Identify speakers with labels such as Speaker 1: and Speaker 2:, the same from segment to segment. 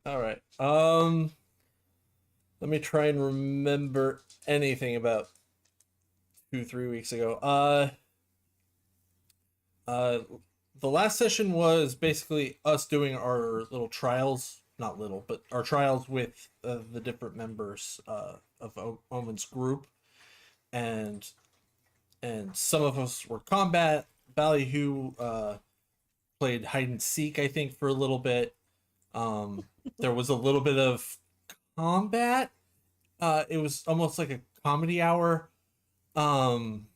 Speaker 1: All right. Let me try and remember anything about 3 weeks ago. Uh, the last session was basically us doing our little trials, not little, but our trials with the different members of Omen's group, and some of us were combat. Ballyhoo played hide and seek, I think, for a little bit. There was a little bit of combat. It was almost like a comedy hour. Um,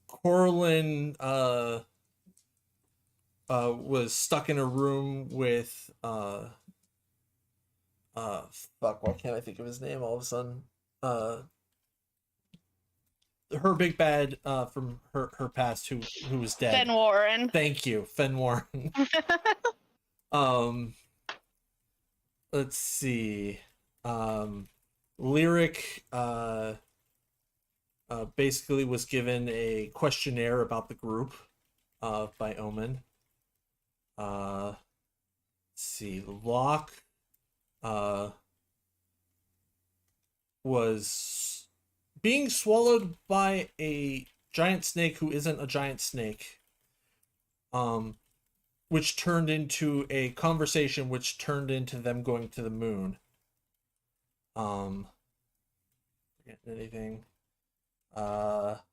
Speaker 1: Corlin was stuck in a room with uh fuck, why can't I think of his name all of a sudden? Uh her big bad from her past who was dead.
Speaker 2: Ben Warren.
Speaker 1: Thank you, Fen Warren. um let's see. Um Lyric basically was given a questionnaire about the group by Omen. Let's see. Locke uh, was being swallowed by a giant snake who isn't a giant snake. Which turned into a conversation, which turned into them going to the moon. Forgetting anything. At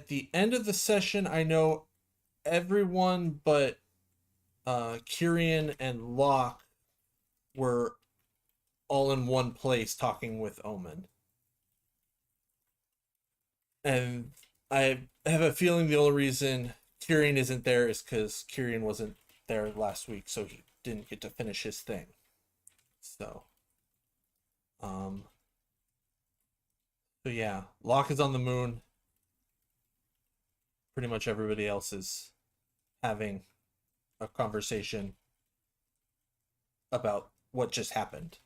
Speaker 1: the end of the session, I know everyone but Kyrian and Locke were all in one place talking with Omen. And I have a feeling the only reason Kyrian isn't there is because Kyrian wasn't there last week, so he didn't get to finish his thing. So, um, so yeah, Locke is on the moon. Pretty much everybody else is having a conversation about what just happened.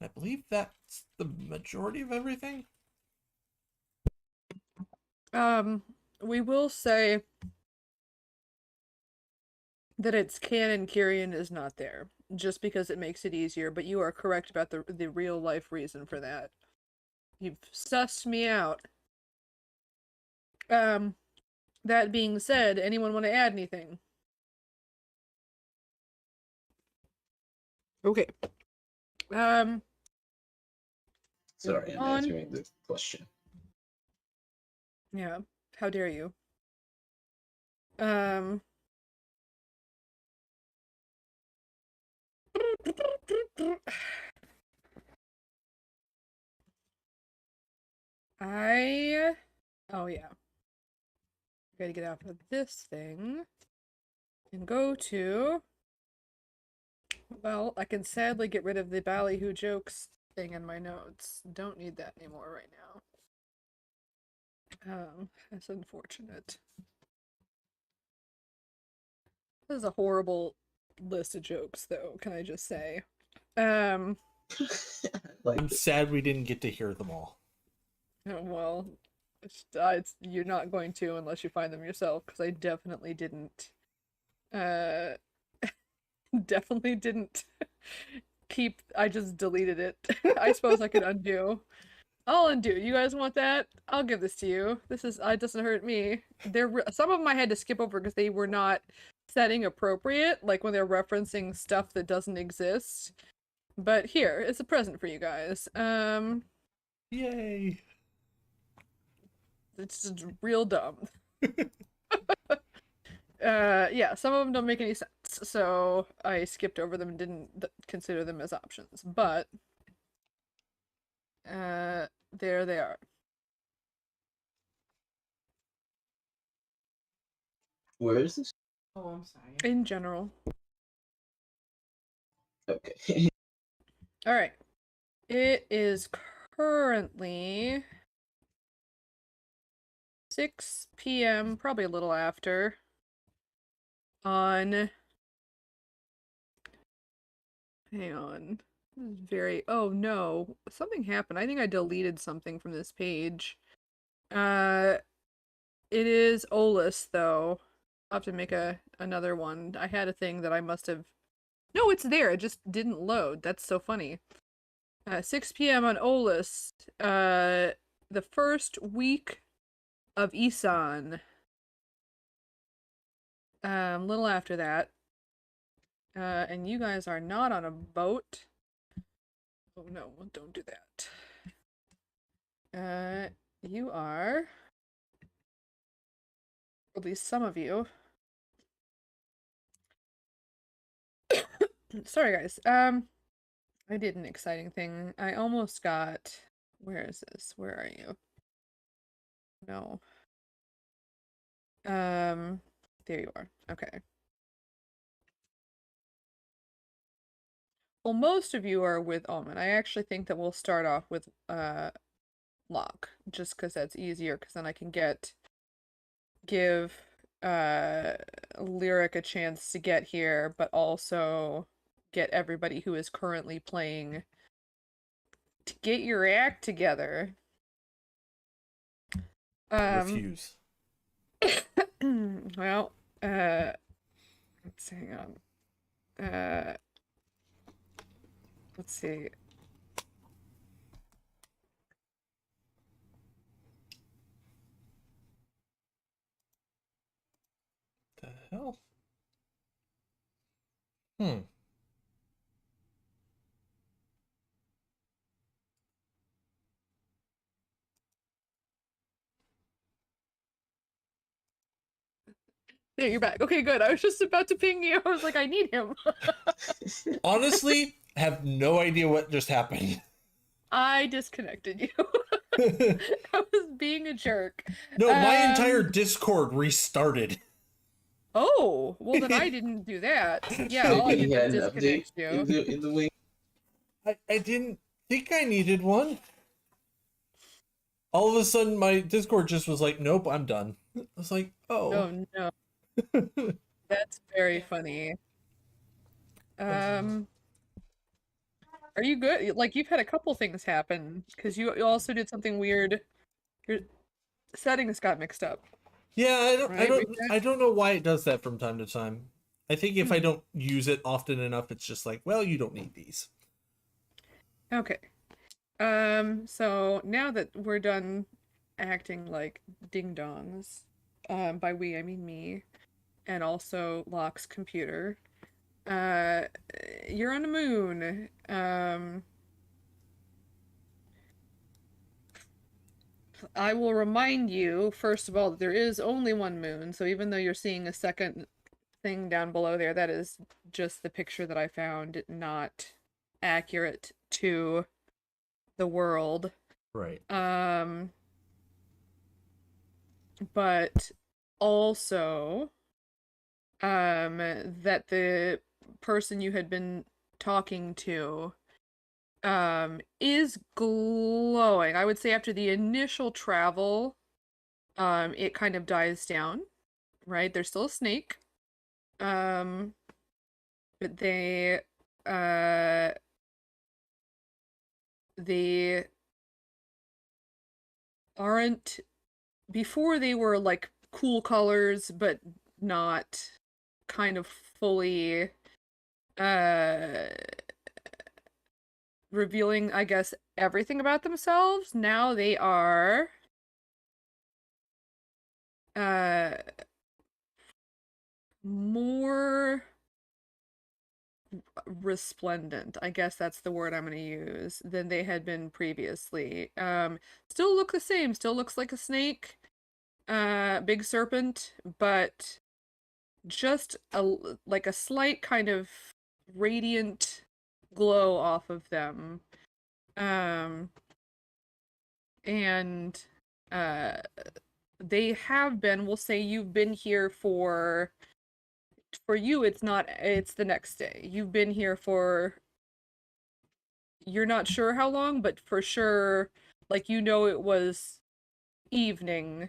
Speaker 1: I believe that's the majority of everything.
Speaker 3: We will say that it's canon Kyrian is not there, just because it makes it easier, but you are correct about the real life reason for that. You've sussed me out. That being said, anyone want to add anything? Okay.
Speaker 4: Sorry, I'm answering the question.
Speaker 3: Yeah, how dare you? Oh yeah. Gotta get out of this thing and go to. Well, I can sadly get rid of the Ballyhoo jokes thing in my notes. Don't need that anymore right now. That's unfortunate. This is a horrible list of jokes, though, can I just say?
Speaker 1: I'm sad we didn't get to hear them all.
Speaker 3: Well, you're not going to unless you find them yourself, because I definitely didn't. Definitely didn't keep. I just deleted it. I suppose I could undo. I'll undo. You guys want that? I'll give this to you. It doesn't hurt me. Some of them I had to skip over because they were not setting appropriate, like when they're referencing stuff that doesn't exist. But here, it's a present for you guys.
Speaker 1: Yay.
Speaker 3: It's just real dumb. Yeah, some of them don't make any sense, so I skipped over them and didn't consider them as options. But there they are.
Speaker 4: Where is this?
Speaker 5: Oh, I'm sorry.
Speaker 3: In general.
Speaker 4: Okay.
Speaker 3: All right. It is currently 6 p.m., probably a little after, on... Hang on. Oh no, something happened. I think I deleted something from this page. It is Olus, though. I'll have to make another one. I had a thing that I must have. No, it's there. It just didn't load. That's so funny. 6 p.m. on Olus. The first week of Isan. A little after that. And you guys are not on a boat. Oh no, don't do that. You are. At least some of you. Sorry, guys. I did an exciting thing. I almost got. Where is this? Where are you? No. There you are. Okay. Well, most of you are with Almond. I actually think that we'll start off with Locke, just because that's easier. Because then I can give Lyric a chance to get here, but also get everybody who is currently playing to get your act together.
Speaker 1: Refuse.
Speaker 3: Well, let's hang on. Let's see.
Speaker 1: The hell? Hmm.
Speaker 3: There, you're back. Okay, good. I was just about to ping you. I was like, I need him.
Speaker 1: Honestly, have no idea what just happened.
Speaker 3: I disconnected you. I was being a jerk.
Speaker 1: No, my entire Discord restarted.
Speaker 3: Oh, well then I didn't do that. Yeah, all I
Speaker 4: Maybe
Speaker 3: did
Speaker 4: he had
Speaker 3: was
Speaker 4: an update
Speaker 3: disconnect you.
Speaker 4: in the wing.
Speaker 1: I didn't think I needed one. All of a sudden, my Discord just was like, nope, I'm done. I was like, oh.
Speaker 3: Oh no. That's very funny. Are you good? Like, you've had a couple things happen, because you also did something weird. Your settings got mixed up.
Speaker 1: Yeah,
Speaker 3: Right,
Speaker 1: I don't know why it does that from time to time. I think if I don't use it often enough, it's just like, well, you don't need these.
Speaker 3: Okay. So now that we're done acting like ding-dongs, by we, I mean me, and also Locke's computer, you're on the moon. I will remind you, first of all, that there is only one moon, so even though you're seeing a second thing down below there, that is just the picture that I found, not accurate to the world.
Speaker 1: Right.
Speaker 3: But also, that the person you had been talking to, is glowing. I would say after the initial travel, it kind of dies down, right? There's still a snake. But they aren't, before they were like cool colors, but not kind of fully revealing, I guess, everything about themselves. Now they are more resplendent, I guess that's the word I'm going to use, than they had been previously. Still look the same, still looks like a snake, big serpent, but just like a slight kind of radiant glow off of them. And they have been, we'll say you've been here for you, it's the next day. You've been here for, you're not sure how long, but for sure, like, it was evening.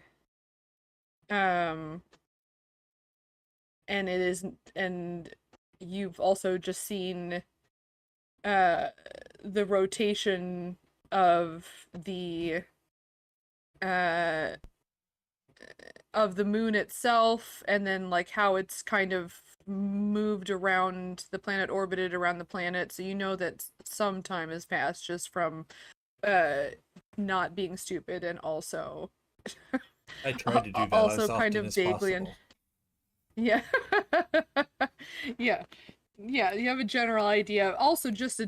Speaker 3: And it is, and you've also just seen the rotation of the of the moon itself, and then like how it's kind of moved around the planet, orbited around the planet, so you know that some time has passed just from not being stupid, and also
Speaker 1: I tried to do that
Speaker 3: also
Speaker 1: as
Speaker 3: kind
Speaker 1: often
Speaker 3: of
Speaker 1: as
Speaker 3: vaguely
Speaker 1: possible.
Speaker 3: yeah. Yeah. Yeah, you have a general idea. Also just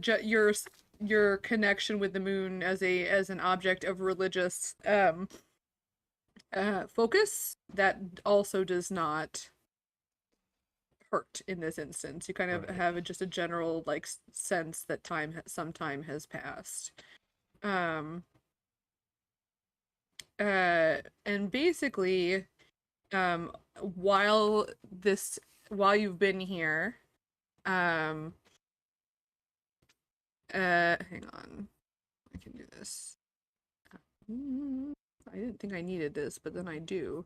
Speaker 3: your connection with the moon as an object of religious focus that also does not hurt in this instance. You kind of
Speaker 1: Right.
Speaker 3: have just a general like sense that some time has passed. Um and basically while you've been here, hang on, I can do this. I didn't think I needed this, but then I do.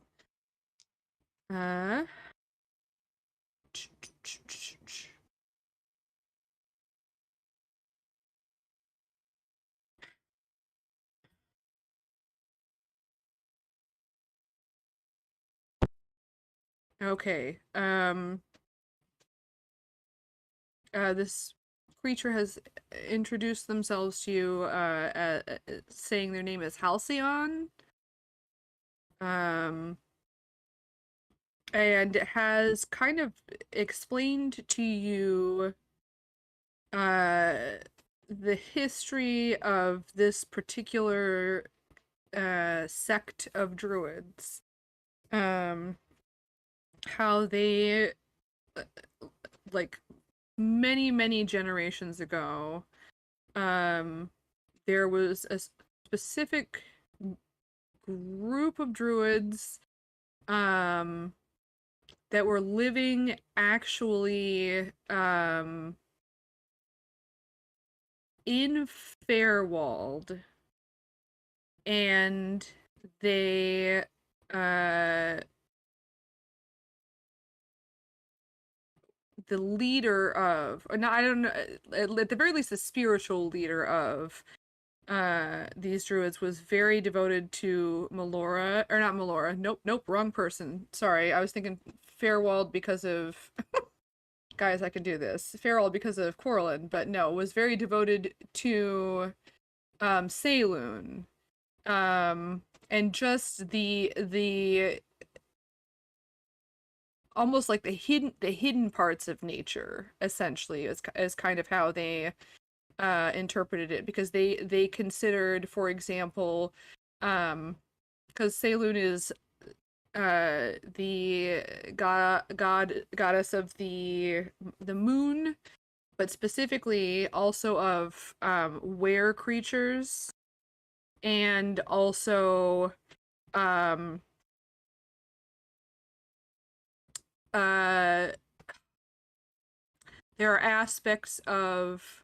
Speaker 3: Okay. This creature has introduced themselves to you, saying their name is Halcyon. And has kind of explained to you, the history of this particular, sect of druids. How they, like, many generations ago, there was a specific group of druids that were living actually in Fairwald, and they the leader of, or not, I don't know, at the very least the spiritual leader of these druids was very devoted to Melora, or not Melora, nope, wrong person, sorry, I was thinking Fairwald because of guys, I can do this, Fairwald because of Corlin, but no, was very devoted to Saloon, and just the almost like the hidden parts of nature, essentially, is kind of how they interpreted it, because they considered, for example, because Saloon is the goddess of the moon, but specifically also of were creatures, and also there are aspects of,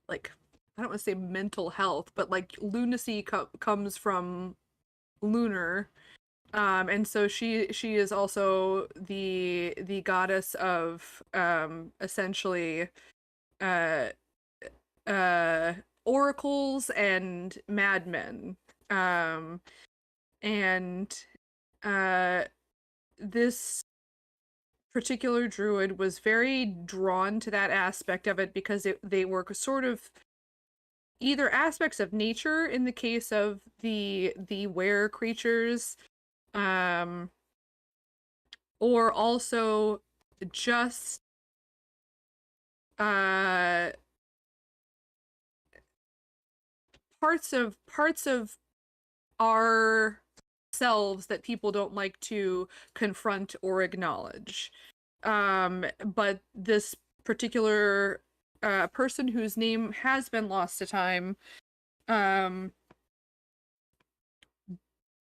Speaker 3: like, I don't want to say mental health, but like lunacy comes from lunar, and so she is also the goddess of essentially uh oracles and madmen, and this particular druid was very drawn to that aspect of it, because they were sort of either aspects of nature in the case of the were creatures, or also just parts of our selves that people don't like to confront or acknowledge. But this particular person whose name has been lost to time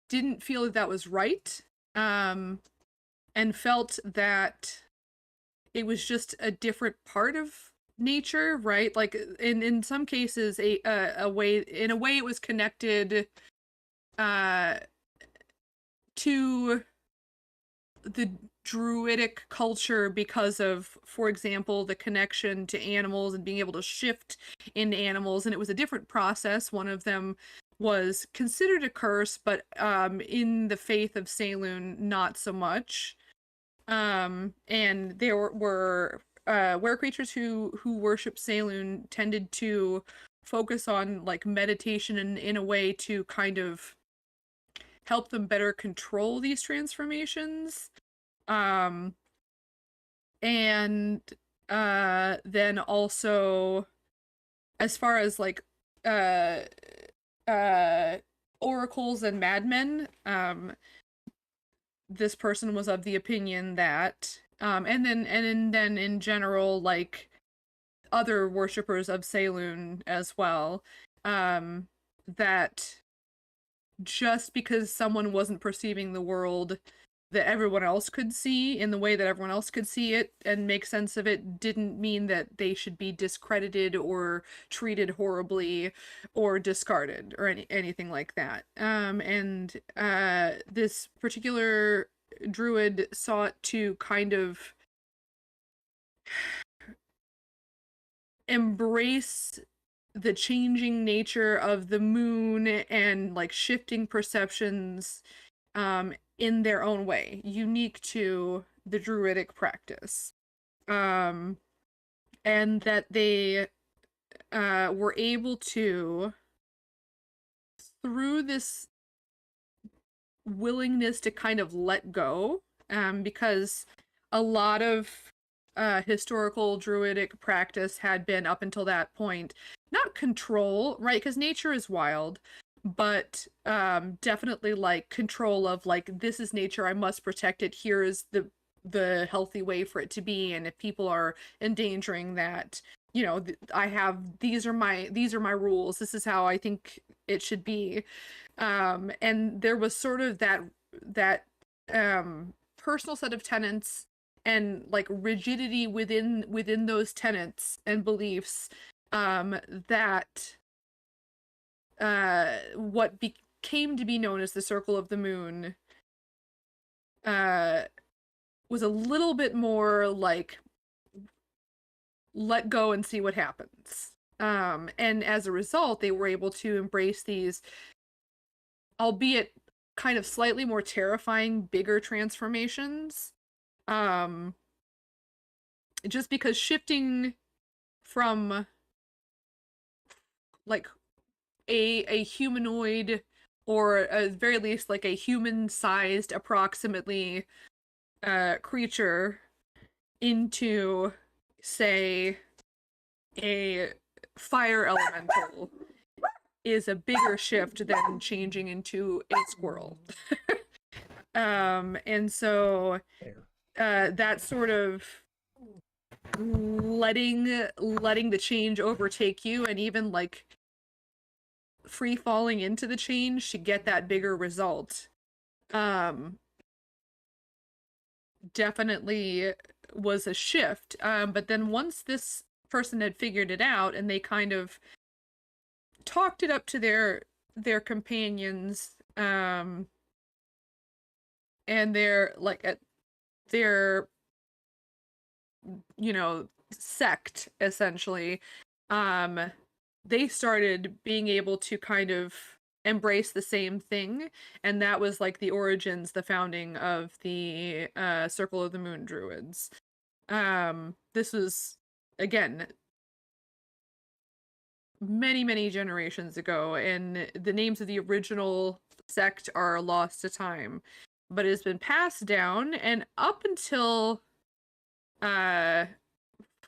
Speaker 3: didn't feel that was right, and felt that it was just a different part of nature, right? Like in some cases a way it was connected to the druidic culture because of, for example, the connection to animals and being able to shift into animals, and it was a different process. One of them was considered a curse, but in the faith of Saloon, not so much. And there were were creatures who worship Saloon tended to focus on like meditation in a way to kind of help them better control these transformations. And then also, as far as like oracles and madmen, this person was of the opinion that and then in general, like other worshippers of Saloon as well, that just because someone wasn't perceiving the world that everyone else could see in the way that everyone else could see it and make sense of it didn't mean that they should be discredited or treated horribly or discarded or anything like that. And this particular druid sought to kind of embrace the changing nature of the moon and like shifting perceptions in their own way, unique to the druidic practice. And that they were able to, through this willingness to kind of let go, because a lot of historical druidic practice had been, up until that point, not control, right? Because nature is wild, but definitely like control of like, this is nature, I must protect it, here is the healthy way for it to be, and if people are endangering that, you know, I have, these are my rules, this is how I think it should be. And there was sort of that personal set of tenets and like rigidity within those tenets and beliefs, that what came to be known as the Circle of the Moon was a little bit more like, let go and see what happens. And as a result, they were able to embrace these, albeit kind of slightly more terrifying, bigger transformations. Just because shifting from like a humanoid, or at very least like a human-sized approximately creature, into, say, a fire elemental is a bigger shift than changing into a squirrel. And so that sort of letting the change overtake you, and even like free falling into the change to get that bigger result, definitely was a shift. But then once this person had figured it out and they kind of talked it up to their companions, and their like their, you know, sect essentially, they started being able to kind of embrace the same thing, and that was like the origins, the founding of the Circle of the Moon Druids. This was, again, many generations ago, and the names of the original sect are lost to time, but it has been passed down, and up until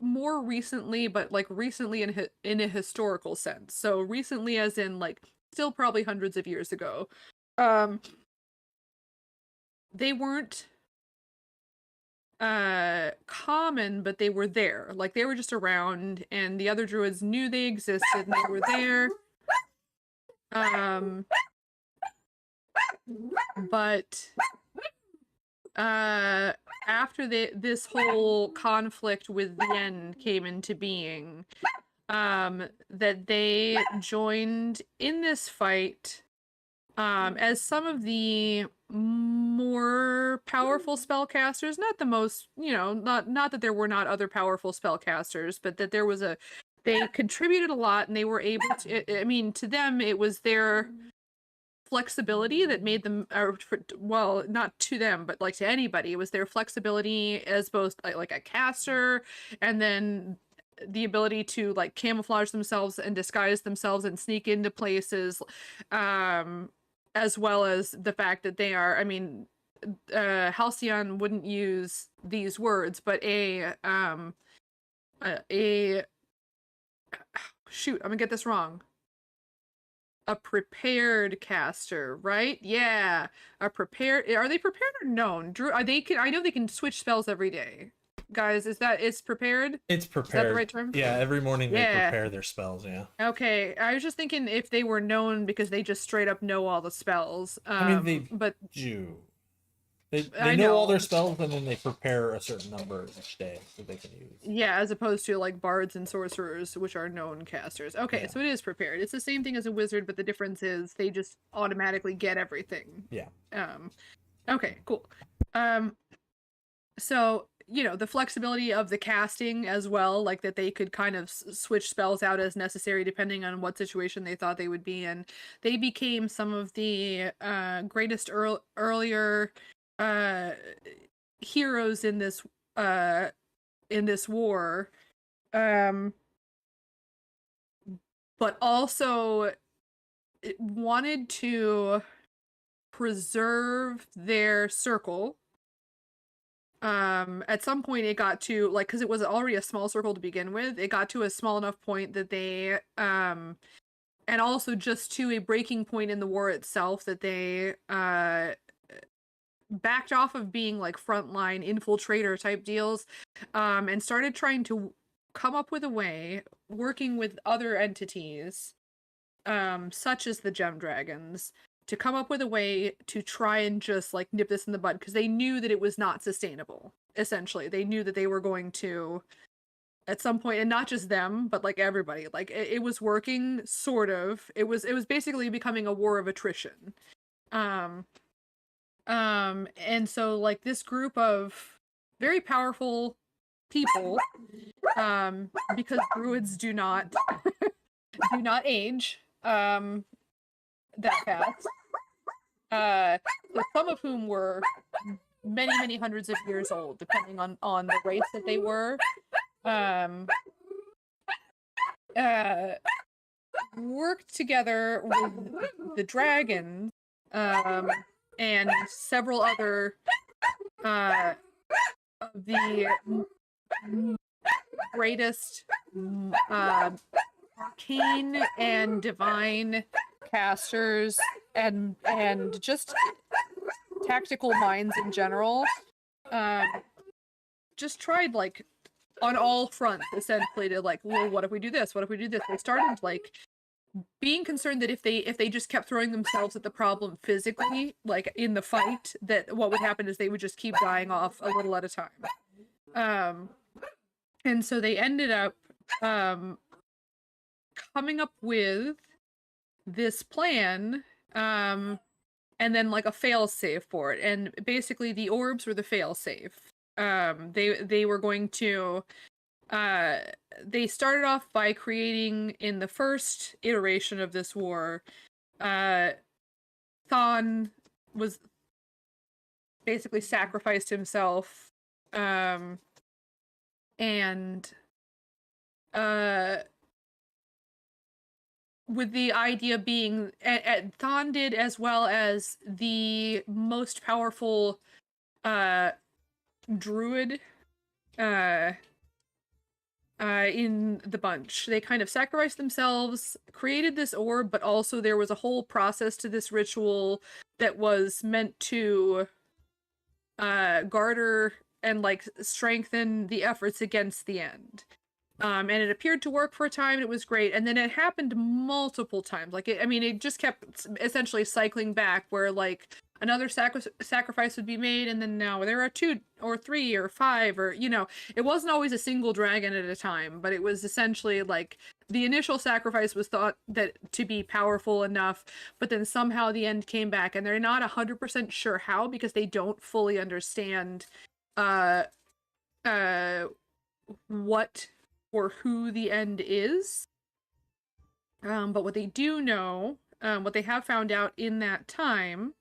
Speaker 3: more recently, but like recently in a historical sense, so recently as in like still probably hundreds of years ago, they weren't common, but they were there, like they were just around, and the other druids knew they existed and they were there. But after this whole conflict with Yen came into being, that they joined in this fight, as some of the more powerful spellcasters, not the most, you know, not that there were not other powerful spellcasters, but that there was a they contributed a lot, and they were able to. I mean, to them, it was their flexibility that made them, well, not to them, but like to anybody, it was their flexibility as both like a caster, and then the ability to like camouflage themselves and disguise themselves and sneak into places, as well as the fact that they are, I mean, Halcyon wouldn't use these words, but a shoot, I'm gonna get this wrong. A prepared caster, right? Yeah, a prepared. Are they prepared or known? Drew, are they? I know they can switch spells every day. Guys, it's prepared?
Speaker 1: It's
Speaker 3: Is that
Speaker 1: prepared.
Speaker 3: the right term?
Speaker 1: Yeah, every morning they
Speaker 3: Yeah.
Speaker 1: prepare their spells. Yeah.
Speaker 3: Okay, I was just thinking if they were known because they just straight up know all the spells.
Speaker 1: I mean, they
Speaker 3: but
Speaker 1: do. They
Speaker 3: I
Speaker 1: know all
Speaker 3: know.
Speaker 1: their spells, and then they prepare a certain number each day that they can use.
Speaker 3: yeah, as opposed to like bards and sorcerers, which are known casters. Okay,
Speaker 1: Yeah.
Speaker 3: so it is prepared. It's the same thing as a wizard, but the difference is they just automatically get everything.
Speaker 1: Yeah.
Speaker 3: Okay, cool. So, you know, the flexibility of the casting as well, like that they could kind of switch spells out as necessary depending on what situation they thought they would be in. They became some of the greatest earlier heroes in this war. But also wanted to preserve their circle. At some point it got to like, because it was already a small circle to begin with, it got to a small enough point that they and also just to a breaking point in the war itself that they backed off of being like frontline infiltrator type deals, and started trying to come up with a way, working with other entities, such as the Gem Dragons, to come up with a way to try and just like nip this in the bud, because they knew that it was not sustainable. Essentially, they knew that they were going to, at some point, and not just them, but like everybody, like it was working sort of. It was basically becoming a war of attrition. And so like this group of very powerful people, because druids do not age that fast. Some of whom were many hundreds of years old, depending on the race that they were. Worked together with the dragons, and several other of the greatest arcane and divine casters and just tactical minds in general. Just tried like on all fronts essentially to like, well, what if we do this? What if we do this? They started like being concerned that if they just kept throwing themselves at the problem physically, like in the fight, that what would happen is they would just keep dying off a little at a time. And so they ended up coming up with this plan, and then like a fail-safe for it. And basically the orbs were the fail-safe. They were going to they started off by creating, in the first iteration of this war, Thon was basically sacrificed himself, and with the idea being, Thon did, as well as the most powerful druid in the bunch. They kind of sacrificed themselves, created this orb, but also there was a whole process to this ritual that was meant to garner and like strengthen the efforts against the end. And it appeared to work for a time, and it was great. And then it happened multiple times. Like, it just kept essentially cycling back, where like another sacrifice would be made, and then now there are 2 or 3 or 5, or, you know, it wasn't always a single dragon at a time, but it was essentially like the initial sacrifice was thought that to be powerful enough, but then somehow the end came back, and they're not 100% sure how, because they don't fully understand what or who the end is. But what they do know, what they have found out in that time,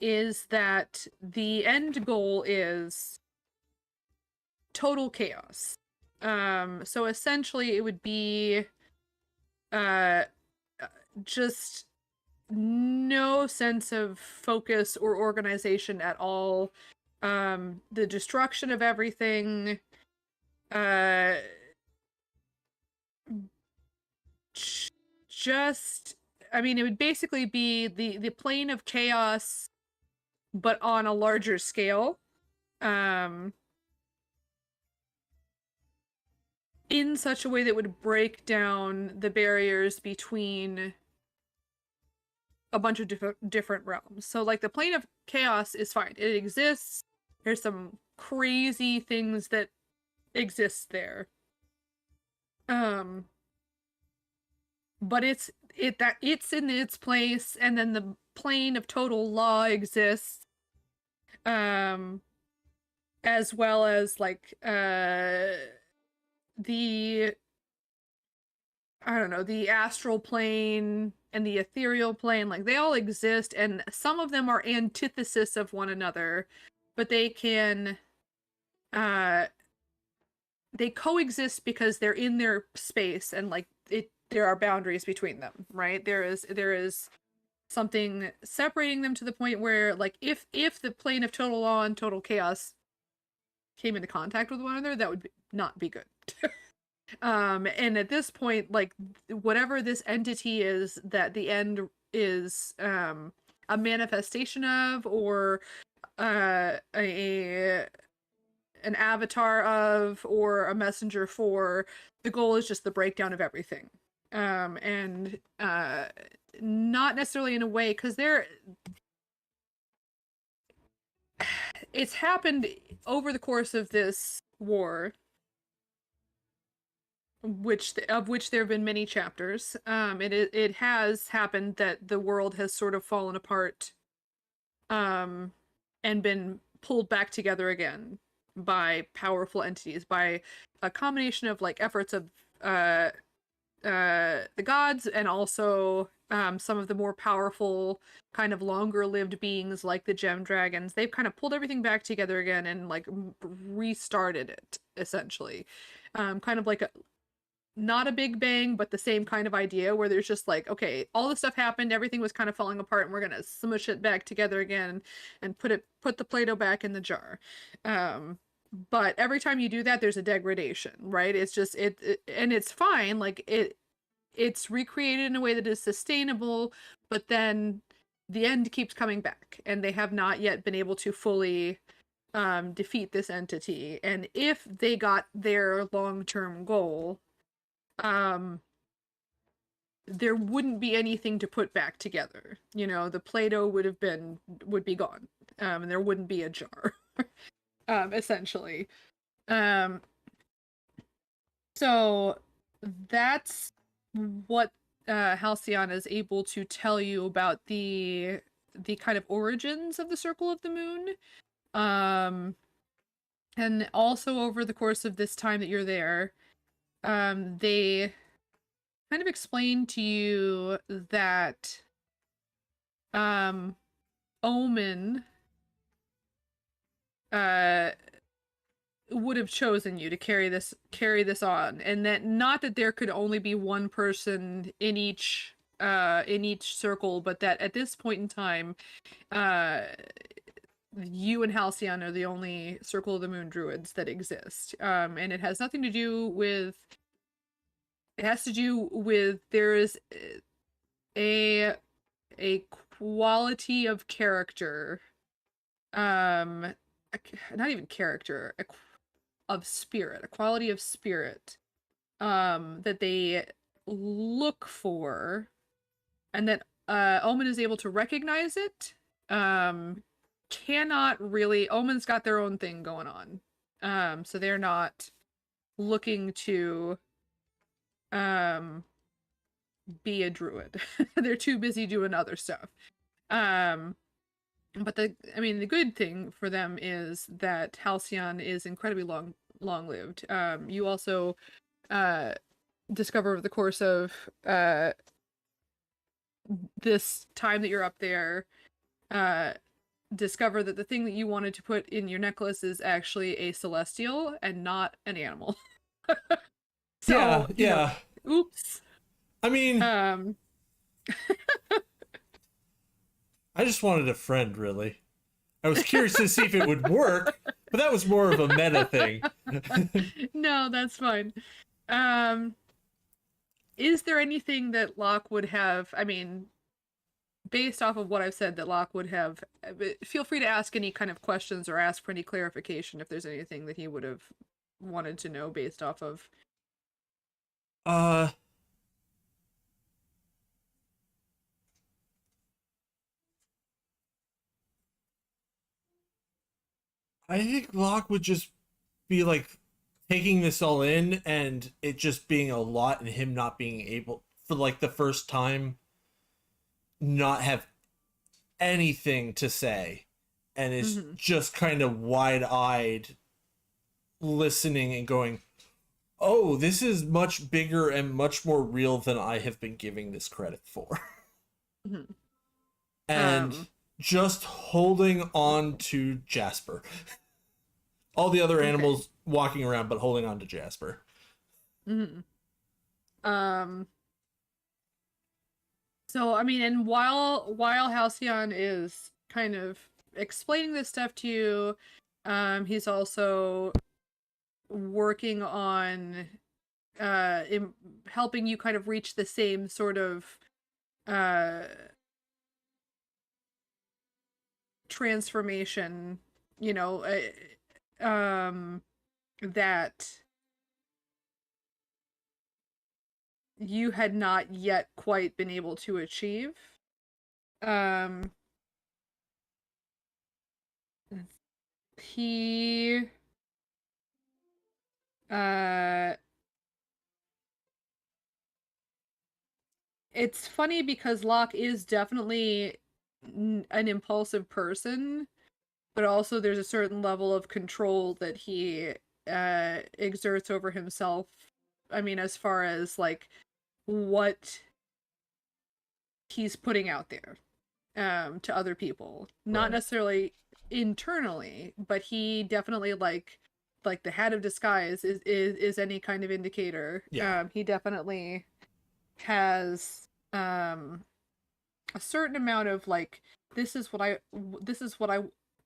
Speaker 3: is that the end goal is total chaos. So essentially it would be just no sense of focus or organization at all. The destruction of everything. Just, I mean, it would basically be the plane of chaos, but on a larger scale. In such a way that would break down the barriers between a bunch of different realms. So, like, the plane of chaos is fine. It exists. There's some crazy things that exist there. But it's in its place, and then the plane of total law exists. As well as, like, the astral plane and the ethereal plane, like, they all exist, and some of them are antithesis of one another, but they can they coexist because they're in their space, and, like, there are boundaries between them, right? There is something separating them to the point where, like, if the plane of total law and total chaos came into contact with one another, that would not be good. And at this point, like, whatever this entity is that the end is a manifestation of, or an avatar of, or a messenger for, the goal is just the breakdown of everything. And not necessarily in a way, because it's happened over the course of this war, of which there have been many chapters. It has happened that the world has sort of fallen apart, and been pulled back together again by powerful entities, by a combination of, like, efforts of the gods, and also some of the more powerful, kind of longer-lived beings like the gem dragons. They've kind of pulled everything back together again and, like, restarted it, essentially. Kind of like not a big bang, but the same kind of idea, where there's just like, okay, all this stuff happened, everything was kind of falling apart, and we're gonna smush it back together again and put the Play-Doh back in the jar. But every time you do that, there's a degradation, right? It's just and it's fine, like, it's recreated in a way that is sustainable, but then the end keeps coming back, and they have not yet been able to fully defeat this entity. And if they got their long-term goal, there wouldn't be anything to put back together. You know, the Play-Doh would be gone, and there wouldn't be a jar. Essentially. So that's what Halcyon is able to tell you about the kind of origins of the Circle of the Moon. And also over the course of this time that you're there, they kind of explain to you that Omen would have chosen you to carry this on, and that not that there could only be one person in each circle, but that at this point in time, you and Halcyon are the only Circle of the Moon druids that exist. And it has nothing to do with. It has to do with, there is a quality of character, not even character, of spirit, a quality of spirit, that they look for, and that Omen is able to recognize it. Cannot really. Omen's got their own thing going on, so they're not looking to be a druid. They're too busy doing other stuff. But the good thing for them is that Halcyon is incredibly long lived. You also discover over the course of this time that you're up there, discover that the thing that you wanted to put in your necklace is actually a celestial and not an animal. So,
Speaker 1: yeah.
Speaker 3: Oops.
Speaker 1: I mean,
Speaker 3: Um,
Speaker 1: I just wanted a friend, really. I was curious to see if it would work, but that was more of a meta thing.
Speaker 3: no, that's fine. Is there anything that Locke would have, based off of what I've said, that Locke would have, feel free to ask any kind of questions or ask for any clarification if there's anything that he would have wanted to know based off of.
Speaker 1: I think Locke would just be like taking this all in and it just being a lot and him not being able for like the first time not have anything to say and is just kind of wide-eyed listening and going, oh, this is much bigger and much more real than I have been giving this credit for. And just holding on to Jasper. All the other animals walking around, but holding on to Jasper.
Speaker 3: So, and while Halcyon is kind of explaining this stuff to you, he's also working on helping you kind of reach the same sort of transformation, that you had not yet quite been able to achieve. He it's funny because Locke is definitely an impulsive person, but also there's a certain level of control that he exerts over himself. As far as like what he's putting out there to other people, not necessarily internally, but he definitely like the hat of disguise is any kind of indicator. He definitely has a certain amount of like, this is what I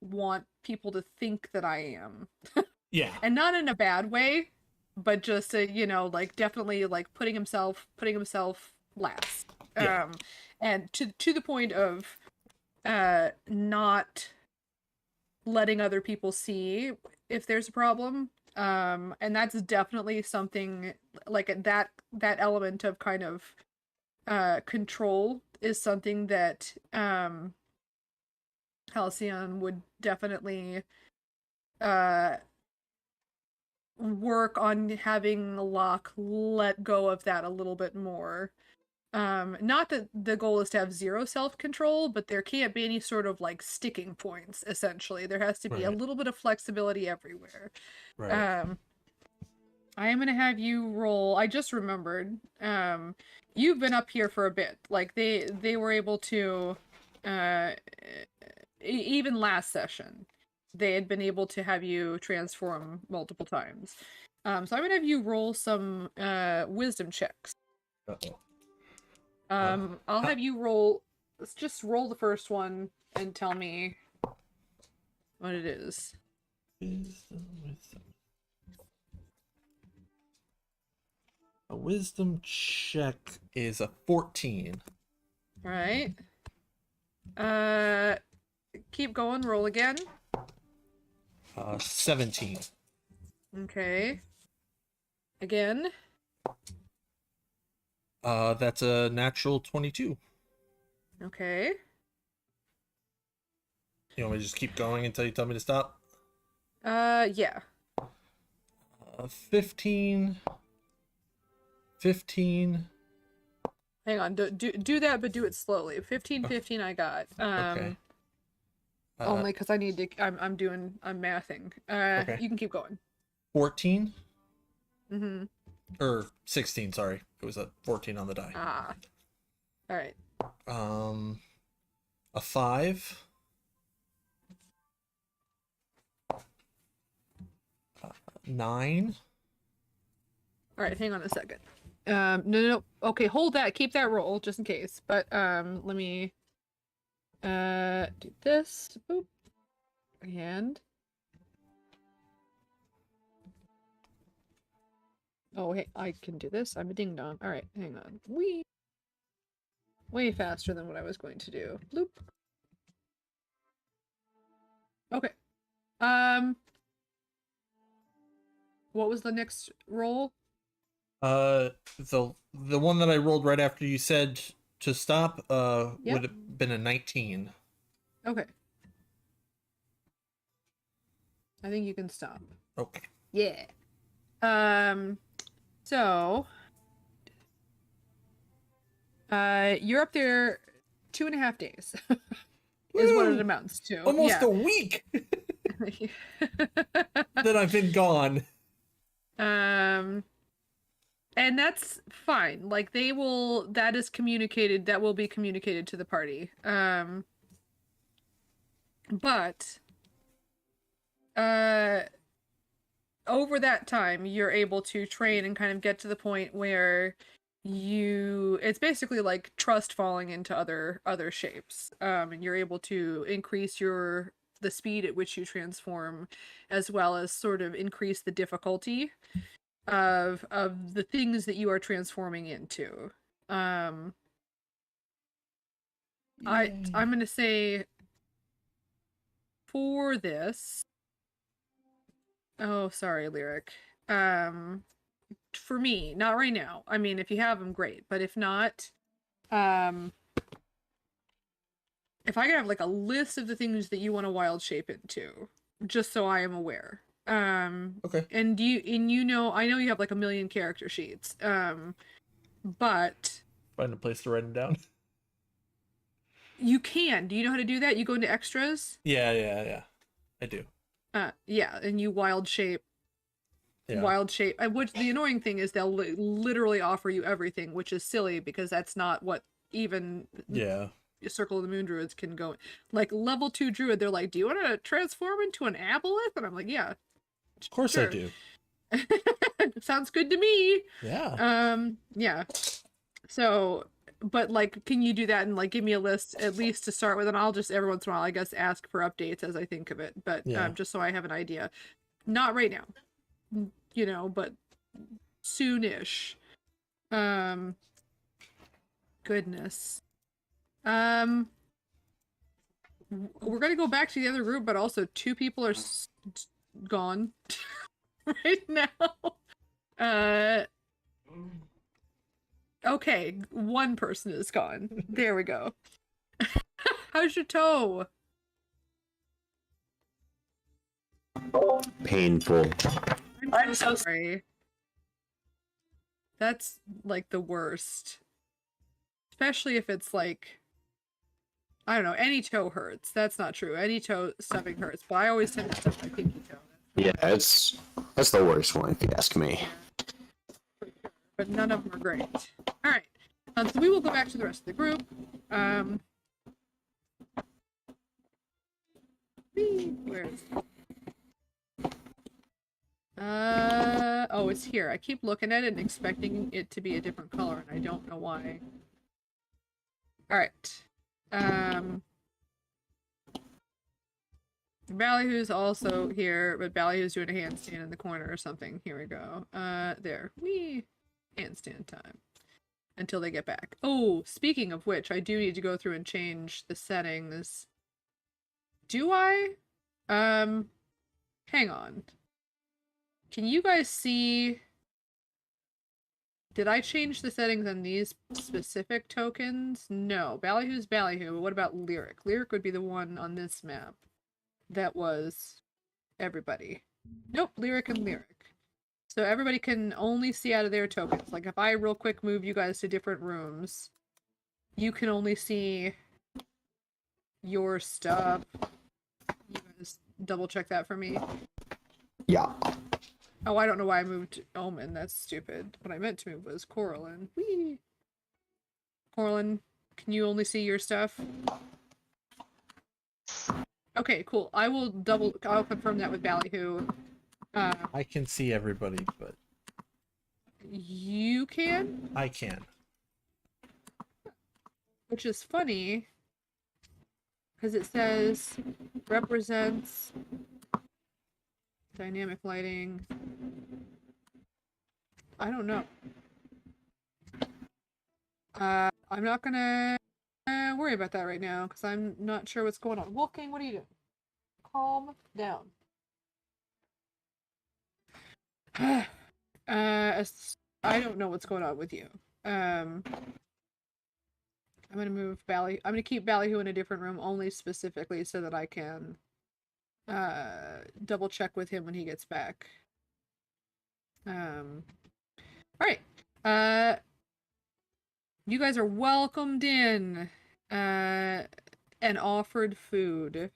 Speaker 3: want people to think that I am.
Speaker 1: Yeah.
Speaker 3: And not in a bad way, but just like definitely like putting himself last.
Speaker 1: Yeah.
Speaker 3: And to the point of not letting other people see if there's a problem. And that's definitely something like that element of kind of control is something that Halcyon would definitely work on having Locke let go of that a little bit more. Not that the goal is to have zero self-control, but there can't be any sort of like sticking points, essentially. There has to be a little bit of flexibility everywhere.
Speaker 1: Right.
Speaker 3: I am gonna have you roll. I just remembered. You've been up here for a bit. Like they were able to even last session, they had been able to have you transform multiple times. So I'm gonna have you roll some wisdom checks. I'll have you roll. Let's just roll the first one and tell me what it is.
Speaker 1: Wisdom. A wisdom check is a 14.
Speaker 3: All right. Keep going. Roll again.
Speaker 1: 17.
Speaker 3: Okay. Again.
Speaker 1: That's a natural 22.
Speaker 3: Okay.
Speaker 1: You want me to just keep going until you tell me to stop?
Speaker 3: Yeah.
Speaker 1: 15. 15.
Speaker 3: Hang on. Do that, but do it slowly. 15, 15 I got.
Speaker 1: Okay.
Speaker 3: Only because I need to. I'm mathing.
Speaker 1: Okay.
Speaker 3: You can keep going.
Speaker 1: 14
Speaker 3: Mm-hmm.
Speaker 1: or 16. Sorry, it was a 14 on the die.
Speaker 3: Ah. All right.
Speaker 1: A 5. 9.
Speaker 3: All right. Hang on a second. No. Okay, hold that. Keep that roll just in case. But let me do this. Boop. And oh, hey, I can do this. I'm a ding dong. All right, hang on. Way faster than what I was going to do. Bloop. Okay. What was the next roll?
Speaker 1: The one that I rolled right after you said to stop
Speaker 3: Yep.
Speaker 1: would have been a 19.
Speaker 3: Okay. I think you can stop.
Speaker 1: Okay.
Speaker 3: Yeah. So you're up there 2.5 days is what it
Speaker 1: Woo!
Speaker 3: amounts to.
Speaker 1: Almost a week that I've been gone.
Speaker 3: And that's fine. Like that will be communicated to the party. But over that time you're able to train and kind of get to the point where it's basically like trust falling into other shapes. And you're able to increase the speed at which you transform, as well as sort of increase the difficulty of the things that you are transforming into. I'm gonna say for this. Oh, sorry, Lyric. For me, not right now. I mean, if you have them, great. But if not, if I could have like a list of the things that you want to wild shape into, just so I am aware.
Speaker 1: Okay.
Speaker 3: And I know you have like 1 million character sheets. But
Speaker 1: Find a place to write them down.
Speaker 3: you can. Do you know how to do that? You go into extras.
Speaker 1: Yeah. I do.
Speaker 3: Yeah, and you wild shape.
Speaker 1: Yeah.
Speaker 3: Wild shape. Which the annoying thing is they'll literally offer you everything, which is silly because that's not what even Circle of the Moon druids can go. Like level 2 druid, they're like, "Do you want to transform into an aboleth?" And I'm like, "Yeah,
Speaker 1: of course
Speaker 3: sure.
Speaker 1: I do.
Speaker 3: Sounds good to me."
Speaker 1: Yeah.
Speaker 3: Yeah. So, but like, can you do that and like give me a list at least to start with, and I'll just every once in a while, I guess, ask for updates as I think of it. But just so I have an idea. Not right now, but soonish. Goodness. We're gonna go back to the other group, but also 2 people are gone right now. Okay, 1 person is gone. There we go. How's your toe?
Speaker 4: Painful.
Speaker 3: I'm so sorry. That's like the worst. Especially if it's like, I don't know, any toe hurts. That's not true. Any toe stubbing hurts, but I always tend to stub my pinky toe.
Speaker 4: Yeah, that's the worst one if you ask me.
Speaker 3: But none of them are great. All right. So we will go back to the rest of the group. Where is it? Oh, it's here. I keep looking at it and expecting it to be a different color, and I don't know why. All right. Ballyhoo's also here, but Ballyhoo's doing a handstand in the corner or something. Here we go. There. Whee! Handstand time. Until they get back. Oh, speaking of which, I do need to go through and change the settings. Do I? Hang on. Can you guys see... Did I change the settings on these specific tokens? No. Ballyhoo's Ballyhoo, but what about Lyric? Lyric would be the one on this map that was everybody. Nope, Lyric and Lyric. So everybody can only see out of their tokens. Like if I real quick move you guys to different rooms, you can only see your stuff double check that for me?
Speaker 2: Yeah.
Speaker 3: Oh, I don't know why I moved Omen. That's stupid. What I meant to move was Coraline. Whee! Coraline, can you only see your stuff? Okay, cool. I'll confirm that with Ballyhoo.
Speaker 1: I can see everybody, but
Speaker 3: You can?
Speaker 1: I can.
Speaker 3: Which is funny, because it says represents dynamic lighting. I don't know. I'm not gonna worry about that right now, because I'm not sure what's going on. Wolfgang, what are you doing? Calm down. I don't know what's going on with you. I'm gonna move I'm gonna keep Ballyhoo in a different room only specifically so that I can double check with him when he gets back. All right. You guys are welcomed in and offered food.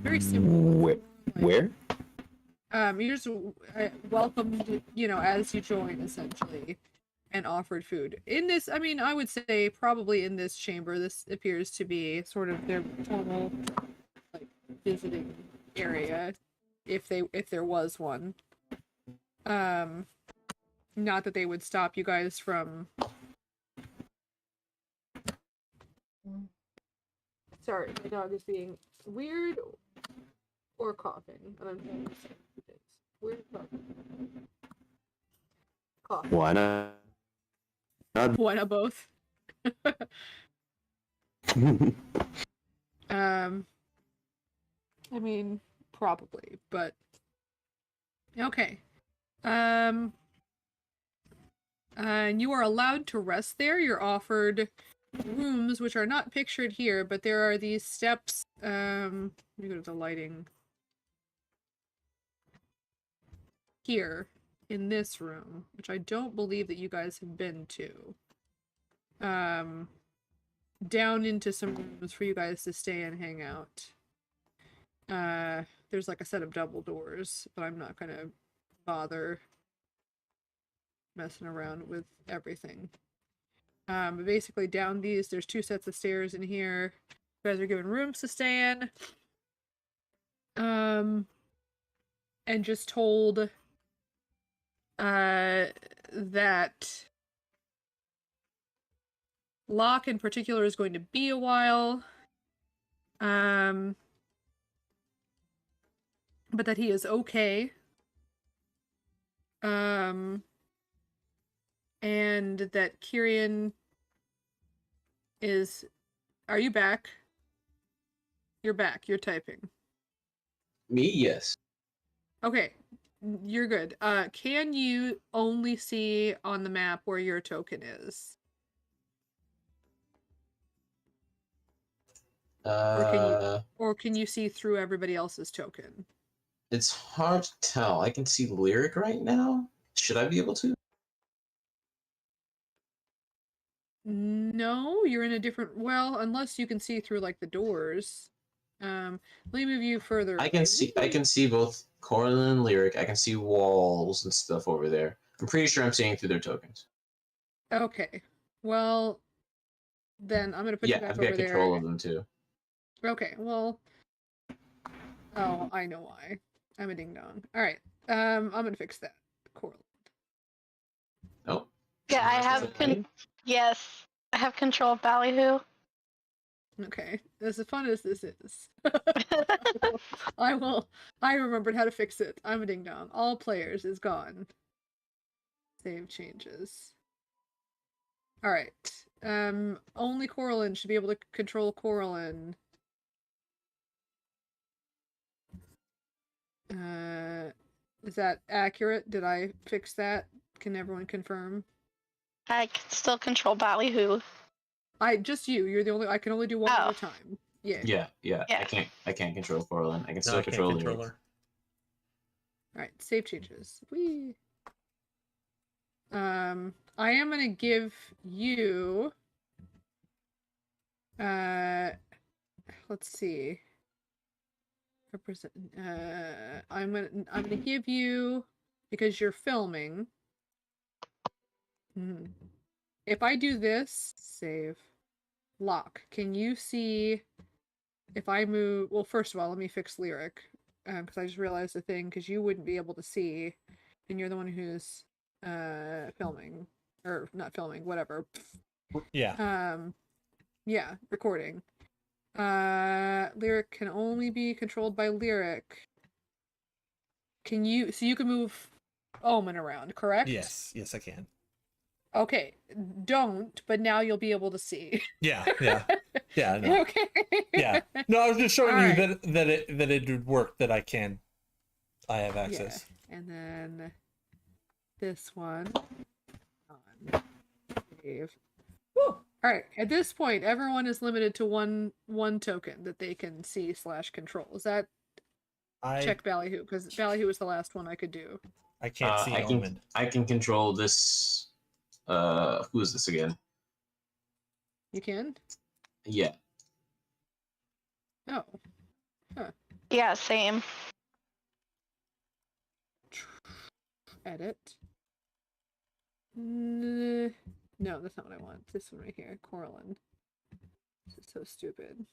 Speaker 3: Very simple.
Speaker 2: Where?
Speaker 3: You're just welcomed, as you join, essentially, and offered food. In this, I mean, I would say probably in this chamber, this appears to be sort of their formal, like, visiting area, if there was one. Not that they would stop you guys from. Sorry, my dog is being weird or coughing, and I'm trying to say it's weird coughing.
Speaker 2: Why not?
Speaker 3: Why not both? I mean, probably, but okay. And you are allowed to rest there. You're offered rooms, which are not pictured here, but there are these steps. Let me go to the lighting. Here, in this room, which I don't believe that you guys have been to. Down into some rooms for you guys to stay and hang out. There's like a set of double doors, but I'm not gonna bother messing around with everything. But basically down these, there's 2 sets of stairs in here. You guys are given rooms to stay in. And just told that Locke in particular is going to be a while. But that he is okay. And that Kyrian is... Are you back? You're back. You're typing.
Speaker 4: Me, yes.
Speaker 3: Okay. You're good. Can you only see on the map where your token is? Or can you see through everybody else's token?
Speaker 4: It's hard to tell. I can see Lyric right now. Should I be able to?
Speaker 3: No, you're in a different... Well, unless you can see through, like, the doors. Let me move you further.
Speaker 4: I can see both Coraline and Lyric. I can see walls and stuff over there. I'm pretty sure I'm seeing through their tokens.
Speaker 3: Okay. Well, then I'm gonna put you back
Speaker 4: I've
Speaker 3: over
Speaker 4: got
Speaker 3: there.
Speaker 4: control of them too.
Speaker 3: Okay, well... Oh, I know why. I'm a ding-dong. Alright, I'm gonna fix that. Coraline.
Speaker 4: Oh.
Speaker 5: Yeah, I have yes, I have control of Ballyhoo.
Speaker 3: Okay, as fun as this is, I remembered how to fix it. I'm a ding-dong. All players is gone. Save changes. Alright, only Coraline should be able to control Coraline. Is that accurate? Did I fix that? Can everyone confirm?
Speaker 5: I can still control Ballyhoo.
Speaker 3: Just you. You're the only. I can only do one at a time. Yeah.
Speaker 4: Yeah. I can't control Coraline. I can still control Lyric.
Speaker 1: her.
Speaker 3: Alright, save changes. Whee! I am gonna give you let's see. Represent. I'm gonna give you, because you're filming. If I do this, save, lock. Can you see if I move? Well, first of all, let me fix Lyric, because I just realized the thing, because you wouldn't be able to see, and you're the one who's filming, or not filming, whatever.
Speaker 1: Yeah.
Speaker 3: Yeah, recording. Lyric can only be controlled by Lyric. Can you, so you can move Omen around, correct?
Speaker 1: Yes, I can.
Speaker 3: Okay, don't, but now you'll be able to see.
Speaker 1: Yeah. No.
Speaker 3: Okay.
Speaker 1: Yeah. No, I was just showing
Speaker 3: All
Speaker 1: you
Speaker 3: right.
Speaker 1: that it would work. That I have access.
Speaker 3: Yeah. And then this one. On. Save. Woo! All right. At this point, everyone is limited to one token that they can see / control. Is that check Ballyhoo? Because Ballyhoo was the last one I could do.
Speaker 1: I can't see Omen.
Speaker 4: I can control this. Who is this again?
Speaker 3: You can?
Speaker 4: Yeah.
Speaker 3: Oh. Huh.
Speaker 5: Yeah, same.
Speaker 3: Edit. No, that's not what I want. This one right here, Coraline. This is so stupid.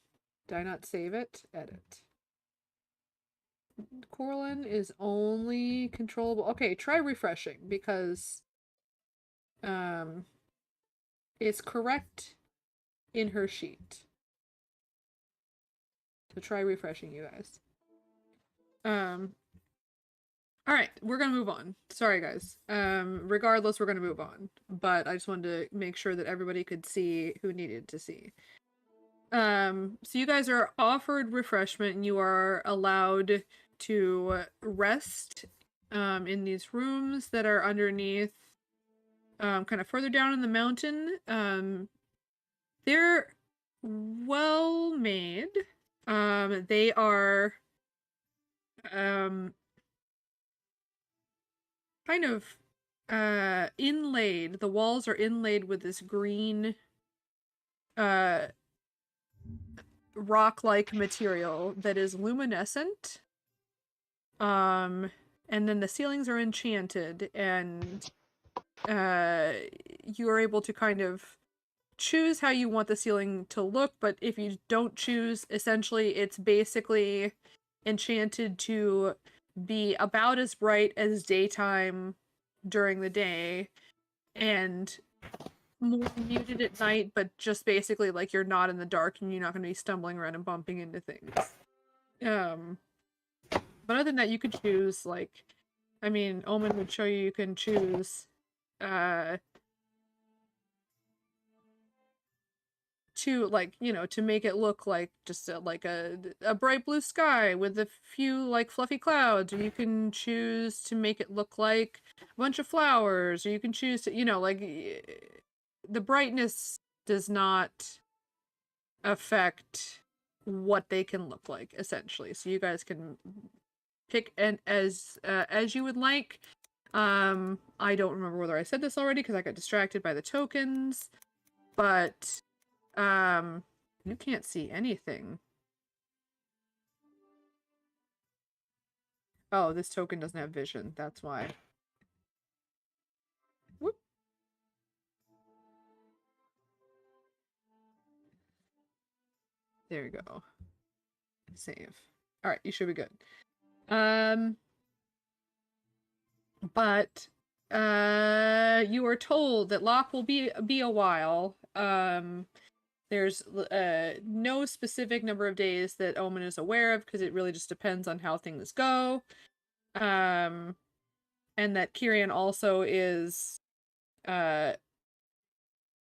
Speaker 3: Did I not save it? Edit. Coraline is only controllable. Okay, try refreshing, because it's correct in her sheet. So try refreshing, you guys. All right, we're gonna move on. Sorry, guys. Regardless, we're gonna move on. But I just wanted to make sure that everybody could see who needed to see. So you guys are offered refreshment, and you are allowed to rest in these rooms that are underneath, kind of further down in the mountain. They're well made. They are kind of inlaid. The walls are inlaid with this green rock-like material that is luminescent. And then the ceilings are enchanted, and you are able to kind of choose how you want the ceiling to look, but if you don't choose, essentially it's basically enchanted to be about as bright as daytime during the day, and more muted at night, but just basically like you're not in the dark and you're not going to be stumbling around and bumping into things. But other than that, you could choose, like, I mean, Omen would show you can choose to, like, you know, to make it look like just like a bright blue sky with a few like fluffy clouds, or you can choose to make it look like a bunch of flowers, or you can choose to, you know, like, the brightness does not affect what they can look like, essentially. So you guys can pick as you would like. I don't remember whether I said this already because I got distracted by the tokens, but you can't see anything. Oh, this token doesn't have vision. That's why. Whoop. There you go. Save. All right, you should be good. But you are told that lock will be a while. There's no specific number of days that Omen is aware of, because it really just depends on how things go. And that Kyrian also is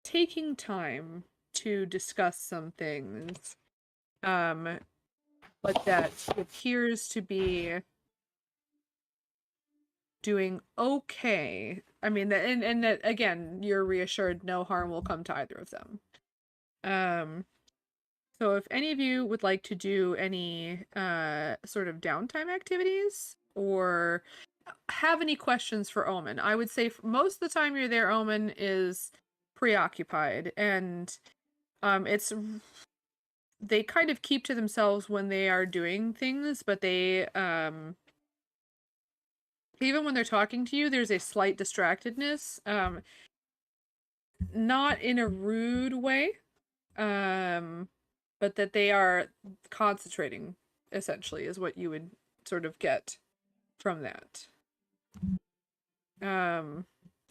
Speaker 3: taking time to discuss some things. But that appears to be doing okay. I mean, that, and that, again, you're reassured no harm will come to either of them. So if any of you would like to do any sort of downtime activities, or have any questions for Omen, I would say most of the time you're there, Omen is preoccupied, and it's they kind of keep to themselves when they are doing things, but they even when they're talking to you, there's a slight distractedness. Not in a rude way, but that they are concentrating, essentially, is what you would sort of get from that.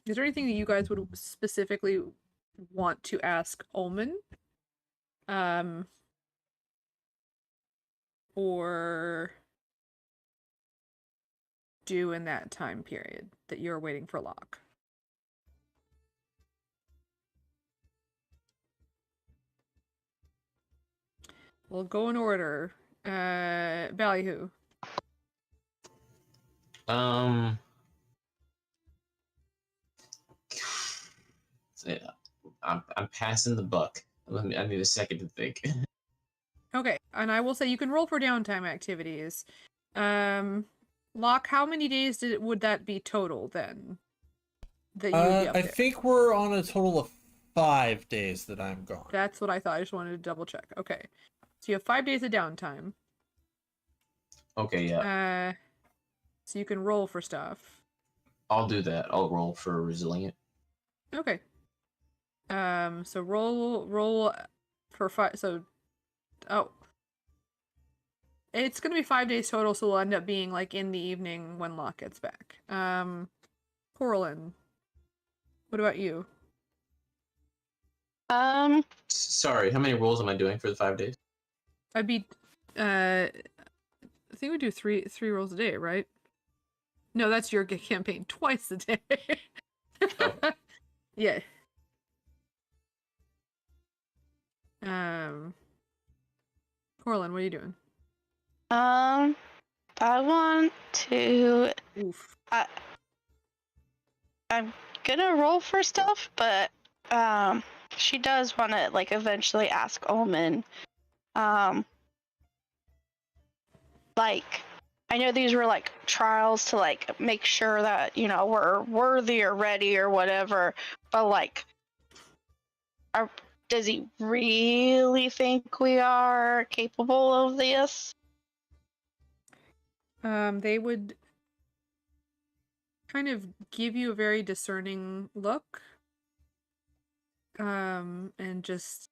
Speaker 3: Is there anything that you guys would specifically want to ask Ullman? Or do in that time period that you're waiting for Locke? We'll go in order. Ballyhoo.
Speaker 4: Yeah, I'm passing the buck. I need a second to think.
Speaker 3: Okay, and I will say you can roll for downtime activities. Locke, how many days would that be total then? That you would be up
Speaker 1: I
Speaker 3: there?
Speaker 1: think we're on a total of 5 days that I'm gone.
Speaker 3: That's what I thought. I just wanted to double check. Okay, so you have 5 days of downtime.
Speaker 4: Okay, yeah.
Speaker 3: So you can roll for stuff.
Speaker 4: I'll do that. I'll roll for resilient.
Speaker 3: Okay. So roll for 5. So, oh, it's gonna be 5 days total. So we'll end up being like in the evening when Locke gets back. Corlin, what about you?
Speaker 4: Sorry, how many rolls am I doing for the 5 days?
Speaker 3: I'd be, I think we do three rolls a day, right? No, that's your campaign. Twice a day.
Speaker 4: Oh.
Speaker 3: Yeah. Corlin, what are you doing?
Speaker 5: I want to.
Speaker 3: Oof.
Speaker 5: I'm gonna roll for stuff, but she does want to like eventually ask Ullman. Like, I know these were like trials to like make sure that we're worthy or ready or whatever, but like, does he really think we are capable of this?
Speaker 3: They would kind of give you a very discerning look. And just,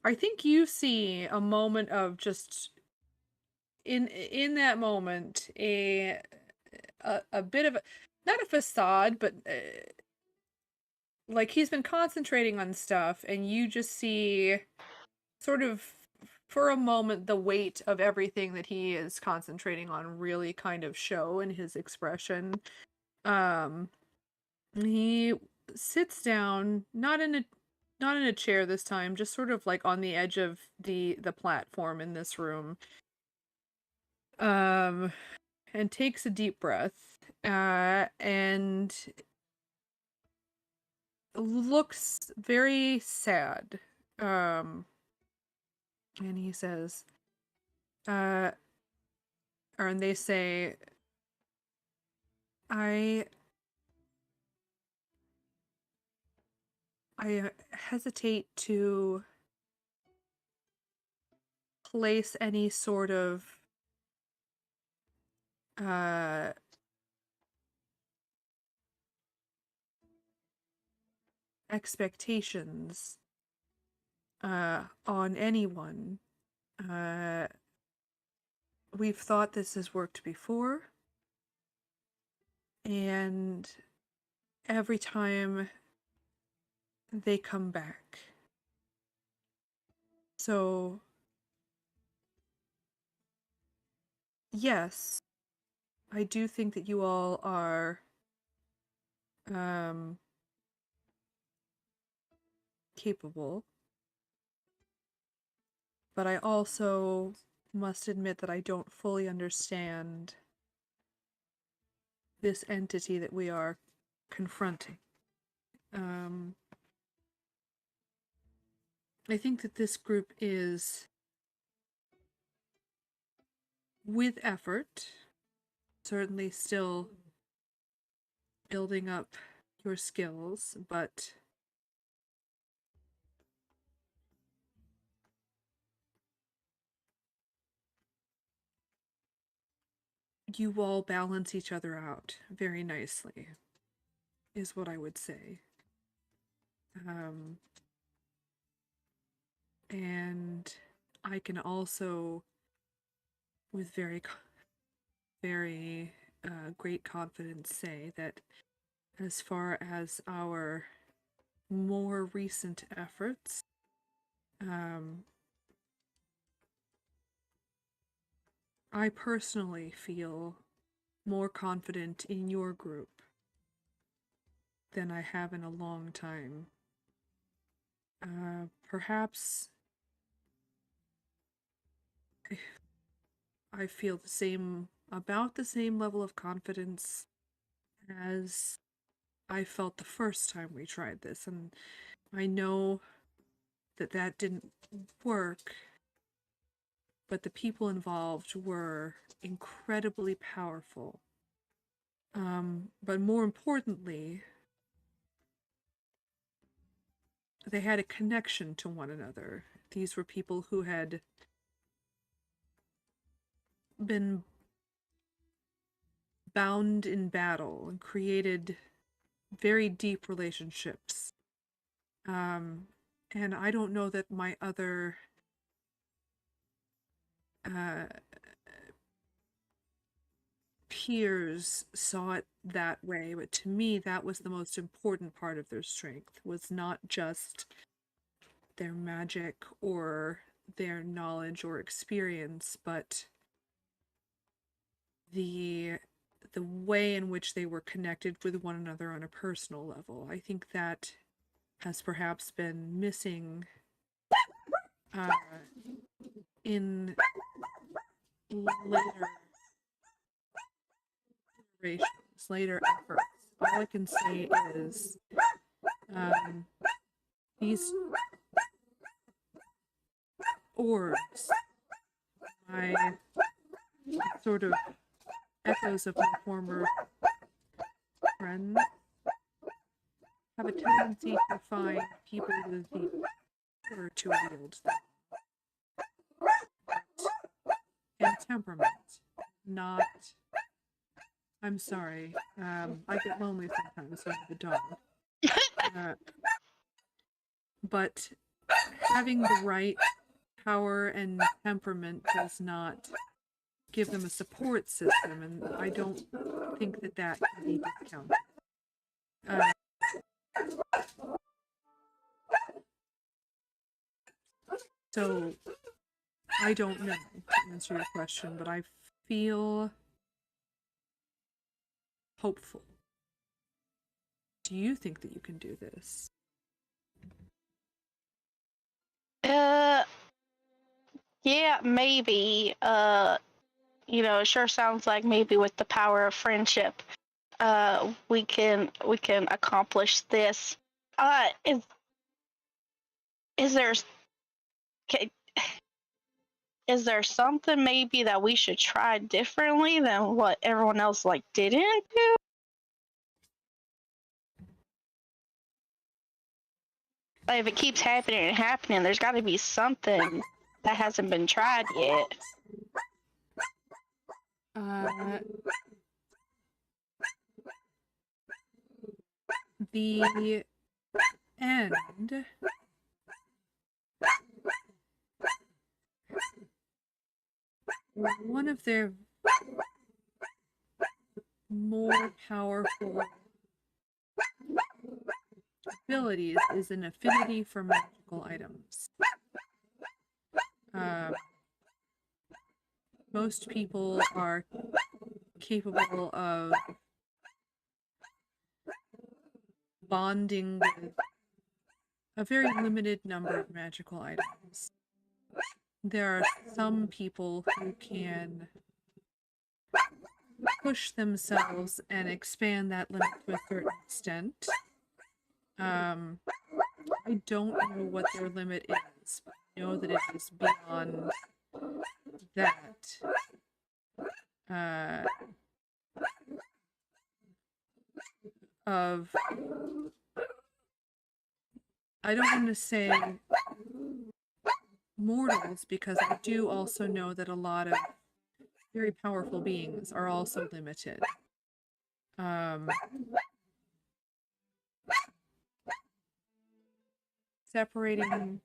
Speaker 3: I think you see a moment of just in that moment a bit of not a facade, but like he's been concentrating on stuff, and you just see sort of for a moment the weight of everything that he is concentrating on really kind of show in his expression. He sits down, not in a chair this time, just sort of like on the edge of the platform in this room. And takes a deep breath, and looks very sad. And he says, and they say, I hesitate to place any sort of expectations on anyone. We've thought this has worked before, and every time they come back. So, yes, I do think that you all are capable, but I also must admit that I don't fully understand this entity that we are confronting. I think that this group is, with effort, certainly still building up your skills, but you all balance each other out very nicely, is what I would say. And I can also, with very great confidence, say that as far as our more recent efforts, I personally feel more confident in your group than I have in a long time. Perhaps I feel about the same level of confidence as I felt the first time we tried this, and I know that didn't work, but the people involved were incredibly powerful. But more importantly, they had a connection to one another. These were people who had been bound in battle and created very deep relationships. And I don't know that my other peers saw it that way, but to me that was the most important part of their strength, was not just their magic or their knowledge or experience, but the way in which they were connected with one another on a personal level. I think that has perhaps been missing in later iterations, later efforts. All I can say is these orbs, my sort of echoes of my former friends, have a tendency to find people with the power to wield them. And temperament, not... I'm sorry, I get lonely sometimes, so I have a dog. But having the right power and temperament does not give them a support system, and I don't think that can be discounted. So, I don't know to answer your question, but I feel hopeful. Do you think that you can do this?
Speaker 5: Yeah, maybe. It sure sounds like maybe with the power of friendship, we can accomplish this. Is there something maybe that we should try differently than what everyone else didn't do? If it keeps happening and happening, there's got to be something that hasn't been tried yet.
Speaker 3: The end one of their more powerful abilities is an affinity for magical items. Most people are capable of bonding with a very limited number of magical items. There are some people who can push themselves and expand that limit to a certain extent. I don't know what their limit is, but I know that it is beyond that. I don't want to say mortals, because I do also know that a lot of very powerful beings are also limited. Separating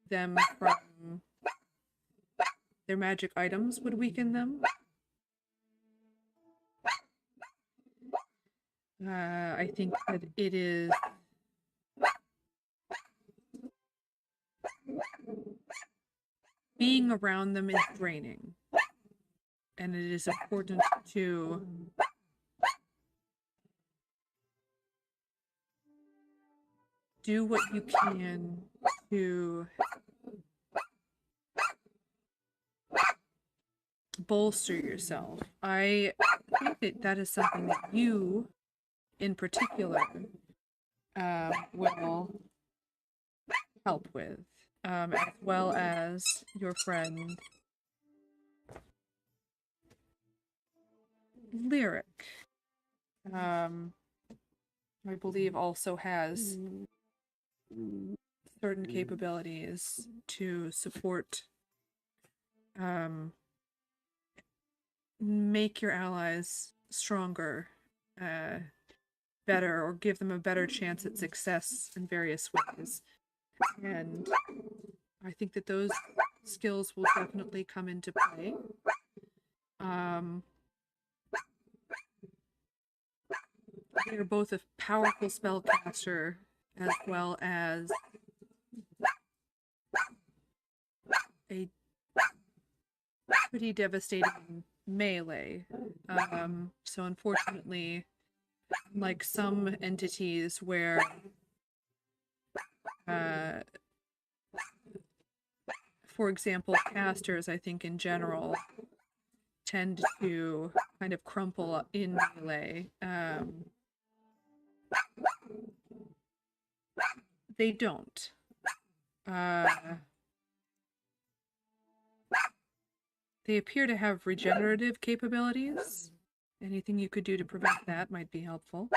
Speaker 3: them from their magic items would weaken them. I think that it is being around them is draining, and it is important to do what you can to bolster yourself. I think that that is something that you, in particular, will help with, as well as your friend Lyric. I believe also has certain capabilities to support, make your allies stronger, better, or give them a better chance at success in various ways. And I think that those skills will definitely come into play. You're both a powerful spellcaster as well as a pretty devastating melee. So unfortunately, like some entities where for example, casters, I think in general, tend to kind of crumple in melee. They don't. They appear to have regenerative capabilities. Anything you could do to prevent that might be helpful.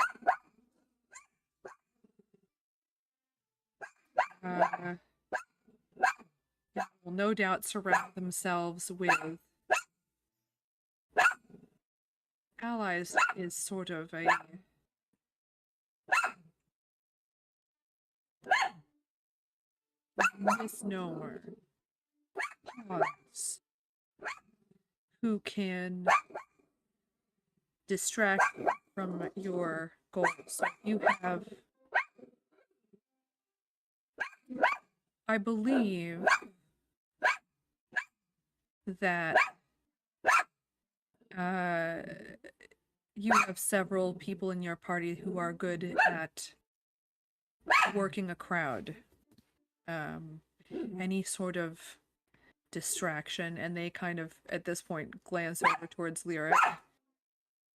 Speaker 3: They will no doubt surround themselves with allies is sort of a misnomer. Pawns who can distract you from your goals. So you have, I believe that you have several people in your party who are good at working a crowd. Any sort of distraction, and they kind of, at this point, glance over towards Lyric.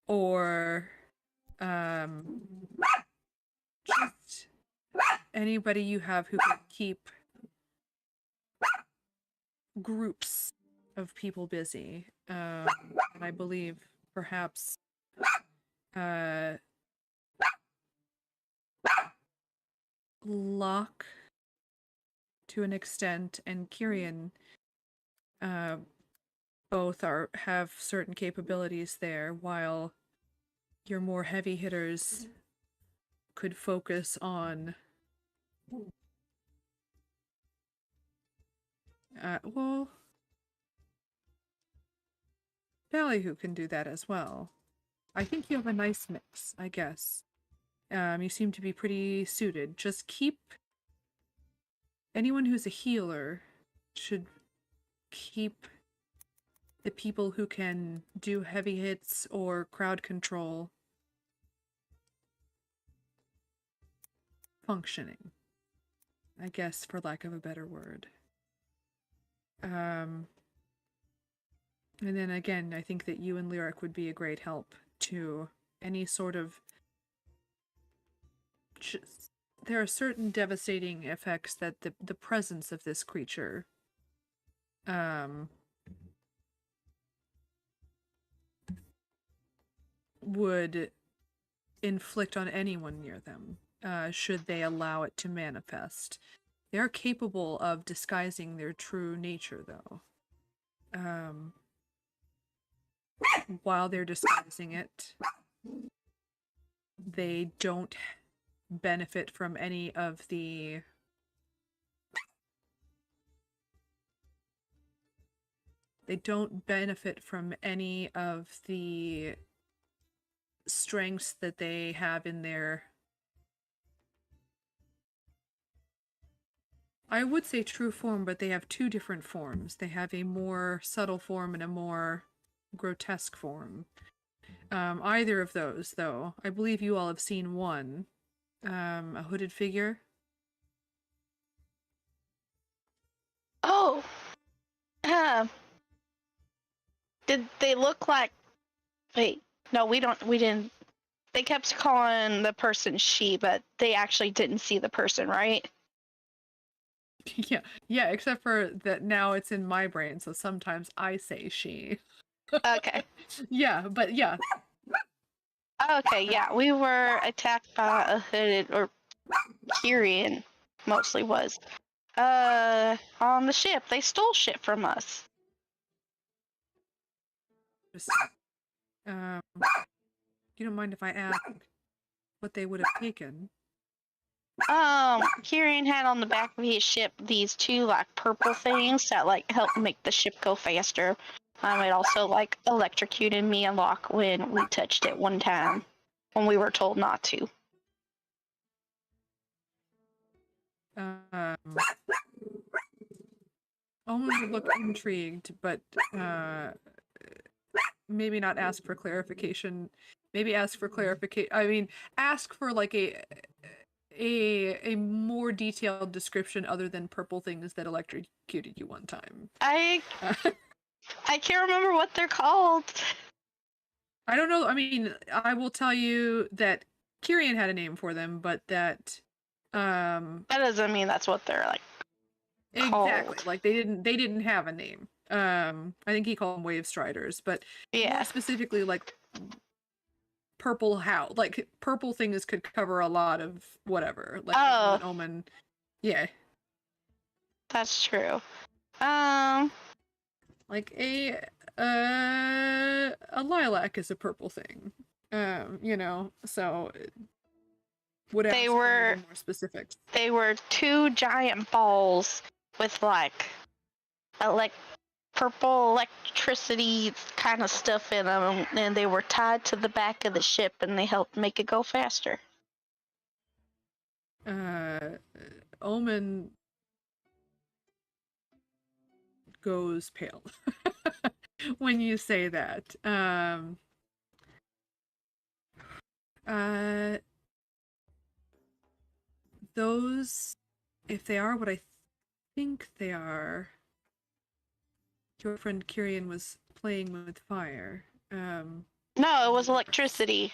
Speaker 3: Or, just anybody you have who can keep groups of people busy. And I believe perhaps Locke, to an extent, and Kyrian both have certain capabilities there, while your more heavy hitters could focus on well, Ballyhoo can do that as well. I think you have a nice mix, I guess. You seem to be pretty suited. Just keep... Anyone who's a healer should keep the people who can do heavy hits or crowd control functioning, I guess, for lack of a better word. And then again, I think that you and Lyric would be a great help to any sort of... There are certain devastating effects that the presence of this creature would inflict on anyone near them, should they allow it to manifest. They are capable of disguising their true nature, though. while they're disguising it, they don't benefit from any of the strengths that they have in their, I would say true form, but they have two different forms. They have a more subtle form and a more grotesque form. Either of those, though, I believe you all have seen one. A hooded figure.
Speaker 5: Oh, did they look like? Wait, no, we didn't. They kept calling the person she, but they actually didn't see the person, right?
Speaker 3: Yeah, except for that now it's in my brain, so sometimes I say she.
Speaker 5: Okay.
Speaker 3: Yeah, but yeah.
Speaker 5: Okay, yeah, we were attacked by a hooded, or Kyrian mostly was. On the ship. They stole shit from us.
Speaker 3: You don't mind if I ask what they would have taken?
Speaker 5: Kyrian had on the back of his ship these two like purple things that like help make the ship go faster. It also like electrocuted me and Locke when we touched it one time when we were told not to.
Speaker 3: Only look intrigued, but maybe not ask for clarification. Maybe ask for clarification. I mean, ask for like a more detailed description other than purple things that electrocuted you one time.
Speaker 5: I can't remember what they're called.
Speaker 3: I don't know. I mean, I will tell you that Kyrian had a name for them, but that
Speaker 5: that doesn't mean that's what they're like.
Speaker 3: Exactly.
Speaker 5: Called.
Speaker 3: Like they didn't have a name. I think he called them Wave Striders, but
Speaker 5: Yeah,
Speaker 3: more specifically like purple purple things could cover a lot of whatever. Like an omen. Yeah.
Speaker 5: That's true.
Speaker 3: Like a lilac is a purple thing. You know, so would ask
Speaker 5: They
Speaker 3: for
Speaker 5: were
Speaker 3: more specifics.
Speaker 5: They were two giant balls with like purple electricity kind of stuff in them, and they were tied to the back of the ship, and they helped make it go faster.
Speaker 3: Omen goes pale when you say that. Those, if they are what I think they are, your friend Kyrian was playing with fire.
Speaker 5: No, it was electricity.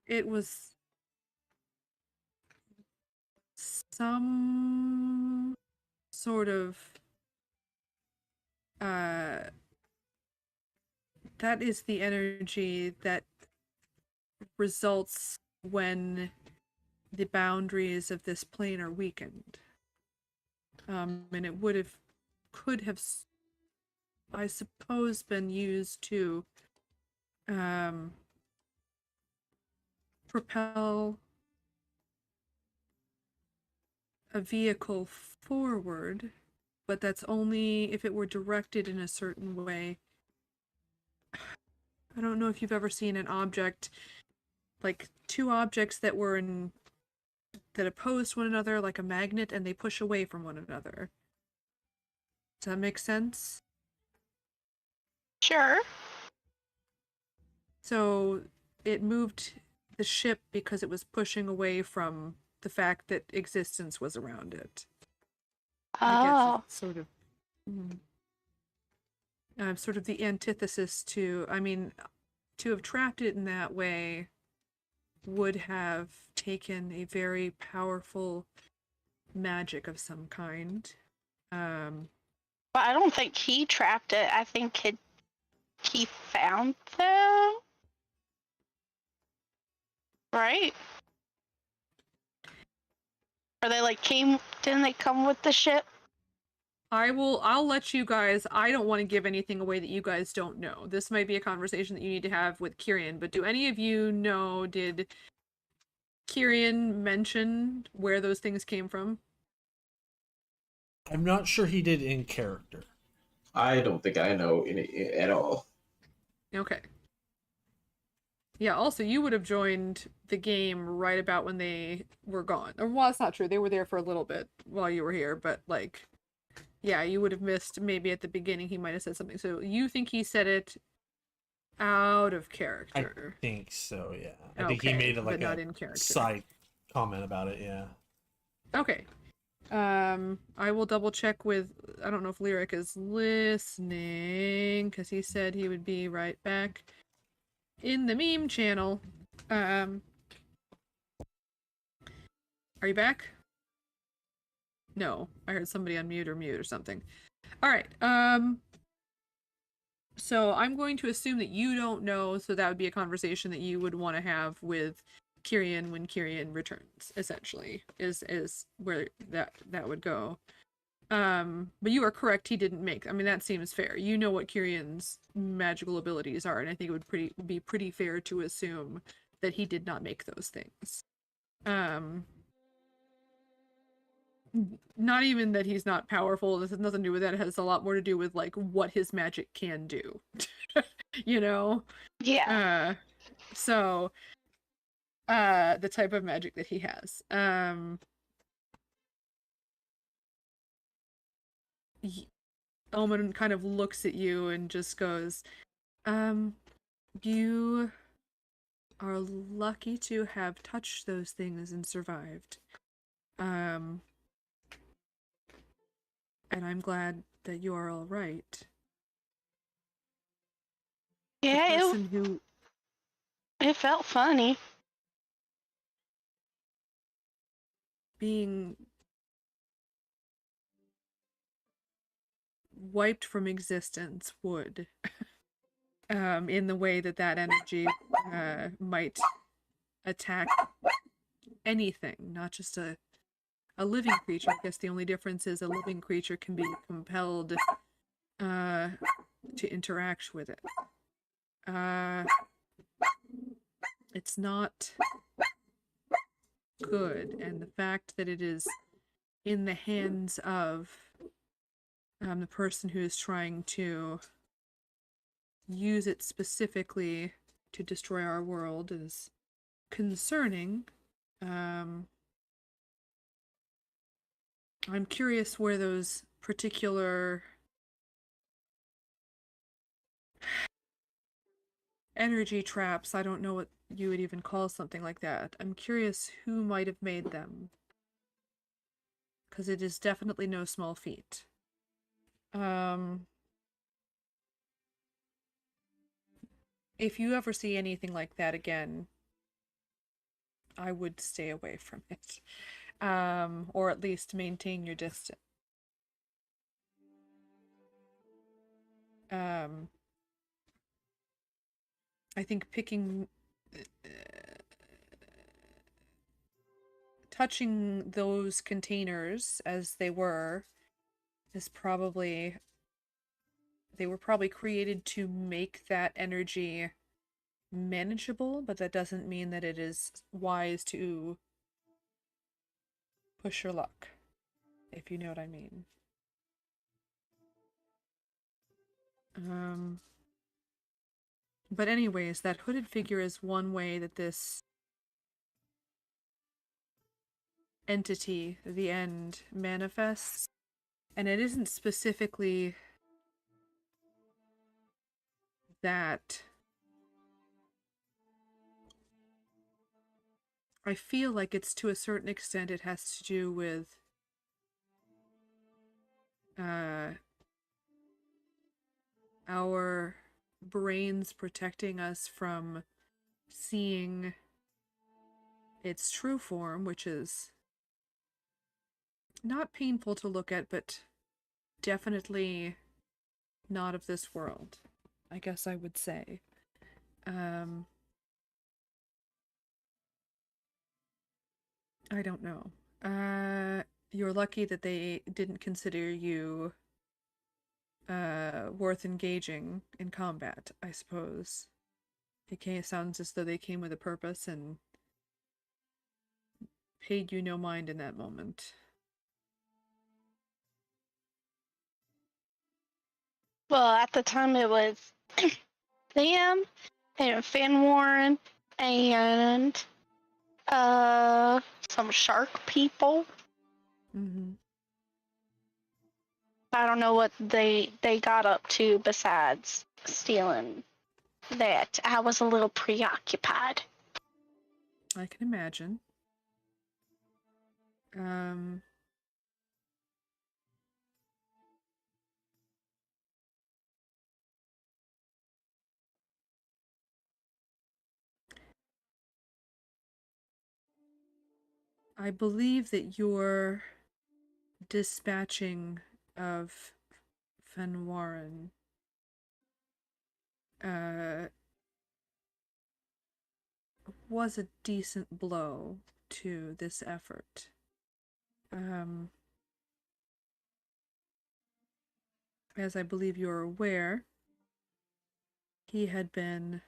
Speaker 3: It was some sort of that is the energy that results when the boundaries of this plane are weakened. And it could have, I suppose, been used to propel a vehicle forward, but that's only if it were directed in a certain way. I don't know if you've ever seen an object, like two objects that oppose one another, like a magnet, and they push away from one another. Does that make sense?
Speaker 5: Sure.
Speaker 3: So it moved the ship because it was pushing away from the fact that existence was around it. I guess it's sort of sort of the antithesis to, I mean, to have trapped it in that way would have taken a very powerful magic of some kind.
Speaker 5: But I don't think he trapped it. I think he found them. Right? Or they like didn't they come with the ship?
Speaker 3: I'll let you guys. I don't want to give anything away that you guys don't know. This might be a conversation that you need to have with Kyrian, but do any of you know, did Kyrian mention where those things came from?
Speaker 1: I'm not sure he did in character.
Speaker 4: I don't think I know any at all.
Speaker 3: Okay. Yeah, also, you would have joined the game right about when they were gone. Or, well, that's not true. They were there for a little bit while you were here, but, like, yeah, you would have missed maybe at the beginning he might have said something. So you think he said it out of
Speaker 1: I
Speaker 3: character?
Speaker 1: think so, yeah. I think he
Speaker 3: Okay,
Speaker 1: made it like
Speaker 3: but not
Speaker 1: a
Speaker 3: in character.
Speaker 1: side comment about it, yeah.
Speaker 3: Okay. I will double check with, I don't know if Lyric is listening, because he said he would be right back in the meme channel. Are you back? No, I heard somebody unmute or mute or something. All right. So I'm going to assume that you don't know, so that would be a conversation that you would want to have with Kyrian when Kyrian returns, essentially, is where that would go. But you are correct, he didn't make, I mean, that seems fair. You know what Kyrian's magical abilities are, and I think it would be pretty fair to assume that he did not make those things. Not even that he's not powerful, this has nothing to do with that, it has a lot more to do with, like, what his magic can do. You know?
Speaker 5: Yeah.
Speaker 3: So, the type of magic that he has. Omen kind of looks at you and just goes, you are lucky to have touched those things and survived. And I'm glad that you are all right.
Speaker 5: Yeah,
Speaker 3: The person who
Speaker 5: it felt funny.
Speaker 3: being wiped from existence would, in the way that energy might attack anything, not just a living creature. I guess the only difference is a living creature can be compelled to interact with it. It's not good, and the fact that it is in the hands of the person who is trying to use it specifically to destroy our world is concerning. I'm curious where those particular energy traps, I don't know what you would even call something like that. I'm curious who might have made them. Because it is definitely no small feat. If you ever see anything like that again, I would stay away from it. Or at least maintain your distance. I think touching those containers as they were is probably, they were probably created to make that energy manageable, but that doesn't mean that it is wise to push your luck, if you know what I mean. But anyways, that hooded figure is one way that this entity, the end, manifests, and it isn't specifically that. I feel like it's, to a certain extent, it has to do with our brains protecting us from seeing its true form, which is not painful to look at, but definitely not of this world, I guess I would say. I don't know. You're lucky that they didn't consider you worth engaging in combat, I suppose. It sounds as though they came with a purpose and paid you no mind in that moment.
Speaker 5: Well, at the time it was them and Finn Warren and some shark people.
Speaker 3: Mm-hmm.
Speaker 5: I don't know what they got up to besides stealing that. I was a little preoccupied.
Speaker 3: I can imagine. I believe that your dispatching of Fenwarren was a decent blow to this effort. As I believe you're aware, he had been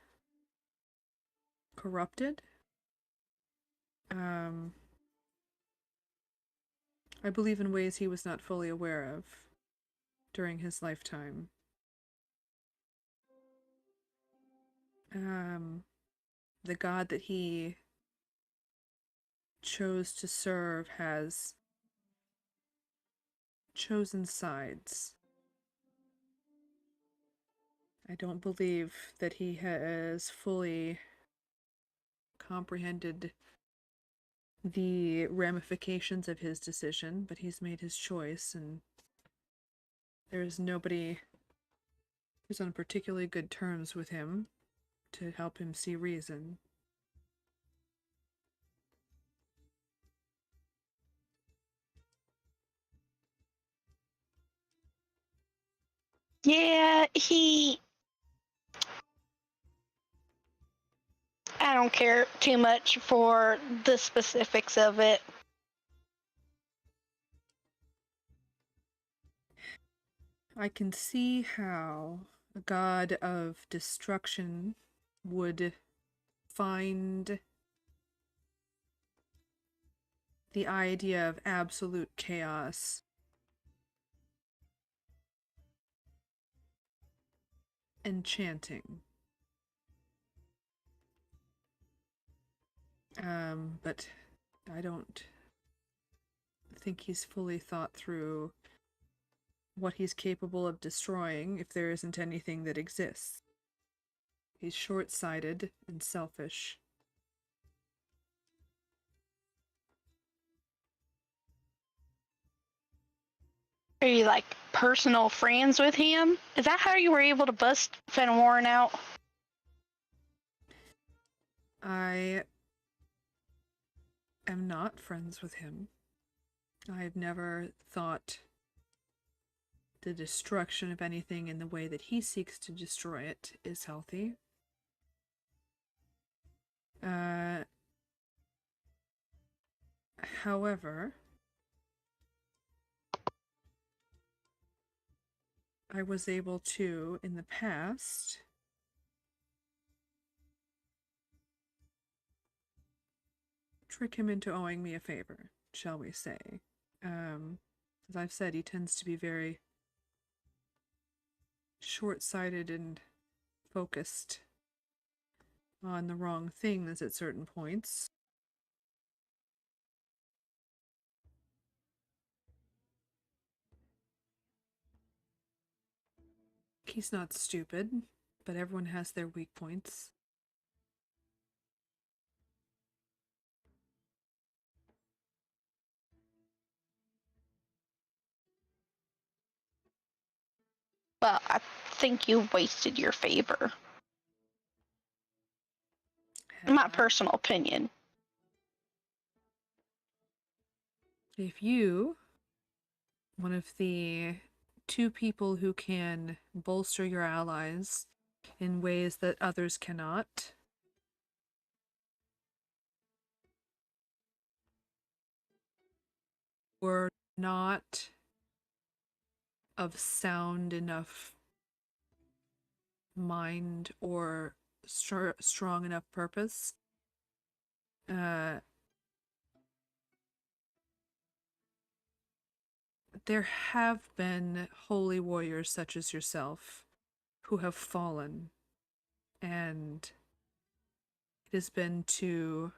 Speaker 3: corrupted. I believe in ways he was not fully aware of during his lifetime. The god that he chose to serve has chosen sides. I don't believe that he has fully comprehended the ramifications of his decision, but he's made his choice, and there's nobody who's on particularly good terms with him to help him see reason.
Speaker 5: Yeah, I don't care too much for the specifics of it.
Speaker 3: I can see how a god of destruction would find the idea of absolute chaos enchanting. But I don't think he's fully thought through what he's capable of destroying if there isn't anything that exists. He's short-sighted and selfish.
Speaker 5: Are you like personal friends with him? Is that how you were able to bust Fenn Warren out?
Speaker 3: I am not friends with him. I've never thought the destruction of anything in the way that he seeks to destroy it is healthy. However, I was able to, in the past, trick him into owing me a favor, shall we say. As I've said, he tends to be very short-sighted and focused on the wrong things at certain points. He's not stupid, but everyone has their weak points.
Speaker 5: Well, I think you wasted your favor. My personal opinion.
Speaker 3: If you, one of the two people who can bolster your allies in ways that others cannot, were not of sound enough mind or strong enough purpose, there have been holy warriors such as yourself who have fallen, and it has been to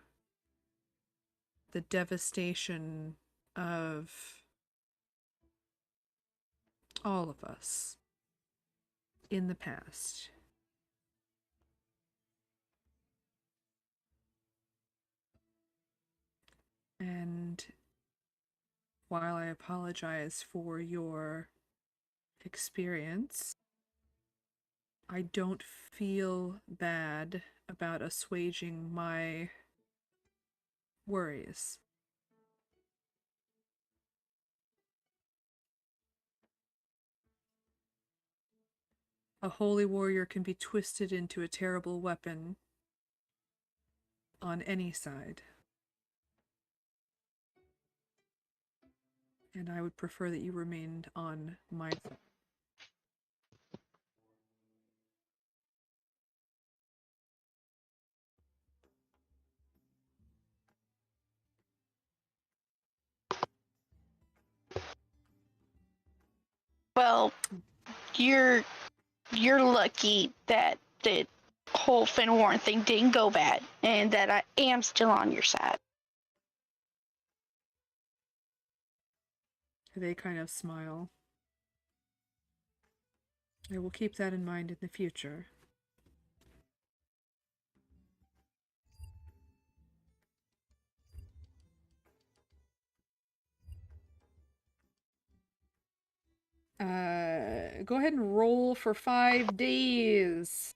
Speaker 3: the devastation of all of us in the past. And while I apologize for your experience, I don't feel bad about assuaging my worries. A holy warrior can be twisted into a terrible weapon on any side. And I would prefer that you remained on my side.
Speaker 5: Well, you're lucky that the whole Fenwarren thing didn't go bad, and that I am still on your side.
Speaker 3: They kind of smile. I will keep that in mind in the future. Go ahead and roll for 5 days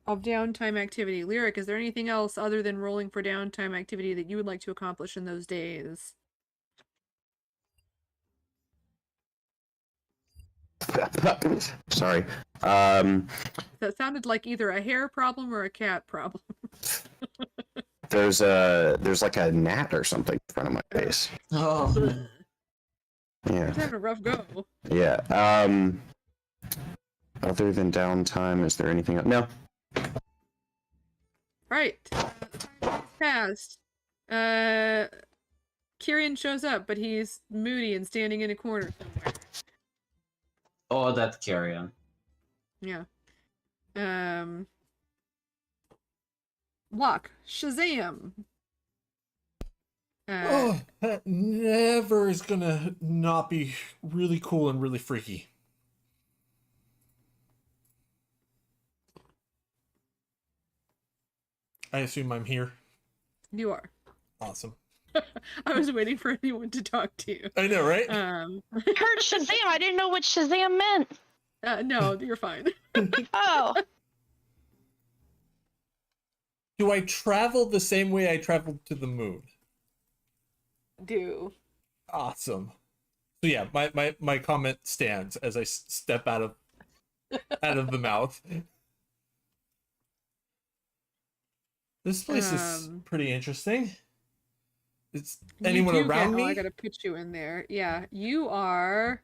Speaker 3: of downtime activity. Lyric, is there anything else other than rolling for downtime activity that you would like to accomplish in those days?
Speaker 2: Sorry.
Speaker 3: That sounded like either a hair problem or a cat problem.
Speaker 2: There's like a gnat or something in front of my face.
Speaker 4: Oh, man.
Speaker 2: Yeah.
Speaker 3: He's having a rough go.
Speaker 2: Yeah. Other than downtime, is there anything else? No.
Speaker 3: Alright. Passed. Kyrian shows up, but he's moody and standing in a corner somewhere.
Speaker 4: Oh, that carry on.
Speaker 3: Yeah. Lock. Shazam!
Speaker 1: Oh, that never is gonna not be really cool and really freaky. I assume I'm here.
Speaker 3: You are.
Speaker 1: Awesome.
Speaker 3: I was waiting for anyone to talk to you.
Speaker 1: I know, right?
Speaker 5: I heard Shazam. I didn't know what Shazam meant.
Speaker 3: No, you're fine.
Speaker 5: Oh,
Speaker 1: Do I travel the same way I traveled to the moon?
Speaker 3: Do.
Speaker 1: Awesome. So yeah, my comment stands as I step out of the mouth. This place is pretty interesting. Is anyone around me?
Speaker 3: I gotta put you in there. Yeah, you are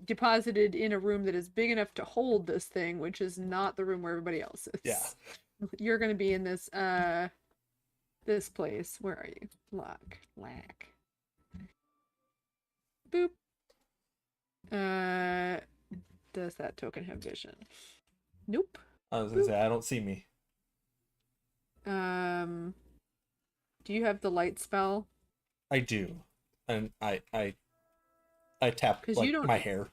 Speaker 3: deposited in a room that is big enough to hold this thing, which is not the room where everybody else is.
Speaker 1: Yeah.
Speaker 3: You're gonna be in this this place. Where are you? Lack. Boop. Does that token have vision? Nope.
Speaker 1: I was gonna say I don't see me.
Speaker 3: Do you have the light spell?
Speaker 1: I do, and I tap
Speaker 3: 'Cause
Speaker 1: like
Speaker 3: you don't-
Speaker 1: my hair.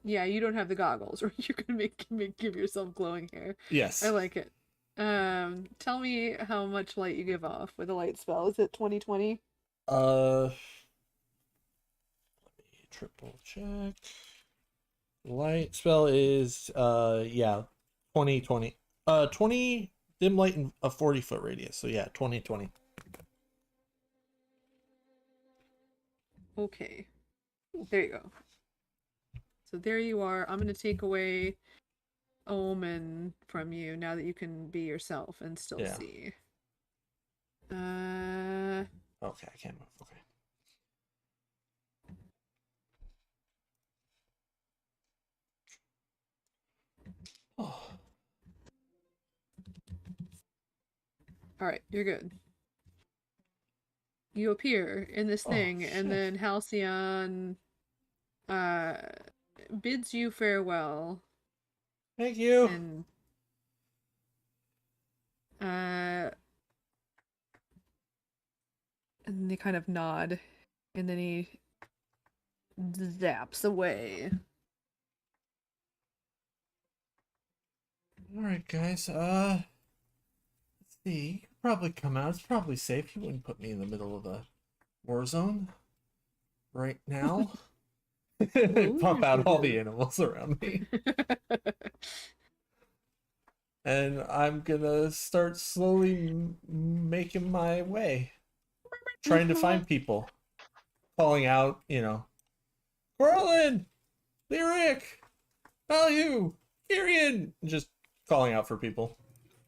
Speaker 3: Yeah, you don't have the goggles, or you're gonna give yourself glowing hair.
Speaker 1: Yes.
Speaker 3: I like it. Tell me how much light you give off with a light spell. Is it 20/20?
Speaker 1: Let me triple check. Light spell is 20/20. 20 dim light in a 40-foot radius. So yeah, 20/20.
Speaker 3: Okay. There you go. So there you are. I'm gonna take away Omen from you now that you can be yourself and still
Speaker 1: Yeah.
Speaker 3: see.
Speaker 1: Oh, Okay, I can't move. Okay. Oh.
Speaker 3: All right, you're good. You appear in this
Speaker 1: Oh,
Speaker 3: thing, and
Speaker 1: shit.
Speaker 3: then Halcyon bids you farewell,
Speaker 1: Thank you.
Speaker 3: and they kind of nod, and then he zaps away.
Speaker 1: All right, guys. Let's see. You could probably come out. It's probably safe. You wouldn't put me in the middle of a war zone right now. Pop out all the animals around me, and I'm gonna start slowly making my way, trying to find people, calling out, Corlin, Lyric, Value, Kyrian, just calling out for people.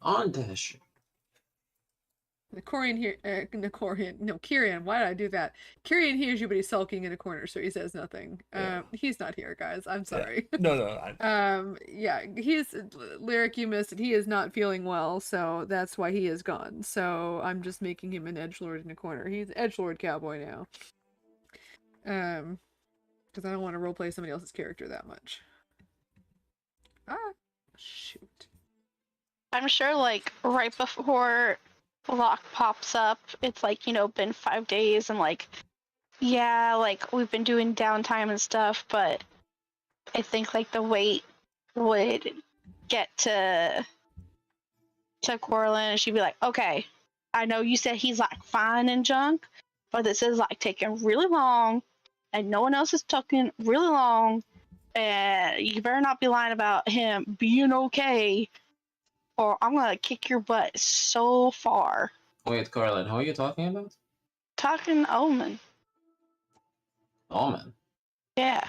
Speaker 4: On dash.
Speaker 3: Kyrian, why did I do that? Kyrian hears you, but he's sulking in a corner, so he says nothing.
Speaker 1: Yeah.
Speaker 3: He's not here, guys. I'm sorry.
Speaker 1: No.
Speaker 3: Yeah, he's Lyric, you missed it. He is not feeling well, so that's why he is gone. So I'm just making him an edgelord in a corner. He's edgelord cowboy now. Because I don't want to roleplay somebody else's character that much. Ah, shoot.
Speaker 5: I'm sure, like, right before Locke pops up, it's like, been 5 days, and like, yeah, like, we've been doing downtime and stuff, but I think, like, the weight would get to Corlin, and she'd be like, okay, I know you said he's, like, fine and junk, but this is, like, taking really long, and no one else is talking really long, and you better not be lying about him being okay, or I'm gonna kick your butt so far.
Speaker 4: Wait, Corlin, who are you talking about?
Speaker 5: Talking Omen.
Speaker 4: Omen.
Speaker 5: Yeah.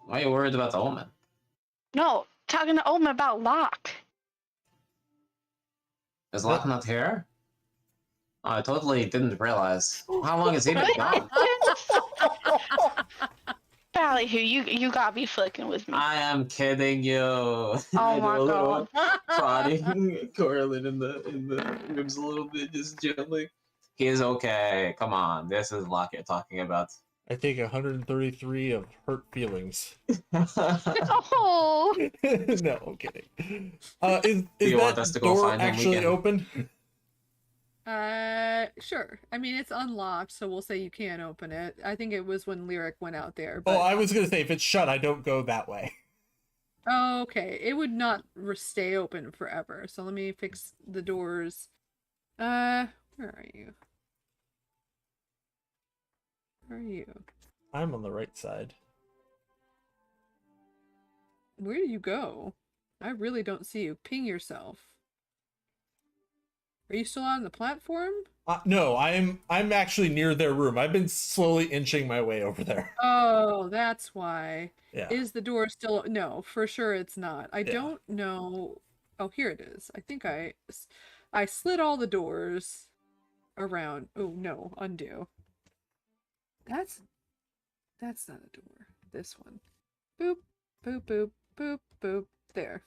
Speaker 4: Why are you worried about the Omen?
Speaker 5: No, talking to Omen about Locke.
Speaker 4: Is Locke not here? Oh, I totally didn't realize. How long has he been gone?
Speaker 5: Ballyhoo, you gotta be fucking with me.
Speaker 4: I am kidding you.
Speaker 5: Oh my god.
Speaker 4: Prodding Corlin in the ribs a little bit, just gently. He's okay. Come on, this is Locke you're talking about.
Speaker 1: I take 133 of hurt feelings.
Speaker 5: Oh.
Speaker 1: No, I'm kidding. Is
Speaker 4: you want us
Speaker 1: that
Speaker 4: to go
Speaker 1: door
Speaker 4: find him? We
Speaker 1: actually
Speaker 4: can.
Speaker 1: open?
Speaker 3: Sure. I mean, it's unlocked, so we'll say you can open it. I think it was when Lyric went out there. But...
Speaker 1: Oh, I was gonna say if it's shut, I don't go that way.
Speaker 3: Oh, okay. It would not stay open forever. So let me fix the doors. Where are you? Where are you?
Speaker 1: I'm on the right side.
Speaker 3: Where do you go? I really don't see you. Ping yourself. Are you still on the platform?
Speaker 1: No, I'm actually near their room. I've been slowly inching my way over there.
Speaker 3: Oh, that's why.
Speaker 1: Yeah.
Speaker 3: Is the door still... No, for sure it's not. I
Speaker 1: Yeah.
Speaker 3: don't know... Oh, here it is. I think I slid all the doors around. Oh, no. Undo. That's not a door. This one. Boop, boop, boop, boop, boop. There.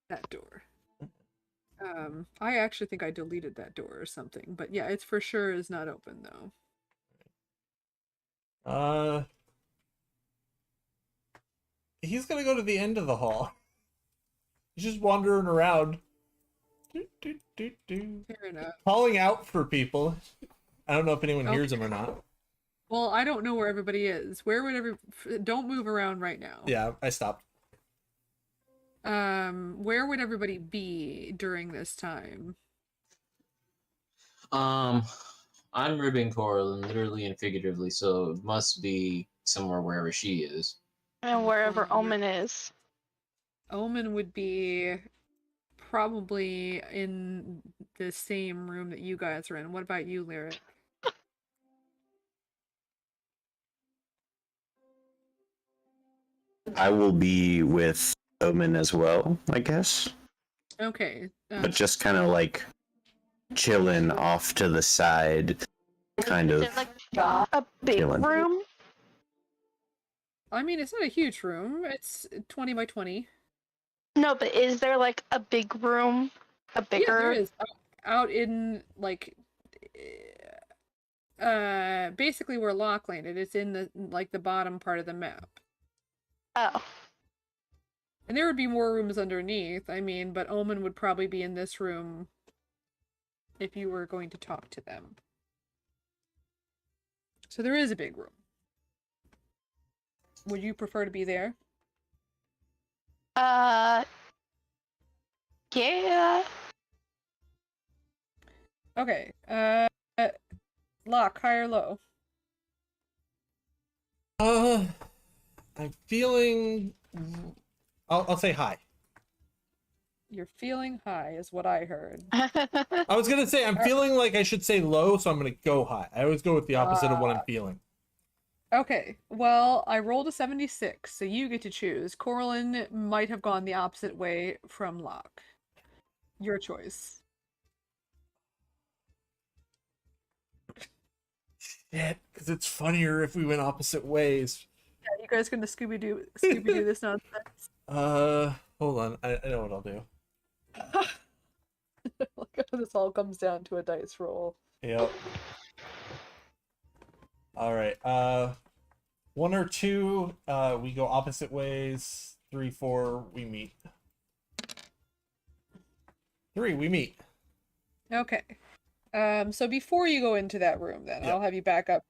Speaker 3: That door. I actually think I deleted that door or something. But yeah, it's for sure is not open, though.
Speaker 1: He's gonna go to the end of the hall. He's just wandering around.
Speaker 3: Fair enough.
Speaker 1: Calling out for people. I don't know if anyone hears him or not.
Speaker 3: Well, I don't know where everybody is. Where would don't move around right now.
Speaker 1: Yeah, I stopped.
Speaker 3: Where would everybody be during this time?
Speaker 4: I'm ribbing Corlin, literally and figuratively, so it must be somewhere wherever she is.
Speaker 5: And wherever Omen is.
Speaker 3: Omen would be probably in the same room that you guys are in. What about you, Lyric?
Speaker 2: I will be with Omen as well, I guess.
Speaker 3: Okay.
Speaker 2: But just kind of like chilling off to the side, kind
Speaker 5: Is
Speaker 2: of.
Speaker 5: it like a big
Speaker 2: Chilling.
Speaker 5: room?
Speaker 3: I mean, it's not a huge room. It's 20 by 20.
Speaker 5: No, but is there like a big room? A
Speaker 3: Yeah, there
Speaker 5: bigger?
Speaker 3: is. Out in, like, basically where Locke landed. It's in the, like, the bottom part of the map.
Speaker 5: Oh.
Speaker 3: And there would be more rooms underneath, I mean, but Omen would probably be in this room if you were going to talk to them. So there is a big room. Would you prefer to be there?
Speaker 5: Yeah.
Speaker 3: Okay. Locke, high or low?
Speaker 1: I'm feeling. I'll say high.
Speaker 3: You're feeling high, is what I heard.
Speaker 1: I was gonna say I'm feeling like I should say low, so I'm gonna go high. I always go with the opposite of what I'm feeling.
Speaker 3: Okay, well, I rolled a 76, so you get to choose. Corlin might have gone the opposite way from Locke. Your choice.
Speaker 1: Shit, because it's funnier if we went opposite ways.
Speaker 3: Yeah, you guys gonna Scooby-Doo this nonsense?
Speaker 1: Hold on. I know what I'll do.
Speaker 3: Like how this all comes down to a dice roll.
Speaker 1: Yep. All right. 1 or 2, we go opposite ways. 3, 4, we meet. 3, we meet.
Speaker 3: Okay. So before you go into that room, then
Speaker 1: Yeah.
Speaker 3: I'll have you back up.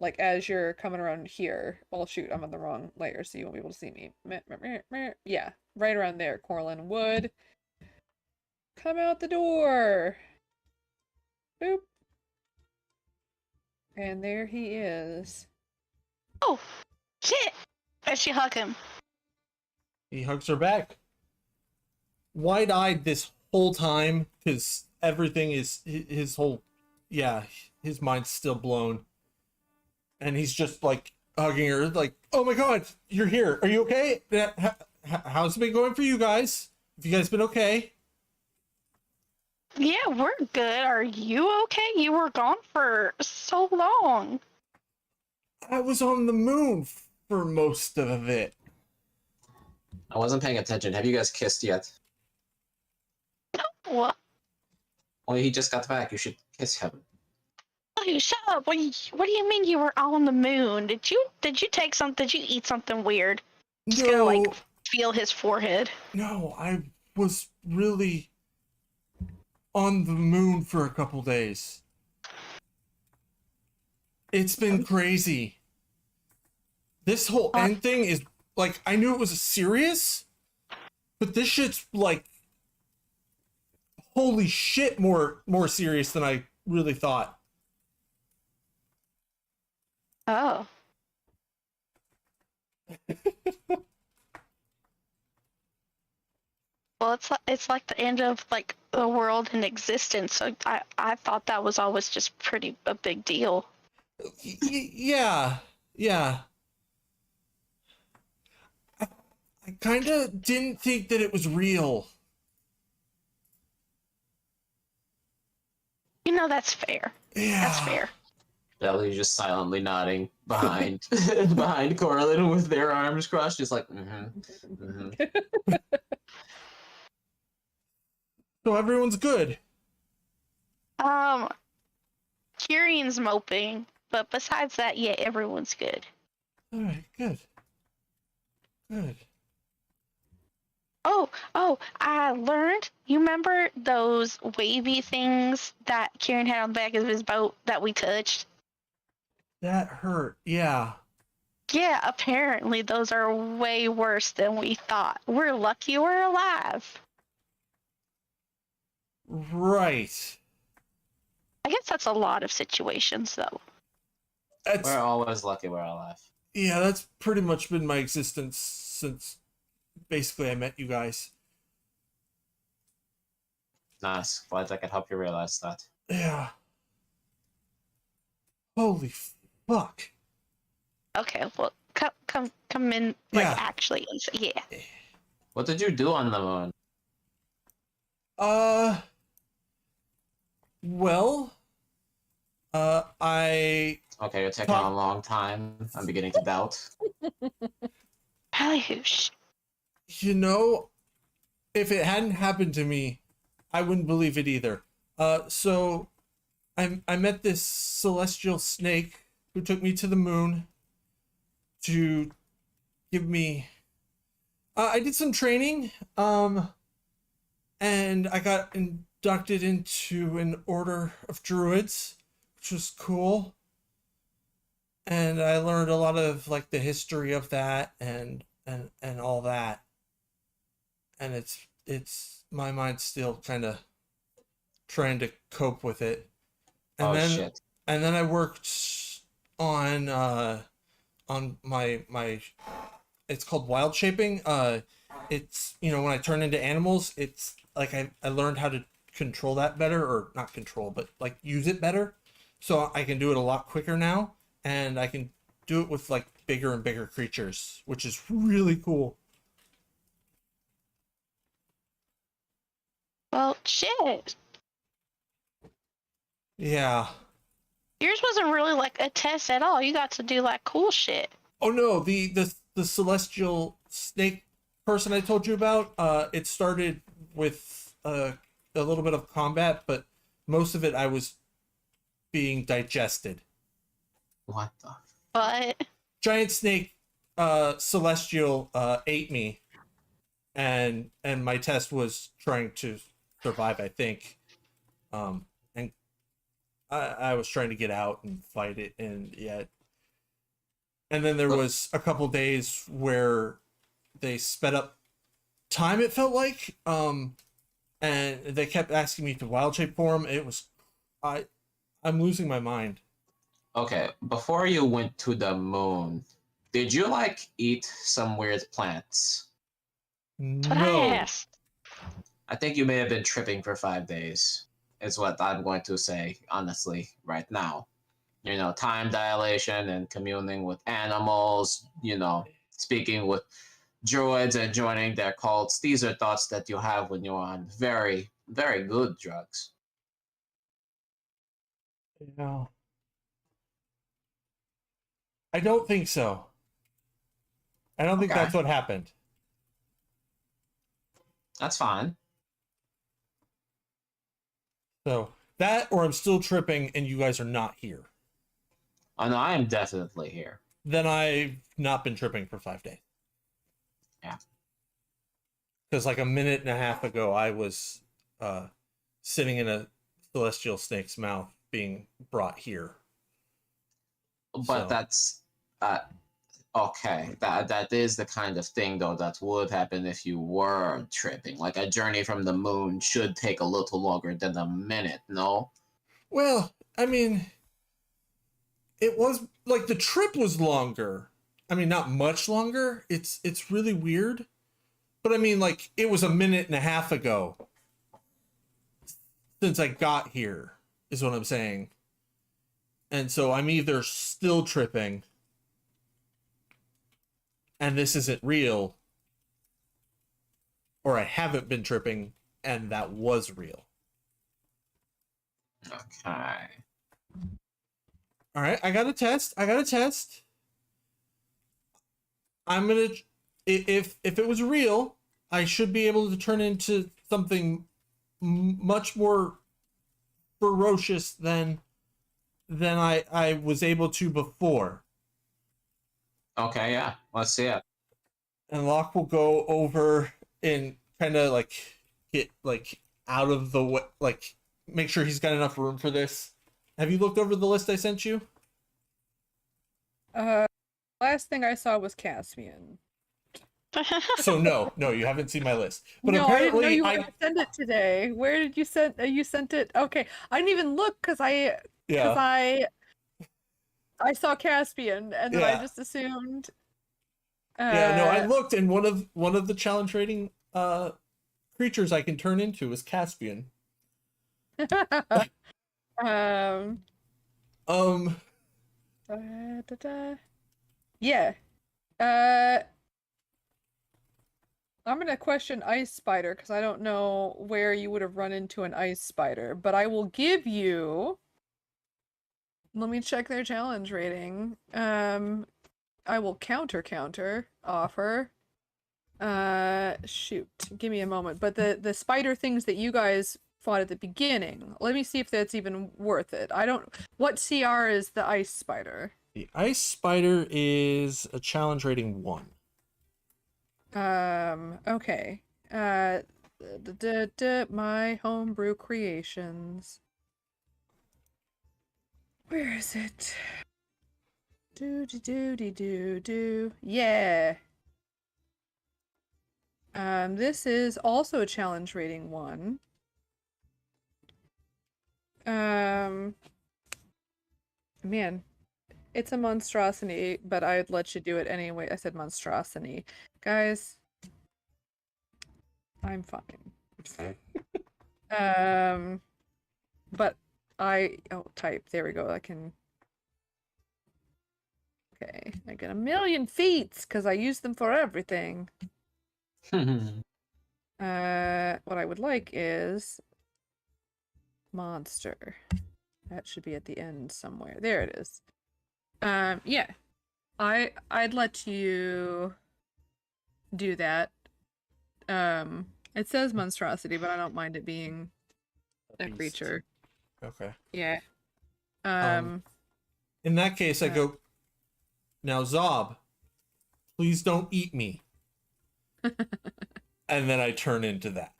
Speaker 3: Like as you're coming around here. Well, shoot, I'm on the wrong layer, so you won't be able to see me. Yeah, right around there. Corlin would come out the door. Boop. And there he is.
Speaker 5: Oh, shit! As she hug him.
Speaker 1: He hugs her back. Wide-eyed this whole time, because everything is his whole, yeah, his mind's still blown. And he's just like hugging her, like, "Oh my God, you're here. Are you okay? How's it been going for you guys? Have you guys been okay?"
Speaker 5: Yeah, we're good. Are you okay? You were gone for so long.
Speaker 1: I was on the moon for most of it.
Speaker 4: I wasn't paying attention. Have you guys kissed yet?
Speaker 5: What?
Speaker 4: Well, he just got back. You should kiss him.
Speaker 5: Oh, shut up! What do you mean you were on the moon? Did you take something? Did you eat something weird? Just gonna like feel his forehead.
Speaker 1: No, I was really on the moon for a couple days. It's been crazy. This whole end thing is like, I knew it was serious, but this shit's like, holy shit, more serious than I really thought.
Speaker 5: Oh. Well, it's like the end of like the world in existence. So I thought that was always just pretty a big deal.
Speaker 1: Yeah. I kind of didn't think that it was real.
Speaker 5: You know, that's fair.
Speaker 1: Yeah.
Speaker 5: That's fair.
Speaker 4: Belly's just silently nodding behind behind Corlin with their arms crossed, just like,
Speaker 1: So everyone's good.
Speaker 5: Kirian's moping, but besides that, yeah, everyone's good.
Speaker 1: All right, good.
Speaker 5: Oh, I learned. You remember those wavy things that Kieran had on the back of his boat that we touched?
Speaker 1: That hurt. Yeah.
Speaker 5: Yeah, apparently those are way worse than we thought. We're lucky we're alive.
Speaker 1: Right.
Speaker 5: I guess that's a lot of situations, though.
Speaker 1: That's
Speaker 4: we're always lucky we're alive.
Speaker 1: yeah, that's pretty much been my existence since basically I met you guys.
Speaker 4: Nice. Glad I could help you realize that.
Speaker 1: Yeah. Holy fuck.
Speaker 5: Okay, well, come in, like,
Speaker 1: Yeah.
Speaker 5: actually, yeah.
Speaker 4: What did you do on the moon?
Speaker 1: Well, I
Speaker 4: Okay, you're taking a long time. I'm beginning to doubt.
Speaker 5: Ballyhoosh.
Speaker 1: you know, if it hadn't happened to me, I wouldn't believe it either. So I met this celestial snake who took me to the moon to give me. I did some training, and I got inducted into an order of druids, which was cool. And I learned a lot of like the history of that and all that. And it's my mind's still kind of trying to cope with it. And
Speaker 4: Oh
Speaker 1: then
Speaker 4: shit.
Speaker 1: and then I worked on my it's called wild shaping. It's when I turn into animals, it's like I learned how to control that better, or not control, but like use it better. So I can do it a lot quicker now, and I can do it with like bigger and bigger creatures, which is really cool.
Speaker 5: Well, shit.
Speaker 1: Yeah.
Speaker 5: Yours wasn't really like a test at all. You got to do like cool shit.
Speaker 1: Oh no, the celestial snake person I told you about, it started with a little bit of combat, but most of it I was being digested.
Speaker 4: What the?
Speaker 5: But
Speaker 1: Giant snake celestial ate me, and my test was trying to survive, I think. And I was trying to get out and fight it, and yet. And then there was a couple days where they sped up time, it felt like. And they kept asking me to wild shape for them. It was I'm losing my mind.
Speaker 4: Okay, before you went to the moon, did you like eat some weird plants?
Speaker 5: that's what I
Speaker 1: No.
Speaker 5: asked.
Speaker 4: I think you may have been tripping for 5 days, is what I'm going to say, honestly, right now. Time dilation and communing with animals, speaking with druids and joining their cults. These are thoughts that you have when you're on very, very good drugs.
Speaker 1: No. I don't think so. I don't think
Speaker 4: Okay.
Speaker 1: that's what happened.
Speaker 4: That's fine.
Speaker 1: So that, or I'm still tripping and you guys are not here.
Speaker 4: Oh, no, I am definitely here.
Speaker 1: Then I've not been tripping for 5 days.
Speaker 4: Yeah.
Speaker 1: Because like a minute and a half ago, I was sitting in a celestial snake's mouth being brought here.
Speaker 4: But
Speaker 1: So-
Speaker 4: that's okay. That is the kind of thing though that would happen if you were tripping. Like a journey from the moon should take a little longer than a minute, no?
Speaker 1: Well, I mean, it was like the trip was longer. I mean, not much longer. It's really weird. But I mean, like, it was a minute and a half ago since I got here, is what I'm saying. And so I'm either still tripping and this isn't real, or I haven't been tripping and that was real.
Speaker 4: Okay.
Speaker 1: All right, I got a test. I'm gonna, if it was real, I should be able to turn into something much more ferocious than I was able to before.
Speaker 4: Okay, yeah. Let's see it.
Speaker 1: And Locke will go over and kind of like get like out of the way, like make sure he's got enough room for this. Have you looked over the list I sent you?
Speaker 3: Last thing I saw was Caspian.
Speaker 1: So no, you haven't seen my list. But
Speaker 3: No, I didn't know
Speaker 1: apparently
Speaker 3: you were gonna send it today. Where did you send? You sent it. Okay, I didn't even look because I saw Caspian and then I
Speaker 1: Yeah.
Speaker 3: just assumed.
Speaker 1: Yeah, no, I looked, and one of the challenge rating creatures I can turn into is Caspian.
Speaker 3: um. Yeah. I'm gonna question Ice Spider because I don't know where you would have run into an Ice Spider, but I will give you. Let me check their challenge rating. I will counter offer. Shoot, give me a moment. But the spider things that you guys fought at the beginning, let me see if that's even worth it. I don't. What CR is the Ice Spider?
Speaker 1: The ice spider is a challenge rating 1.
Speaker 3: Okay. My homebrew creations. Where is it? Do. Yeah. This is also a challenge rating 1. Man, it's a monstrosity, but I'd let you do it anyway. I said monstrosity. Guys, I'm fine. But type. There we go. I can. Okay, I get 1,000,000 feats because I use them for everything. What I would like is monster. That should be at the end somewhere. There it is. Yeah. I'd let you do that. It says monstrosity, but I don't mind it being a
Speaker 1: beast.
Speaker 3: creature.
Speaker 1: Okay.
Speaker 3: Yeah.
Speaker 1: In that case, I go, now Zob, please don't eat me. And then I turn into that.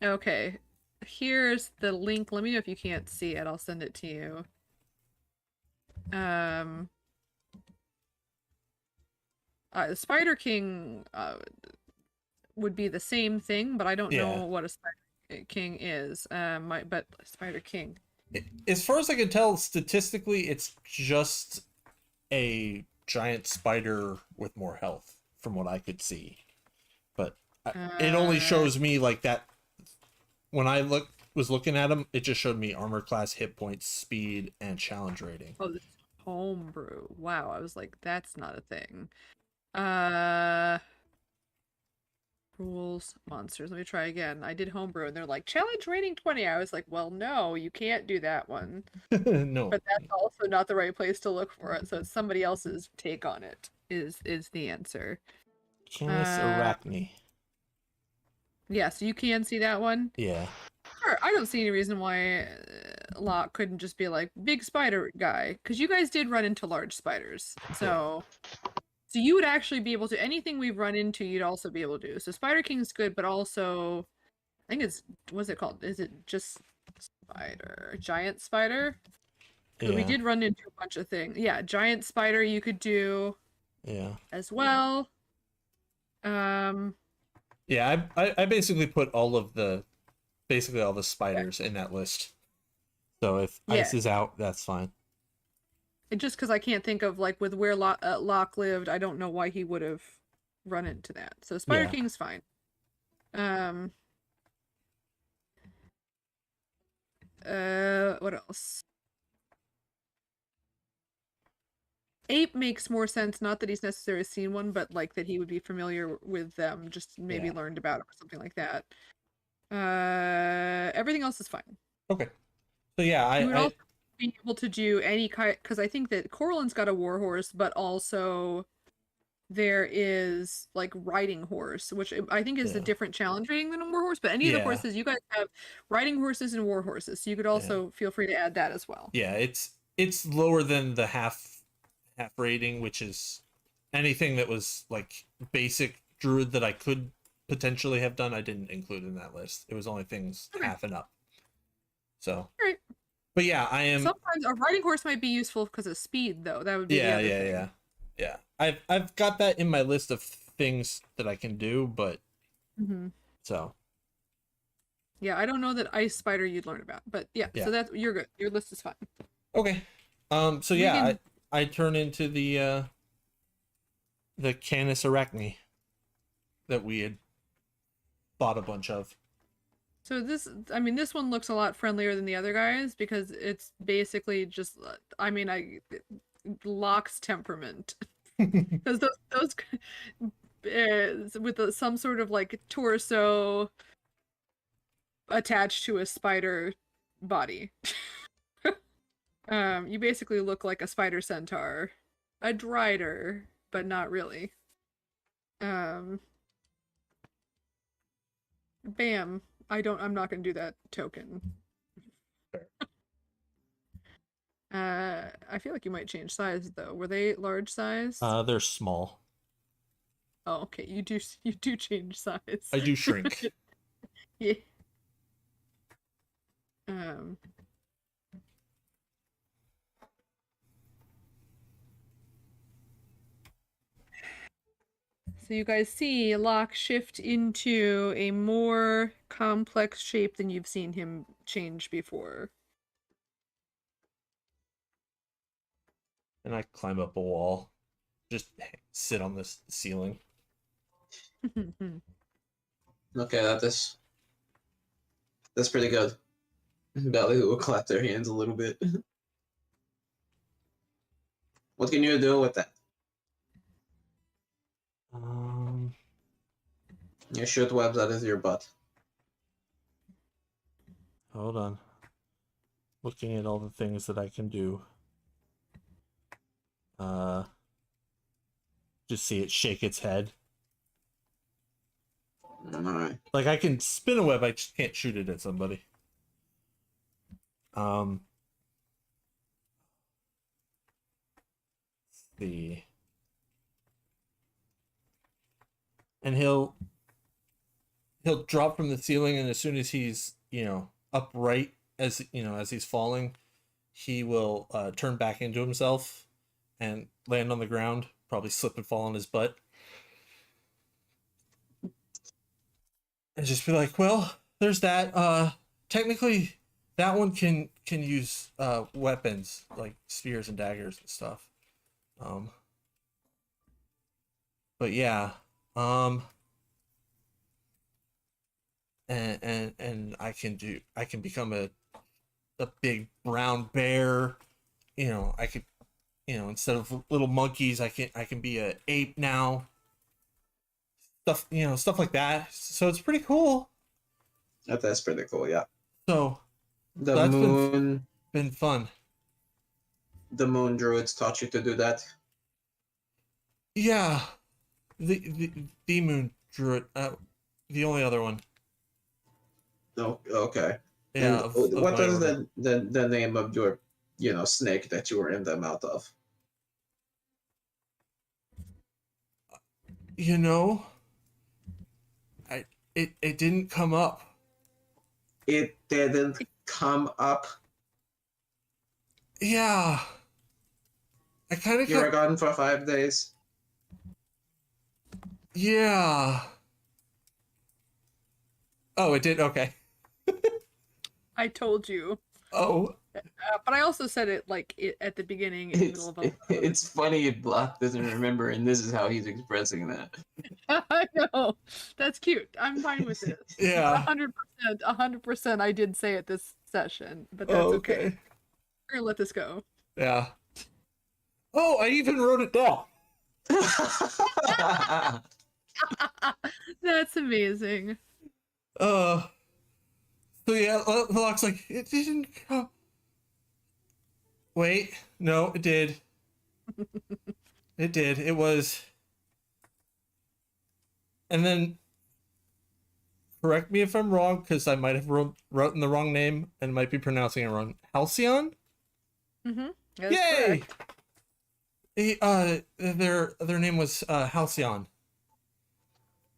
Speaker 3: Okay. Here's the link. Let me know if you can't see it. I'll send it to you. Spider King would be the same thing, but I don't know what a Spider King is. But Spider King.
Speaker 1: As far as I can tell, statistically, it's just a giant spider with more health, from what I could see. But it only shows me like that. When I was looking at him, it just showed me armor class, hit points, speed, and challenge rating.
Speaker 3: Oh, this is homebrew. Wow, I was like, that's not a thing. Rules, monsters. Let me try again. I did homebrew, and they're like, challenge rating 20. I was like, well, no, you can't do that one.
Speaker 1: No.
Speaker 3: But that's also not the right place to look for it. So it's somebody else's take on it. Is the answer?
Speaker 1: Canis Arachne.
Speaker 3: Yeah, so you can see that one.
Speaker 1: Yeah.
Speaker 3: Sure, I don't see any reason why Locke couldn't just be like big spider guy, because you guys did run into large spiders. So you would actually be able to anything we've run into. You'd also be able to do. So Spider King's good, but also I think it's what's it called? Is it just spider? Giant spider? Because we did run into a bunch of things. Yeah, giant spider you could do.
Speaker 1: Yeah.
Speaker 3: As well.
Speaker 1: Yeah, I basically put all the spiders in that list. So if ice is out, that's fine.
Speaker 3: Just because I can't think of like with where Locke lived, I don't know why he would have run into that. So Spider King's fine. What else? Ape makes more sense. Not that he's necessarily seen one, but like that he would be familiar with them. Just maybe learned about it or something like that. Everything else is fine.
Speaker 1: Okay. So yeah, I
Speaker 3: would also be able to do any kind, because I think that Corlin's got a warhorse, but also there is like riding horse, which I think is a different challenge rating than a warhorse. But any of the horses, you guys have riding horses and war horses, so you could also feel free to add that as well.
Speaker 1: Yeah, it's lower than the half rating, which is anything that was like basic druid that I could potentially have done. I didn't include in that list. It was only things half and up. So.
Speaker 3: Right.
Speaker 1: But yeah, I am.
Speaker 3: Sometimes a riding horse might be useful because of speed, though. That would be the other thing.
Speaker 1: Yeah. I've got that in my list of things that I can do, but so.
Speaker 3: Yeah, I don't know that ice spider you'd learn about, but yeah. So that's you're good. Your list is fine.
Speaker 1: Okay. So yeah, I turn into the Canis Arachne that we had bought a bunch of.
Speaker 3: So this one looks a lot friendlier than the other guys because it's basically just, Locke's temperament. Because those with some sort of like torso attached to a spider body. You basically look like a spider centaur, a drider, but not really. Bam. I'm not gonna do that token. I feel like you might change size though. Were they large size?
Speaker 1: They're small.
Speaker 3: Oh, okay. You do change size.
Speaker 1: I do shrink.
Speaker 3: Yeah. Um. So you guys see Locke shift into a more complex shape than you've seen him change before.
Speaker 1: And I climb up a wall. Just sit on this ceiling.
Speaker 4: Okay, that's pretty good. Belly will clap their hands a little bit. What can you do with that? You shoot webs out of your butt.
Speaker 1: Hold on. Looking at all the things that I can do. Just see it shake its head.
Speaker 4: Alright.
Speaker 1: Like I can spin a web, I just can't shoot it at somebody. Let's see. And he'll drop from the ceiling, and as soon as he's, upright, as he's falling, he will turn back into himself and land on the ground, probably slip and fall on his butt. And just be like, well, there's that. Technically that one can use weapons like spears and daggers and stuff. But yeah. And I can become a big brown bear. I could, instead of little monkeys, I can be a ape now. Stuff like that. So it's pretty cool.
Speaker 4: That's pretty cool, yeah.
Speaker 1: So
Speaker 4: The
Speaker 1: that's
Speaker 4: moon
Speaker 1: been fun.
Speaker 4: The moon druids taught you to do that.
Speaker 1: Yeah. The moon druid, the only other one.
Speaker 4: Oh, okay.
Speaker 1: Yeah.
Speaker 4: And what is the name of your snake that you were in the mouth of?
Speaker 1: It didn't come up.
Speaker 4: It didn't come up.
Speaker 1: Yeah. I kind of
Speaker 4: You were gone for 5 days.
Speaker 1: Yeah. Oh, it did. Okay.
Speaker 3: I told you.
Speaker 1: Oh.
Speaker 3: But I also said it at the beginning in the middle of a...
Speaker 4: It's funny if Block doesn't remember, and this is how he's expressing that.
Speaker 3: I know. That's cute. I'm fine with this.
Speaker 1: Yeah.
Speaker 3: 100% I did say it this session, but that's okay. We're gonna let this go.
Speaker 1: Yeah. Oh, I even wrote it down.
Speaker 3: That's amazing.
Speaker 1: So yeah, Locke's like, it didn't come. Wait, no, it did. It did. It was. And then, correct me if I'm wrong, because I might have written the wrong name and might be pronouncing it wrong. Halcyon?
Speaker 3: Mm-hmm.
Speaker 1: Yay! Their name was Halcyon.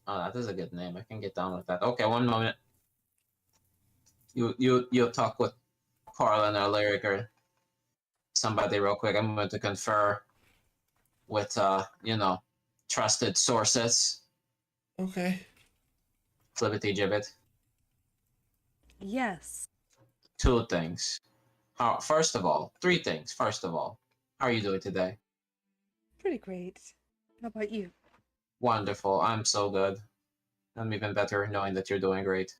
Speaker 4: Oh, that is a good name. I can get down with that. Okay, one moment. You'll talk with Carlin or Lyric or somebody real quick. I'm going to confer with trusted sources.
Speaker 1: Okay.
Speaker 4: Flippity Gibbet.
Speaker 3: Yes.
Speaker 4: 2 things. First of all, 3 things. First of all, how are you doing today?
Speaker 3: Pretty great. How about you?
Speaker 4: Wonderful. I'm so good. I'm even better knowing that you're doing great.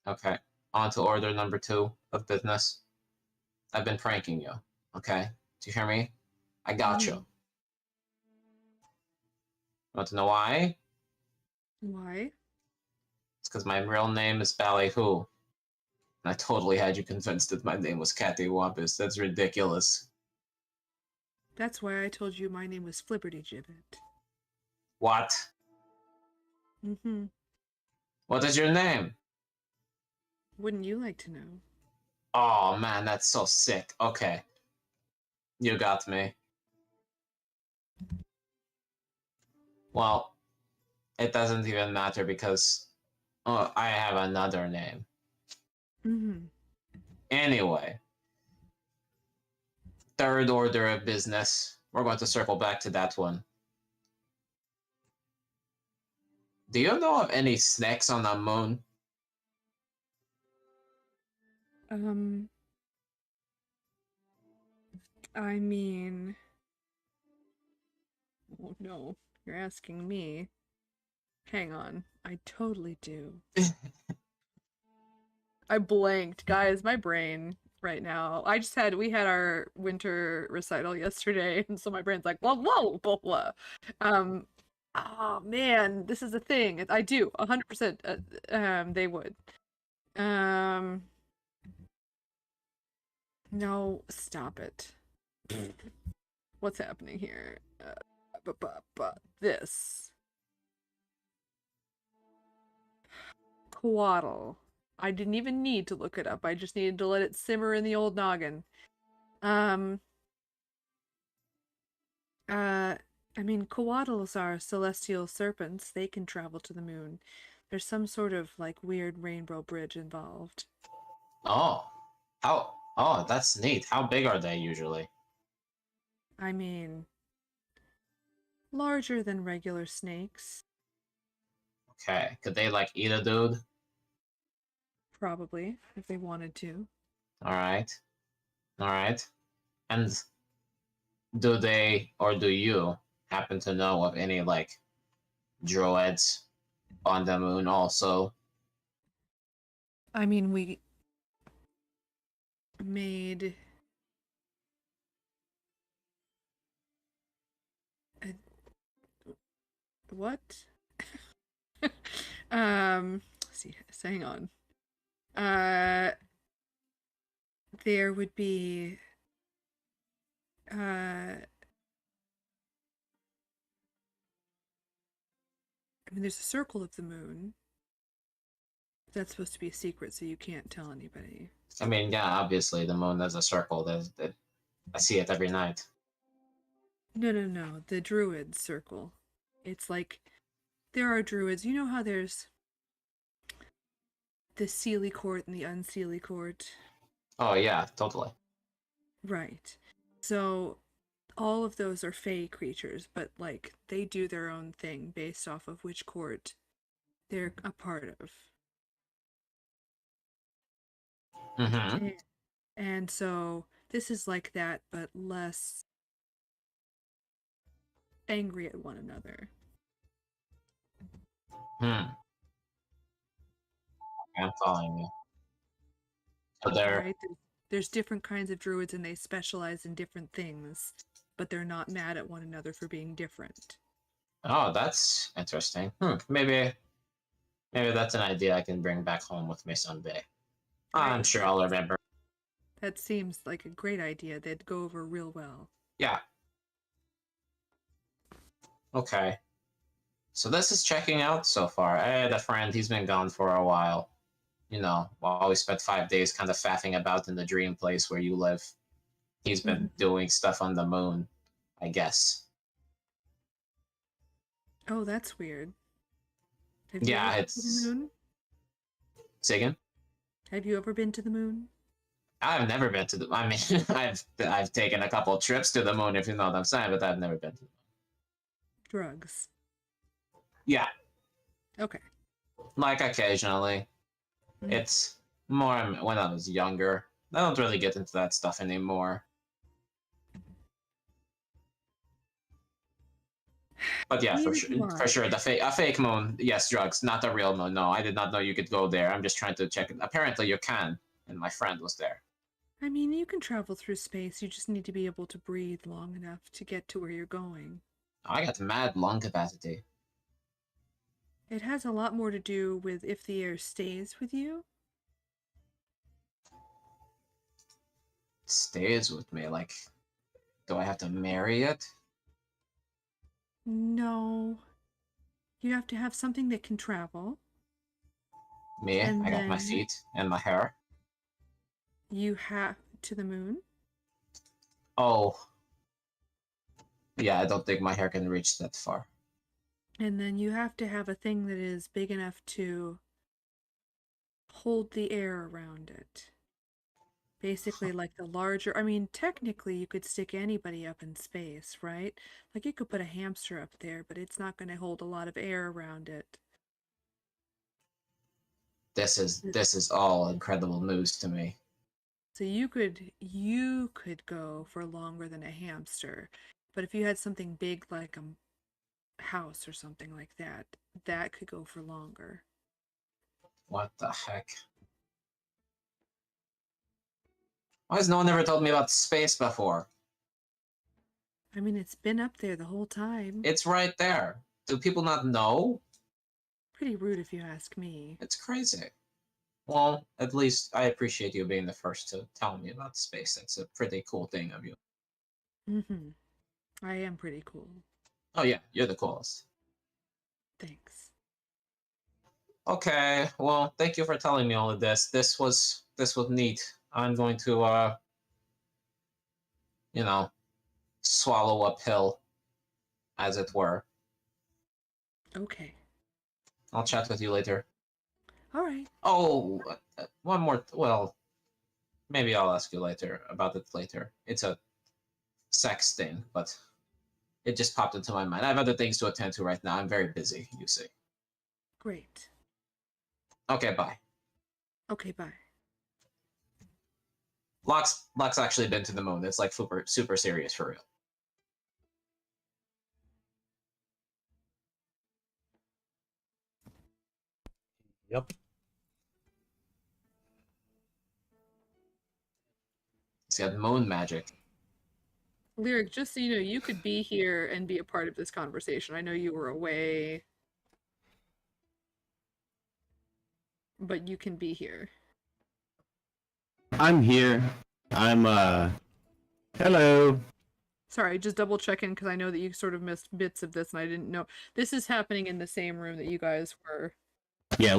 Speaker 4: Okay. On to order number 2 of business. I've been pranking you. Okay? Do you hear me? I got you. Want to know why?
Speaker 3: Why?
Speaker 4: It's because my real name is Ballyhoo. And I totally had you convinced that my name was Cattywampus. That's ridiculous.
Speaker 3: That's why I told you my name was Flipperty Gibbet.
Speaker 4: What?
Speaker 3: Mm-hmm.
Speaker 4: What is your name?
Speaker 3: Wouldn't you like to know?
Speaker 4: Oh man, that's so sick. Okay. You got me. Well, it doesn't even matter because I have another name.
Speaker 3: Mm-hmm.
Speaker 4: Anyway, third order of business. We're going to circle back to that one. Do you know of any snakes on the moon?
Speaker 3: I mean... Oh no, you're asking me. Hang on, I totally do. I blanked, guys, my brain right now. We had our winter recital yesterday, and so my brain's like, blah, blah, blah, blah. Oh man, this is a thing. I do, 100%, they would. No, stop it. What's happening here? This. Coatl. I didn't even need to look it up. I just needed to let it simmer in the old noggin. I mean, coatls are celestial serpents. They can travel to the moon. There's some sort of, like, weird rainbow bridge involved.
Speaker 4: Oh. Oh, that's neat. How big are they usually?
Speaker 3: I mean, larger than regular snakes.
Speaker 4: Okay. Could they, like, eat a dude?
Speaker 3: Probably, if they wanted to.
Speaker 4: Alright. Alright. And do they, or do you, happen to know of any, like, droids on the moon also?
Speaker 3: I mean, we made a... What? See, hang on. There would be I mean, there's a circle of the moon. That's supposed to be a secret, so you can't tell anybody.
Speaker 4: I mean, yeah, obviously the moon is a circle. I see it every night.
Speaker 3: No, the druid circle. It's like, there are druids. You know how there's the Seelie Court and the Unseelie Court?
Speaker 4: Oh yeah, totally.
Speaker 3: Right. So all of those are fae creatures, but like they do their own thing based off of which court they're a part of.
Speaker 4: Mm-hmm.
Speaker 3: And so this is like that, but less angry at one another.
Speaker 4: I'm following you. So they're
Speaker 3: Right? There's different kinds of druids and they specialize in different things, but they're not mad at one another for being different.
Speaker 4: oh, that's interesting. Maybe that's an idea I can bring back home with me someday. I'm sure I'll remember.
Speaker 3: That seems like a great idea. They'd go over real well.
Speaker 4: Yeah. Okay. So this is checking out so far. I had a friend, he's been gone for a while. You know, while we spent 5 days kind of faffing about in the dream place where you live. He's been doing stuff on the moon, I guess.
Speaker 3: Oh, that's weird.
Speaker 4: Yeah, it's...
Speaker 3: Been to the moon?
Speaker 4: Say again?
Speaker 3: Have you ever been to the moon?
Speaker 4: I've never been to the... I mean, I've taken a couple trips to the moon, if you know what I'm saying, but I've never been to the moon.
Speaker 3: Drugs.
Speaker 4: Yeah.
Speaker 3: Okay.
Speaker 4: Like, occasionally. It's more when I was younger. I don't really get into that stuff anymore. But yeah, for sure, a fake moon, yes, drugs, not a real moon. No, I did not know you could go there. I'm just trying to check it. Apparently you can, and my friend was there.
Speaker 3: I mean, you can travel through space. You just need to be able to breathe long enough to get to where you're going.
Speaker 4: I got mad lung capacity.
Speaker 3: It has a lot more to do with if the air stays with you.
Speaker 4: Stays with me. Like, do I have to marry it?
Speaker 3: No. You have to have something that can travel.
Speaker 4: Me?
Speaker 3: And
Speaker 4: I got my
Speaker 3: then-
Speaker 4: feet and my hair.
Speaker 3: You have to the moon.
Speaker 4: Oh. Yeah, I don't think my hair can reach that far.
Speaker 3: And then you have to have a thing that is big enough to hold the air around it. Basically, like the larger. I mean, technically, you could stick anybody up in space, right? Like you could put a hamster up there, but it's not going to hold a lot of air around it.
Speaker 4: This is all incredible news to me.
Speaker 3: So you could go for longer than a hamster, but if you had something big like a house or something like that, that could go for longer.
Speaker 4: What the heck? Why has no one ever told me about space before?
Speaker 3: I mean, it's been up there the whole time.
Speaker 4: It's right there. Do people not know?
Speaker 3: Pretty rude if you ask me.
Speaker 4: It's crazy. Well, at least I appreciate you being the first to tell me about space. That's a pretty cool thing of you.
Speaker 3: Mm-hmm. I am pretty cool.
Speaker 4: Oh yeah, you're the coolest.
Speaker 3: Thanks.
Speaker 4: Okay, well, thank you for telling me all of this. This was neat. I'm going to you know, swallow a pill, as it were.
Speaker 3: Okay.
Speaker 4: I'll chat with you later.
Speaker 3: All right.
Speaker 4: Oh, one more. Well, maybe I'll ask you later about it later. It's a sex thing, but it just popped into my mind. I have other things to attend to right now. I'm very busy, you see.
Speaker 3: Great.
Speaker 4: Okay, bye.
Speaker 3: Okay, bye.
Speaker 4: Locke's actually been to the moon. It's like super serious for real.
Speaker 1: Yep.
Speaker 4: He's got moon magic.
Speaker 3: Lyric, just so you know, you could be here and be a part of this conversation. I know you were away, but you can be here.
Speaker 2: I'm here. I'm hello.
Speaker 3: Sorry, just double checking because I know that you sort of missed bits of this and I didn't know. This is happening in the same room that you guys were.
Speaker 2: Yeah,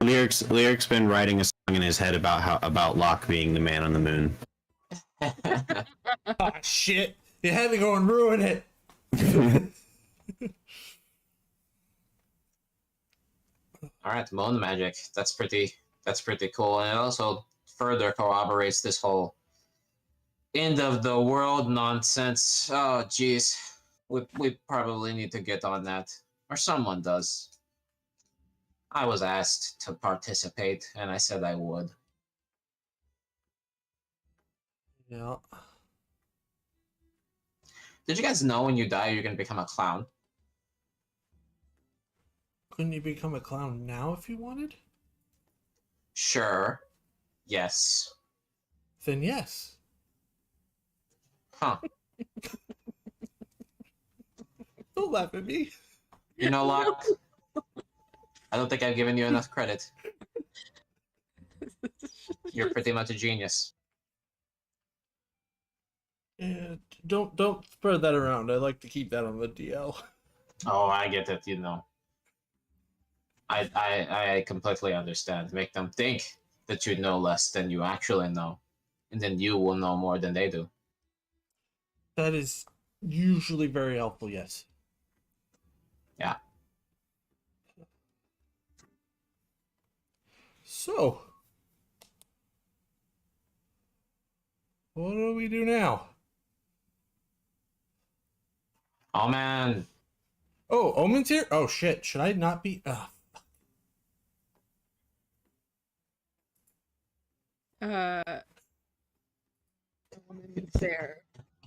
Speaker 2: Lyric's been writing a song in his head about Locke being the man on the moon.
Speaker 1: Ah, shit. You had to go and ruin it.
Speaker 4: All right, moon magic. That's pretty cool, and it also further corroborates this whole end of the world nonsense. Oh, jeez, we probably need to get on that, or someone does. I was asked to participate, and I said I would.
Speaker 1: Yeah.
Speaker 4: Did you guys know when you die, you're gonna become a clown?
Speaker 1: Couldn't you become a clown now if you wanted?
Speaker 4: Sure. Yes.
Speaker 1: Then yes.
Speaker 4: Huh.
Speaker 1: Don't laugh at me.
Speaker 4: You know, Locke, I don't think I've given you enough credit. You're pretty much a genius.
Speaker 1: Yeah, don't spread that around. I like to keep that on the DL.
Speaker 4: Oh, I get it, you know. I completely understand. Make them think that you know less than you actually know. And then you will know more than they do.
Speaker 1: That is usually very helpful, yes.
Speaker 4: Yeah.
Speaker 1: So, what do we do now?
Speaker 4: Oh man.
Speaker 1: Oh, Omen's here? Oh shit, should I not be?
Speaker 3: Omen's there.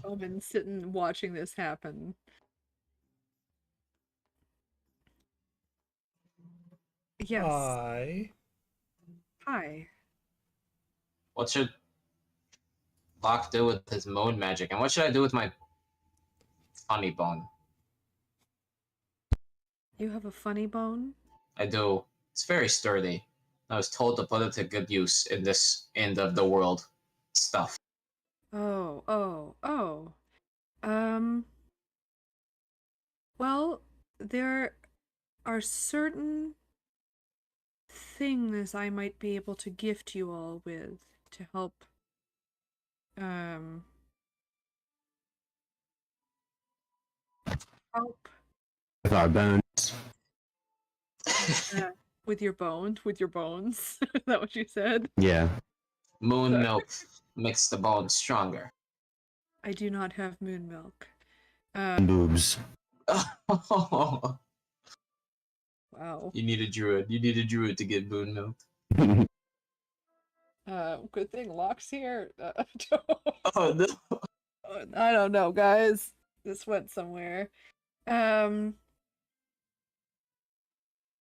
Speaker 3: Omen's sitting watching this happen. Yes. Hi.
Speaker 4: What should Locke do with his moon magic? And what should I do with my funny bone?
Speaker 3: You have a funny bone?
Speaker 4: I do. It's very sturdy. I was told to put it to good use in this end of the world stuff.
Speaker 3: Oh. Well, there are certain things I might be able to gift you all with to help, help
Speaker 2: With our bones.
Speaker 3: with your bones. Is that what you said?
Speaker 2: Yeah.
Speaker 4: Moon milk makes the bone stronger.
Speaker 3: I do not have moon milk.
Speaker 2: Boobs.
Speaker 3: Wow.
Speaker 4: You need a druid. You need a druid to get moon milk.
Speaker 3: Good thing Locke's here.
Speaker 4: Oh no.
Speaker 3: I don't know, guys. This went somewhere.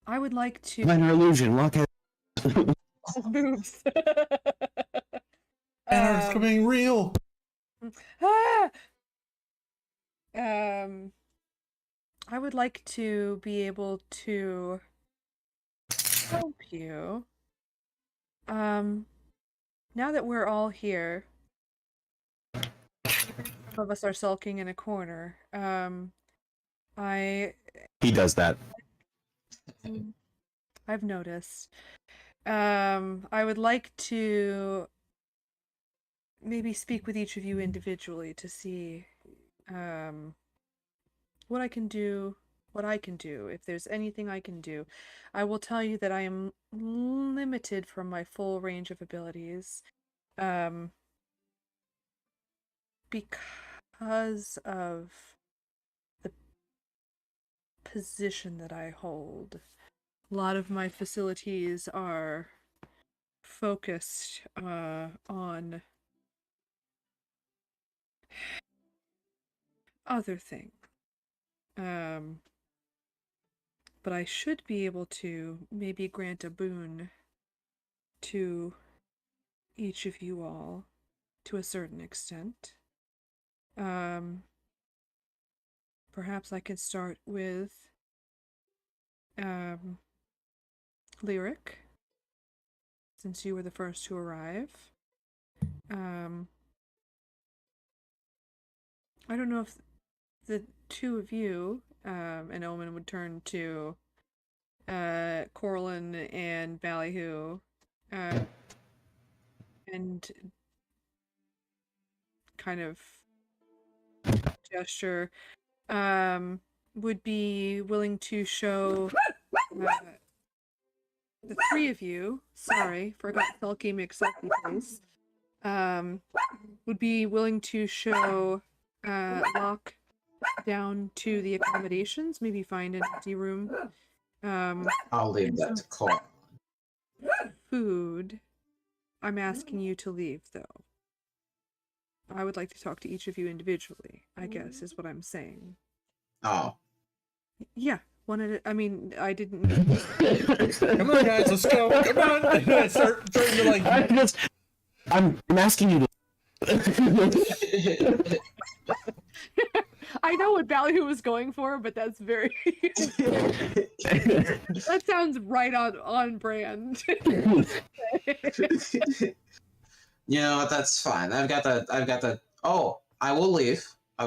Speaker 3: I would like to
Speaker 2: Minor illusion. Lock it.
Speaker 3: boobs.
Speaker 1: And it's becoming real.
Speaker 3: Ah! I would like to be able to help you. Now that we're all here, some of us are sulking in a corner.
Speaker 2: He does that.
Speaker 3: I've noticed. I would like to maybe speak with each of you individually to see what I can do, if there's anything I can do. I will tell you that I am limited from my full range of abilities, because of the position that I hold. A lot of my facilities are focused on other things. But I should be able to maybe grant a boon to each of you all to a certain extent. Perhaps I could start with Lyric, since you were the first to arrive. I don't know if the two of you, and Omen would turn to Corlin and Ballyhoo, and kind of gesture, would be willing to show the three of you, sorry, forgot Sulky McSulky face, would be willing to show Locke down to the accommodations, maybe find an empty room.
Speaker 4: I'll leave that to Cole.
Speaker 3: Food. I'm asking you to leave, though. I would like to talk to each of you individually, I guess, is what I'm saying.
Speaker 4: Oh.
Speaker 3: Yeah, I mean, I didn't...
Speaker 1: Come on, guys, let's go. Come on. I start trying to, like...
Speaker 2: I'm asking you to.
Speaker 3: I know what Ballyhoo was going for, but that's very... that sounds right on brand.
Speaker 4: You know, that's fine. I've got the. Oh, I will leave. I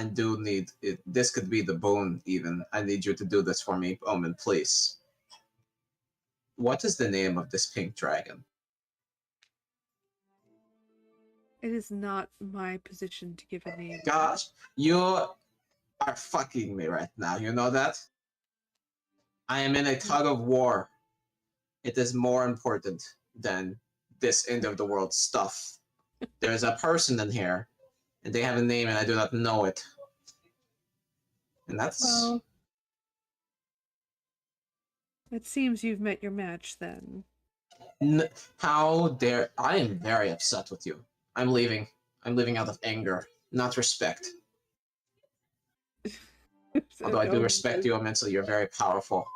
Speaker 4: do need it. This could be the bone, even. I need you to do this for me, Omen, please. What is the name of this pink dragon?
Speaker 3: It is not my position to give a name.
Speaker 4: Gosh, you are fucking me right now. You know that? I am in a tug of war. It is more important than this end of the world stuff. There's a person in here, and they have a name, and I do not know it. And that's...
Speaker 3: Well, it seems you've met your match, then.
Speaker 4: How dare... I am very upset with you. I'm leaving. I'm leaving out of anger, not respect. Although I do respect you immensely, you're very powerful.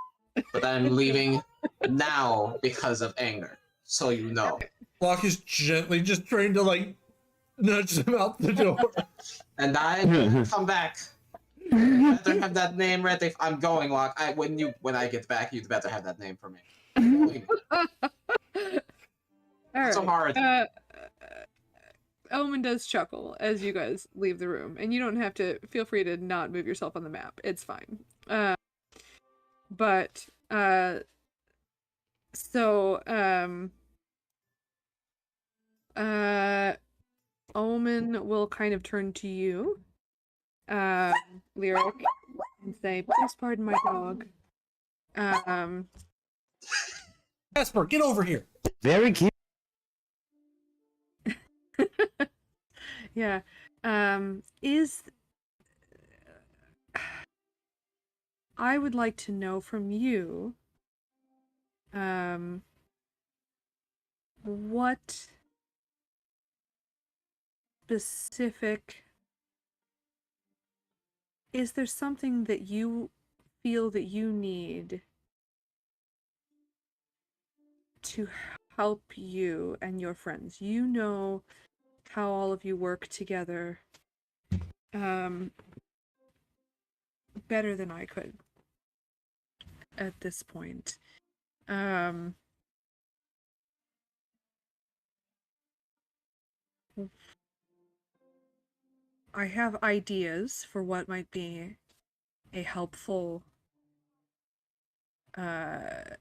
Speaker 4: But I'm leaving now because of anger, so you know.
Speaker 1: Locke is gently just trying to, like, nudge them out the door.
Speaker 4: And I will come back You better have that name ready. I'm going, Locke. When I get back, you'd better have that name for me.
Speaker 3: All
Speaker 4: Not so
Speaker 3: right.
Speaker 4: hard.
Speaker 3: Omen does chuckle as you guys leave the room, and you don't have to. Feel free to not move yourself on the map. It's fine. Omen will kind of turn to you, Lyric, and say, "Please pardon my dog."
Speaker 1: Casper, get over here.
Speaker 2: Very cute.
Speaker 3: Yeah. I would like to know from you, what specific, is there something that you feel that you need to help you and your friends? You know how all of you work together better than I could at this point. I have ideas for what might be a helpful thing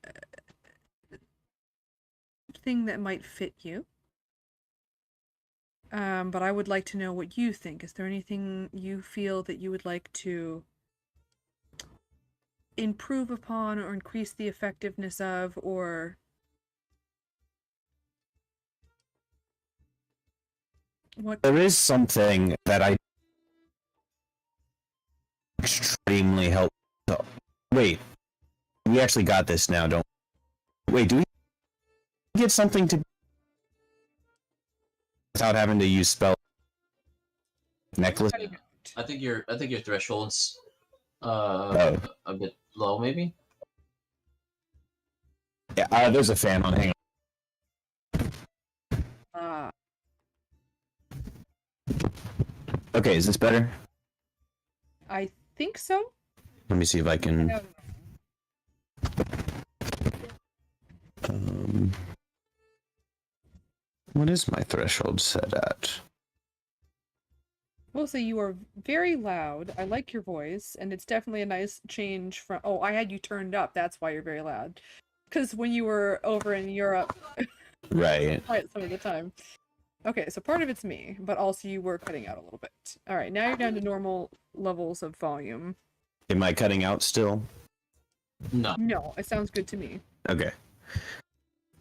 Speaker 3: that might fit you. But I would like to know what you think. Is there anything you feel that you would like to improve upon or increase the effectiveness of, or what?
Speaker 2: There is something that I extremely help. Wait, we actually got this now, don't? Wait, do we get something to without having to use spell necklace?
Speaker 4: I think your threshold's
Speaker 2: Oh.
Speaker 4: a bit low, maybe.
Speaker 2: Yeah, there's a fan on. Hang on. Okay, is this better?
Speaker 3: I think so.
Speaker 2: Let me see if I can. What is my threshold set at?
Speaker 3: We'll say you are very loud. I like your voice, and it's definitely a nice change from. Oh, I had you turned up. That's why you're very loud. Because when you were over in Europe,
Speaker 2: Right.
Speaker 3: quiet some of the time. Okay, so part of it's me, but also you were cutting out a little bit. All right, now you're down to normal levels of volume.
Speaker 2: Am I cutting out still?
Speaker 4: No.
Speaker 3: No, it sounds good to me.
Speaker 2: Okay.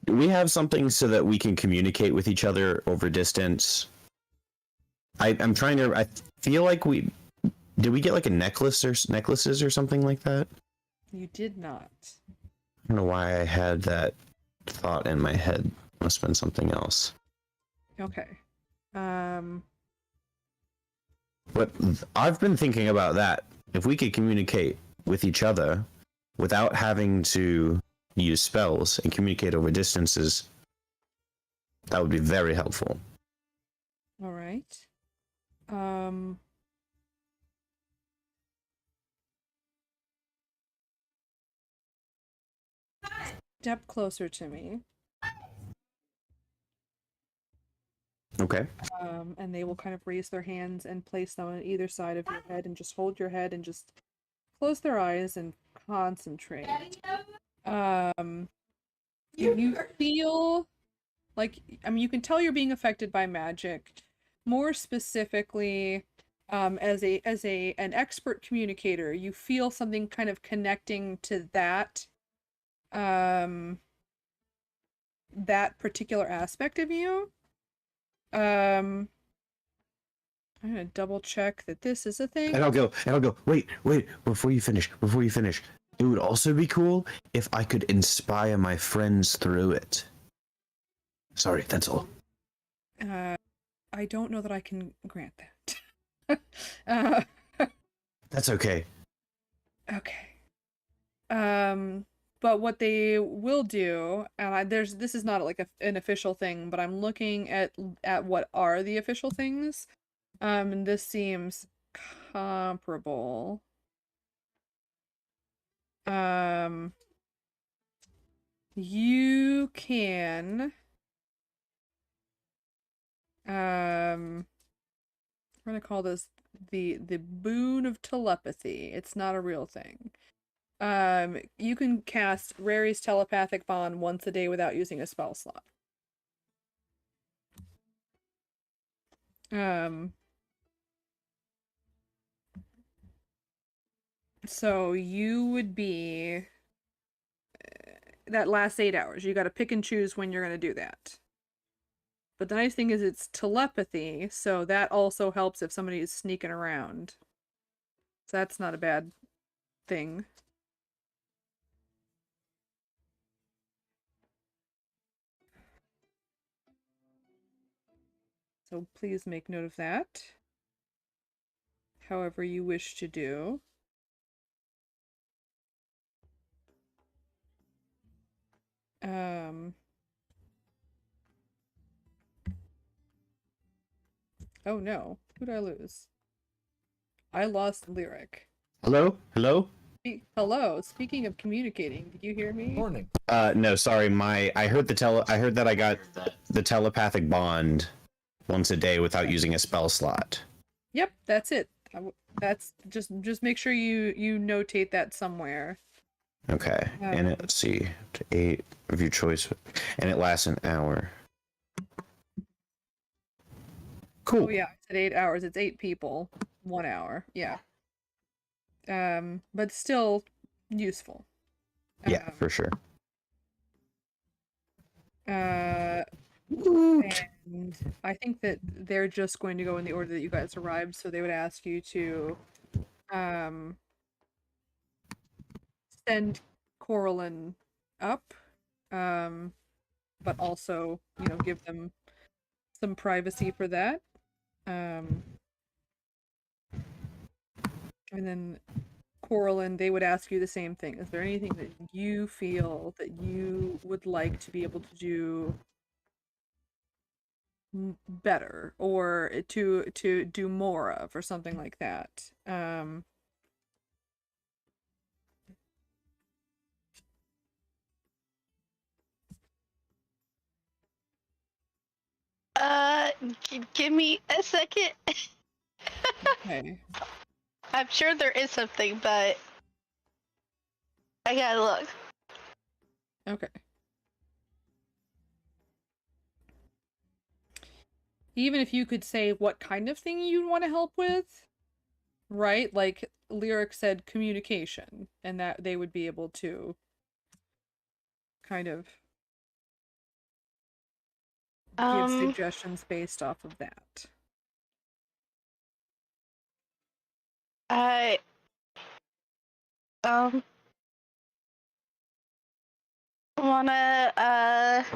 Speaker 2: Do we have something so that we can communicate with each other over distance? I'm trying to. I feel like we did. We get like a necklaces or something like that.
Speaker 3: You did not.
Speaker 2: I don't know why I had that thought in my head. Must have been something else.
Speaker 3: Okay.
Speaker 2: But I've been thinking about that. If we could communicate with each other without having to use spells and communicate over distances, that would be very helpful.
Speaker 3: All right. Step closer to me.
Speaker 2: Okay.
Speaker 3: And they will kind of raise their hands and place them on either side of your head and just hold your head and just close their eyes and concentrate. You feel like, I mean, you can tell you're being affected by magic. More specifically, as an expert communicator, you feel something kind of connecting to that that particular aspect of you. I'm gonna double check that this is a thing.
Speaker 2: And I'll go. Wait. Before you finish. It would also be cool if I could inspire my friends through it. Sorry, that's all.
Speaker 3: I don't know that I can grant that.
Speaker 2: That's okay.
Speaker 3: Okay. But what they will do, and this is not like an official thing, but I'm looking at what are the official things. And this seems comparable. You can we're gonna call this the boon of telepathy. It's not a real thing. You can cast Rary's telepathic bond once a day without using a spell slot. So you would be that last 8 hours. You got to pick and choose when you're going to do that. But the nice thing is it's telepathy, so that also helps if somebody is sneaking around. So that's not a bad thing. So please make note of that. However you wish to do. Oh no, who'd I lose? I lost Lyric.
Speaker 2: Hello? Hello?
Speaker 3: Hello, speaking of communicating, did you hear me?
Speaker 1: Morning.
Speaker 2: No, sorry, I heard that I got the telepathic bond once a day without using a spell slot.
Speaker 3: Yep, that's it. That's just make sure you notate that somewhere.
Speaker 2: Okay. And let's see. To 8 of your choice. And it lasts an hour. Cool.
Speaker 3: Oh yeah, I said 8 hours. It's 8 people, 1 hour. Yeah. But still useful.
Speaker 2: Yeah, for sure.
Speaker 3: And I think that they're just going to go in the order that you guys arrived, so they would ask you to send Coraline up, but also, give them some privacy for that. And then Coraline, they would ask you the same thing. Is there anything that you feel that you would like to be able to do better, or to do more of, or something like that?
Speaker 5: Give me a second.
Speaker 3: Okay.
Speaker 5: I'm sure there is something, but I gotta look.
Speaker 3: Okay. Even if you could say what kind of thing you'd want to help with, right? Like Lyric said, communication, and that they would be able to kind of give suggestions based off of that.
Speaker 5: I wanna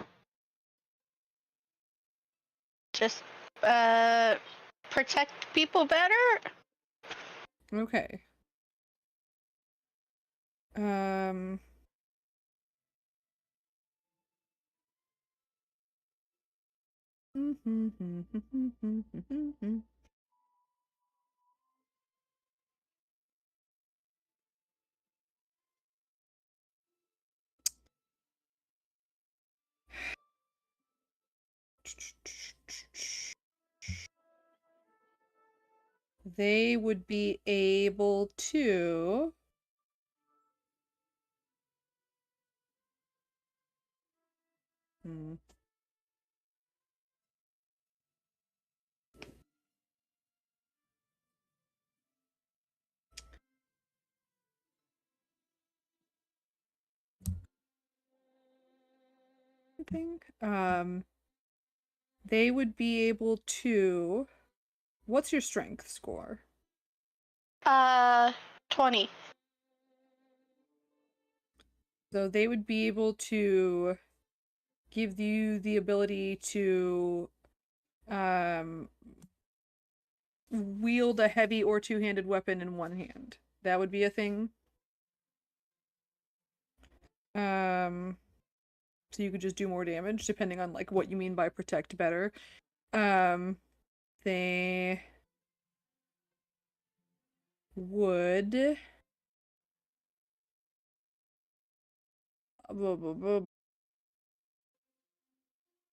Speaker 5: just protect people better.
Speaker 3: Okay. They would be able to they would be able to. What's your strength score?
Speaker 5: 20.
Speaker 3: So they would be able to give you the ability to wield a heavy or two-handed weapon in one hand. That would be a thing. So you could just do more damage depending on like what you mean by protect better. They would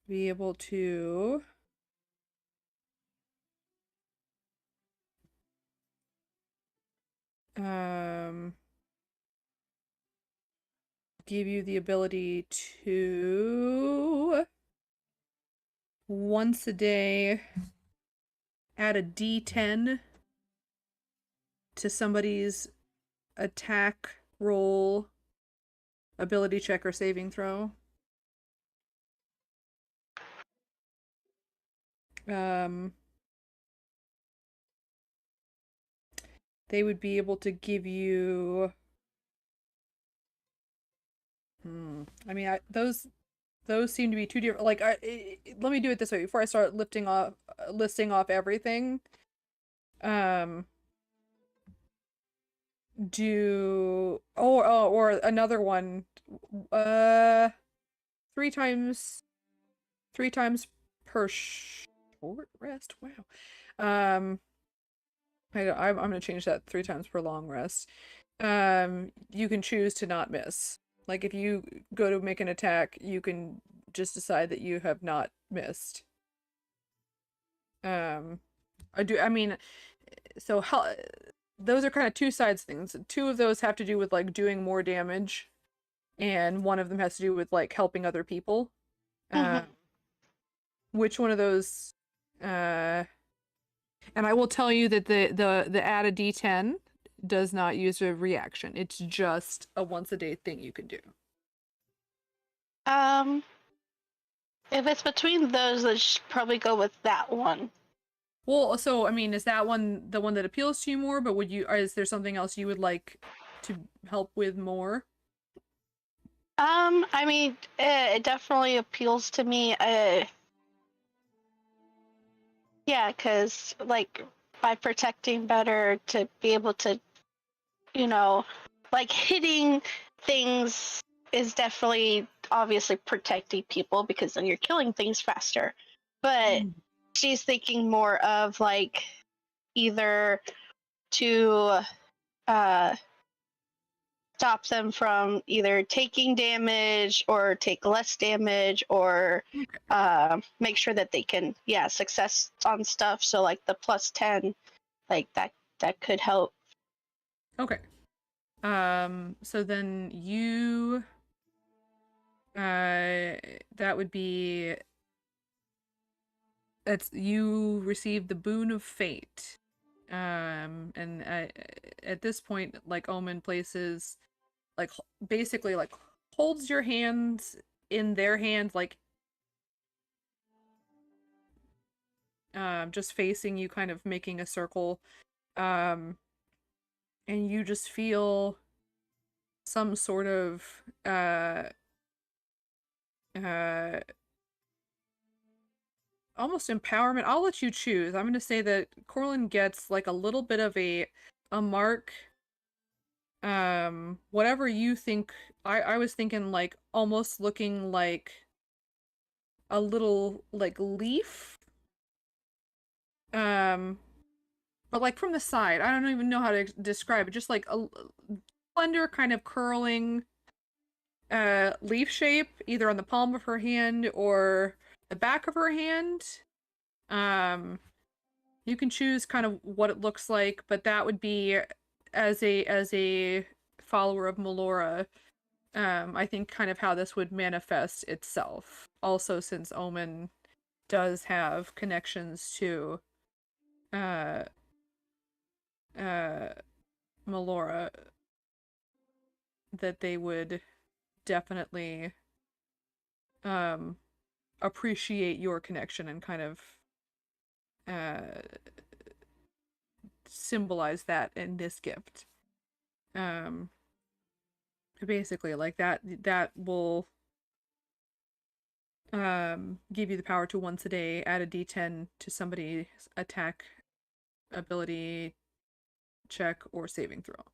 Speaker 3: be able to give you the ability to once a day add a D10 to somebody's attack roll, ability check, or saving throw. They would be able to give you. I mean, those seem to be two different. Like, let me do it this way before I start listing off everything. Or another one. 3 times per short rest. Wow. I'm gonna change that 3 times per long rest. You can choose to not miss. Like if you go to make an attack, you can just decide that you have not missed. So how those are kind of two sides things. 2 of those have to do with like doing more damage, and 1 of them has to do with like helping other people. Which one of those? And I will tell you that the add a D10 does not use a reaction. It's just a once a day thing you can do.
Speaker 5: If it's between those, let's probably go with that one.
Speaker 3: Well, so I mean, is that one the one that appeals to you more? But is there something else you would like to help with more?
Speaker 5: I mean, it definitely appeals to me. Yeah, because like by protecting better to be able to, like hitting things is definitely obviously protecting people because then you're killing things faster. But she's thinking more of like either to stop them from either taking damage or take less damage or make sure that they can success on stuff. So like the +10, like that could help.
Speaker 3: Okay. So then you that would be you receive the boon of fate. And at this point, like Omen places like basically like holds your hands in their hands, like just facing you, kind of making a circle, and you just feel some sort of almost empowerment. I'll let you choose. I'm gonna say that Corlin gets like a little bit of a mark. Whatever you think. I was thinking like almost looking like a little like leaf. But like from the side. I don't even know how to describe it. Just like a slender kind of curling leaf shape, either on the palm of her hand or the back of her hand. You can choose kind of what it looks like, but that would be as a follower of Melora, I think kind of how this would manifest itself. Also, since Omen does have connections to Melora, that they would definitely appreciate your connection and kind of symbolize that in this gift. Basically like that will give you the power to once a day add a D10 to somebody's attack, ability check, or saving throw.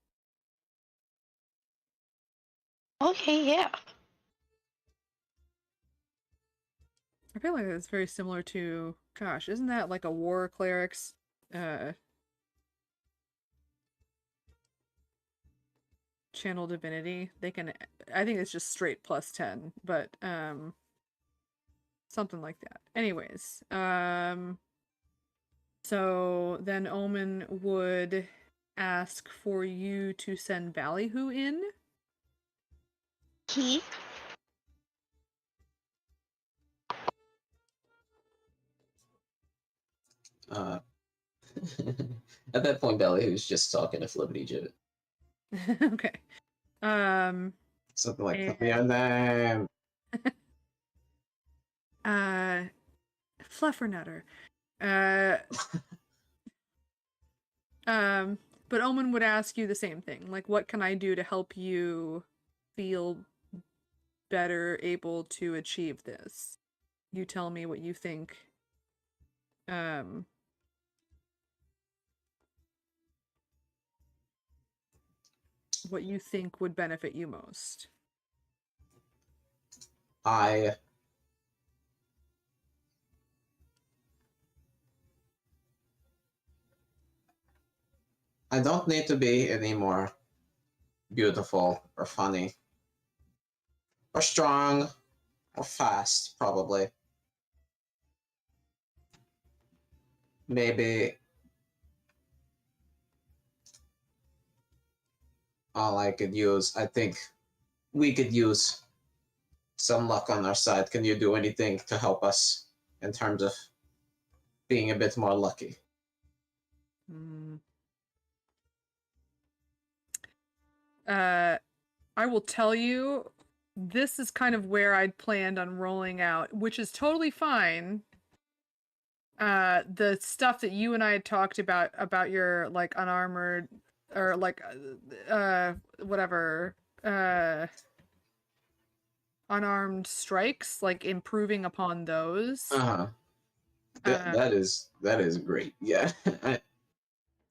Speaker 5: Okay, yeah.
Speaker 3: I feel like it's very similar to, gosh, isn't that like a war cleric's channel divinity. They can, I think it's just straight plus 10, but something like that. Anyways, so then Omen would ask for you to send Ballyhoo in.
Speaker 5: He.
Speaker 4: Uh, at that point, Belly, who's just talking to Flippity Gibbet.
Speaker 3: Okay.
Speaker 4: Something like,
Speaker 3: And-
Speaker 4: "Tell me your name."
Speaker 3: Fluffernutter. But Omen would ask you the same thing. Like, what can I do to help you feel better able to achieve this? You tell me what you think. What you think would benefit you most.
Speaker 4: I don't need to be any more beautiful or funny or strong or fast, probably. Maybe all I think we could use some luck on our side. Can you do anything to help us in terms of being a bit more lucky?
Speaker 3: I will tell you, this is kind of where I'd planned on rolling out, which is totally fine. The stuff that you and I had talked about your like unarmored or like whatever unarmed strikes, like improving upon those.
Speaker 4: Uh-huh. That is great. Yeah.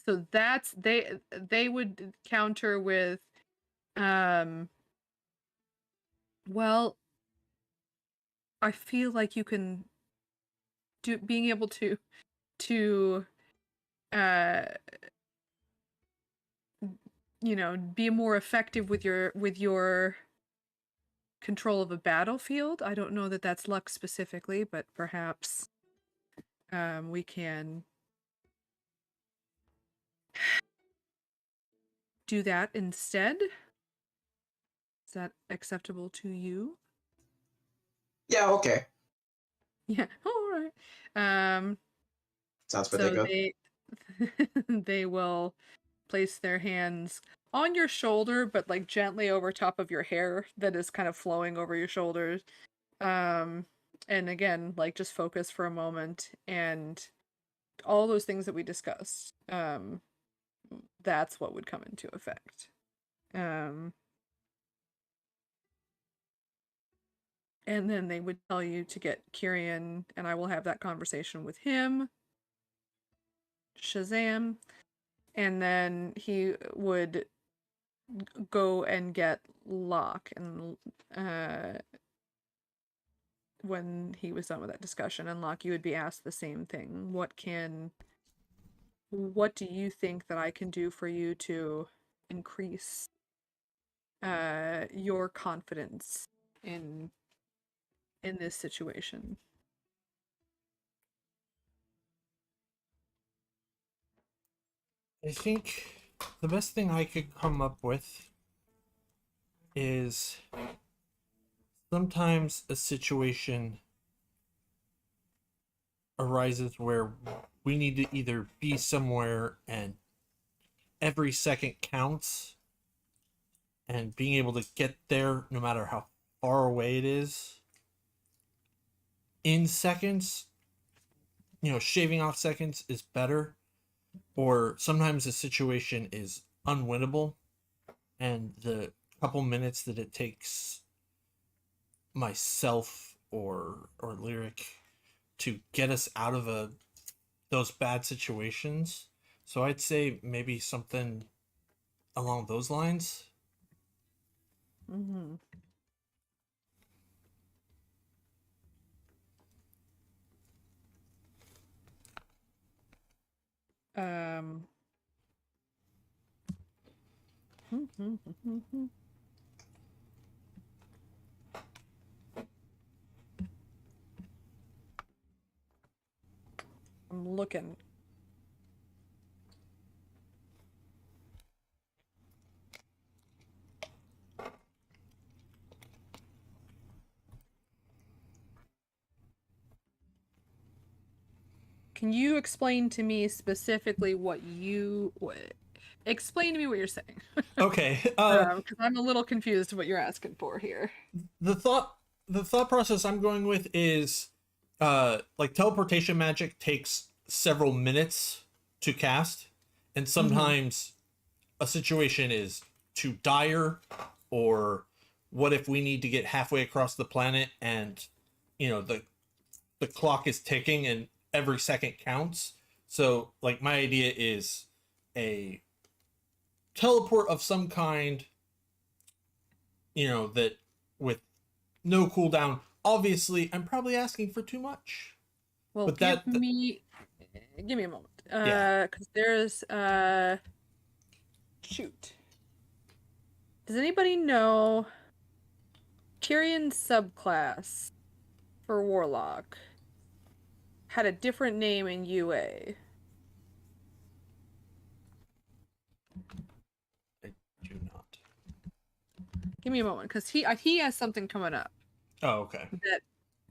Speaker 3: So that's they would counter with well, I feel like you can do being able to uh be more effective with your control of a battlefield. I don't know that that's luck specifically, but perhaps we can do that instead. Is that acceptable to you?
Speaker 4: Yeah, okay.
Speaker 3: Yeah. All right.
Speaker 4: Sounds pretty
Speaker 3: So
Speaker 4: good.
Speaker 3: they will place their hands on your shoulder, but like gently over top of your hair that is kind of flowing over your shoulders. And again, like just focus for a moment and all those things that we discussed. That's what would come into effect. And then they would tell you to get Kyrian, and I will have that conversation with him. Shazam. And then he would go and get Locke, and when he was done with that discussion, and Locke, you would be asked the same thing. What do you think that I can do for you to increase your confidence in this situation?
Speaker 1: I think the best thing I could come up with is sometimes a situation arises where we need to either be somewhere and every second counts, and being able to get there no matter how far away it is in seconds, shaving off seconds is better. Or sometimes the situation is unwinnable, and the couple minutes that it takes myself or Lyric to get us out of those bad situations. So I'd say maybe something along those lines.
Speaker 3: Mm-hmm. I'm looking. Can you explain to me specifically explain to me what you're saying?
Speaker 1: Okay.
Speaker 3: Because I'm a little confused what you're asking for here.
Speaker 1: The thought process I'm going with is like teleportation magic takes several minutes to cast, and sometimes a situation is too dire, or what if we need to get halfway across the planet and the clock is ticking and every second counts. So like my idea is a teleport of some kind, that with no cooldown. Obviously, I'm probably asking for too much.
Speaker 3: Well,
Speaker 1: But
Speaker 3: give me a moment.
Speaker 1: Yeah.
Speaker 3: Because there's shoot. Does anybody know Tyrion's subclass for Warlock had a different name in UA?
Speaker 1: I do not.
Speaker 3: Give me a moment, because he has something coming up
Speaker 1: Oh, okay.
Speaker 3: that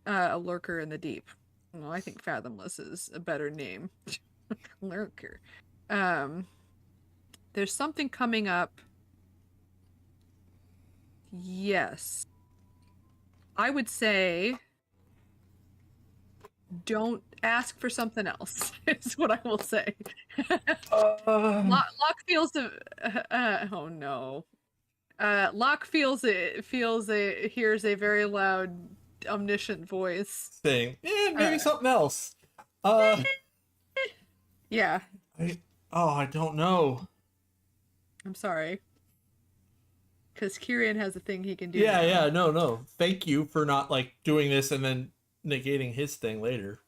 Speaker 3: a lurker in the deep. Well, I think Fathomless is a better name. Lurker. There's something coming up. Yes. I would say don't ask for something else. Is what I will say. Locke feels oh no. Locke hears a very loud, omniscient voice.
Speaker 1: Thing. Maybe something else.
Speaker 3: Yeah,
Speaker 1: I don't know.
Speaker 3: I'm sorry. Because Kyrian has a thing he can do.
Speaker 1: Yeah,
Speaker 3: now.
Speaker 1: yeah, no. Thank you for not like doing this and then negating his thing later.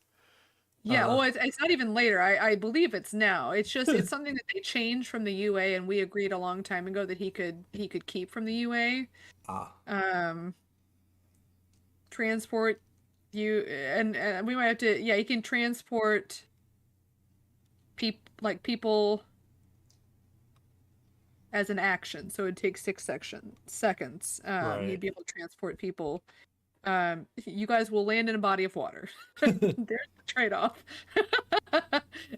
Speaker 3: Yeah, well, it's not even later. I believe it's now. It's just it's something that they changed from the UA, and we agreed a long time ago that he could keep from the UA. Transport you, and we might have to. Yeah, he can transport people as an action, so it takes 6 seconds.
Speaker 1: Right.
Speaker 3: You'd be able to transport people. You guys will land in a body of water. There's the trade-off.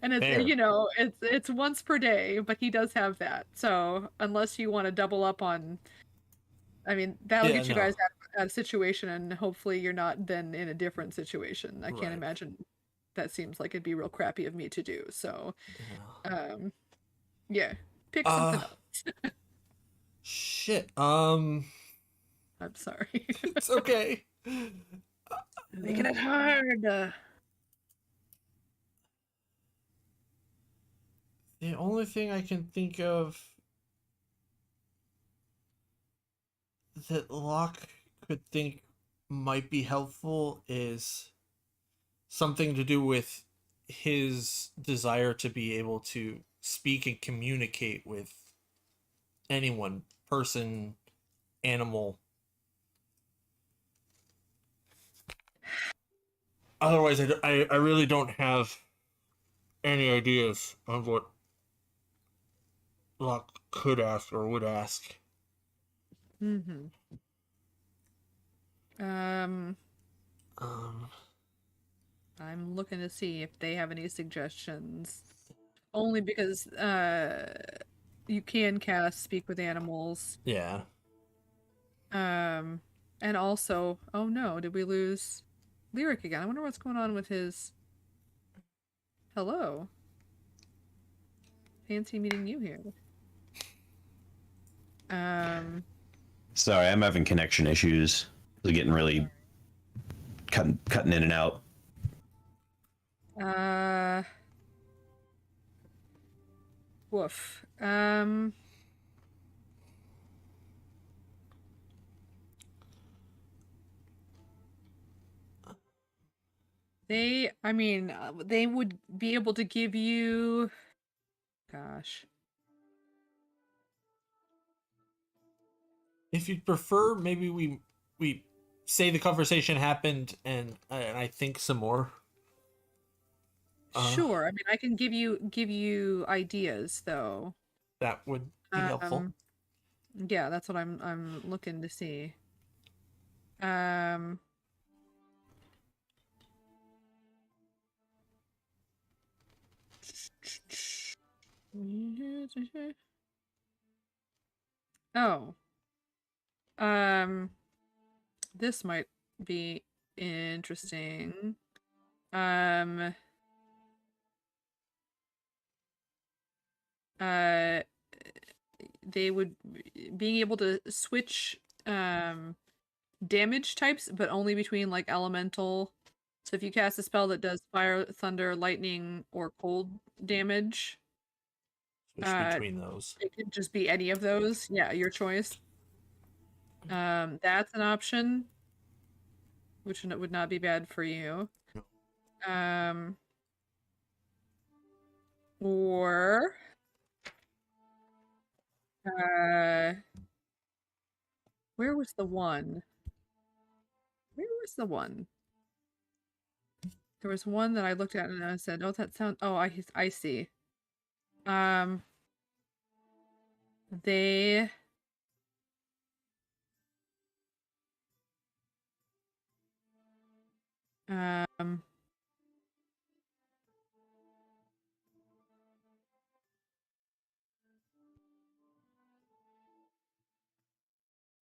Speaker 3: And it's
Speaker 1: Fair.
Speaker 3: it's once per day, but he does have that. So unless you want to double up on, I mean, that'll get you guys out of a situation, and hopefully you're not then in a different situation. I can't
Speaker 1: Right.
Speaker 3: imagine. That seems like it'd be real crappy of me to do. So,
Speaker 1: Yeah.
Speaker 3: yeah, pick something else.
Speaker 1: Shit.
Speaker 3: I'm sorry.
Speaker 1: It's okay.
Speaker 3: Making it hard.
Speaker 1: The only thing I can think of that Locke could think might be helpful is something to do with his desire to be able to speak and communicate with anyone, person, animal. Otherwise, I really don't have any ideas of what Locke could ask or would ask.
Speaker 3: Mm-hmm. I'm looking to see if they have any suggestions. Only because you can cast Speak with Animals.
Speaker 1: Yeah.
Speaker 3: And also, oh no, did we lose Lyric again? I wonder what's going on with his. Hello. Fancy meeting you here.
Speaker 2: Sorry, I'm having connection issues. They're getting really cutting in and out.
Speaker 3: Woof. They would be able to give you, gosh.
Speaker 1: If you'd prefer, maybe we say the conversation happened and I think some more.
Speaker 3: Sure. I mean, I can give you ideas though.
Speaker 1: That would be helpful.
Speaker 3: Yeah, that's what I'm looking to see. Um. Oh. This might be interesting. Um. They would being able to switch damage types, but only between like elemental. So if you cast a spell that does fire, thunder, lightning, or cold damage,
Speaker 1: Switch between those.
Speaker 3: it could just be any of those. Yeah, your choice. That's an option, which would not be bad for you. Or where was the one? Where was the one? There was one that I looked at and I said, "Oh, that sounds. Oh, I see." They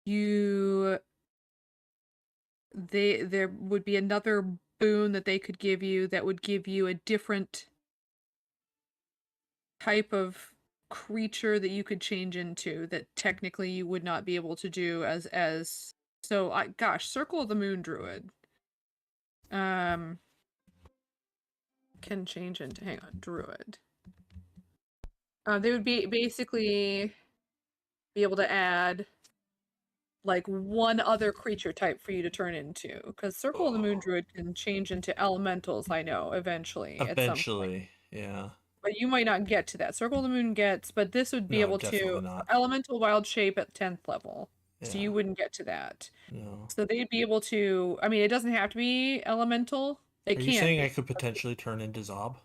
Speaker 3: you there would be another boon that they could give you that would give you a different type of creature that you could change into that technically you would not be able to do as so gosh, Circle of the Moon Druid can change into, hang on, Druid. They would be basically be able to add like one other creature type for you to turn into, because Circle of the Moon Druid can change into elementals, I know, eventually at some point.
Speaker 1: Eventually, yeah.
Speaker 3: But you might not get to that. Circle of the Moon gets, but this would be
Speaker 1: No,
Speaker 3: able
Speaker 1: definitely
Speaker 3: to
Speaker 1: not.
Speaker 3: elemental wild shape at 10th level. So
Speaker 1: Yeah.
Speaker 3: you wouldn't get to that.
Speaker 1: No.
Speaker 3: So they'd be able to, I mean, it doesn't have to be elemental. It
Speaker 1: Are
Speaker 3: can
Speaker 1: you saying
Speaker 3: be.
Speaker 1: I could potentially turn into Zob?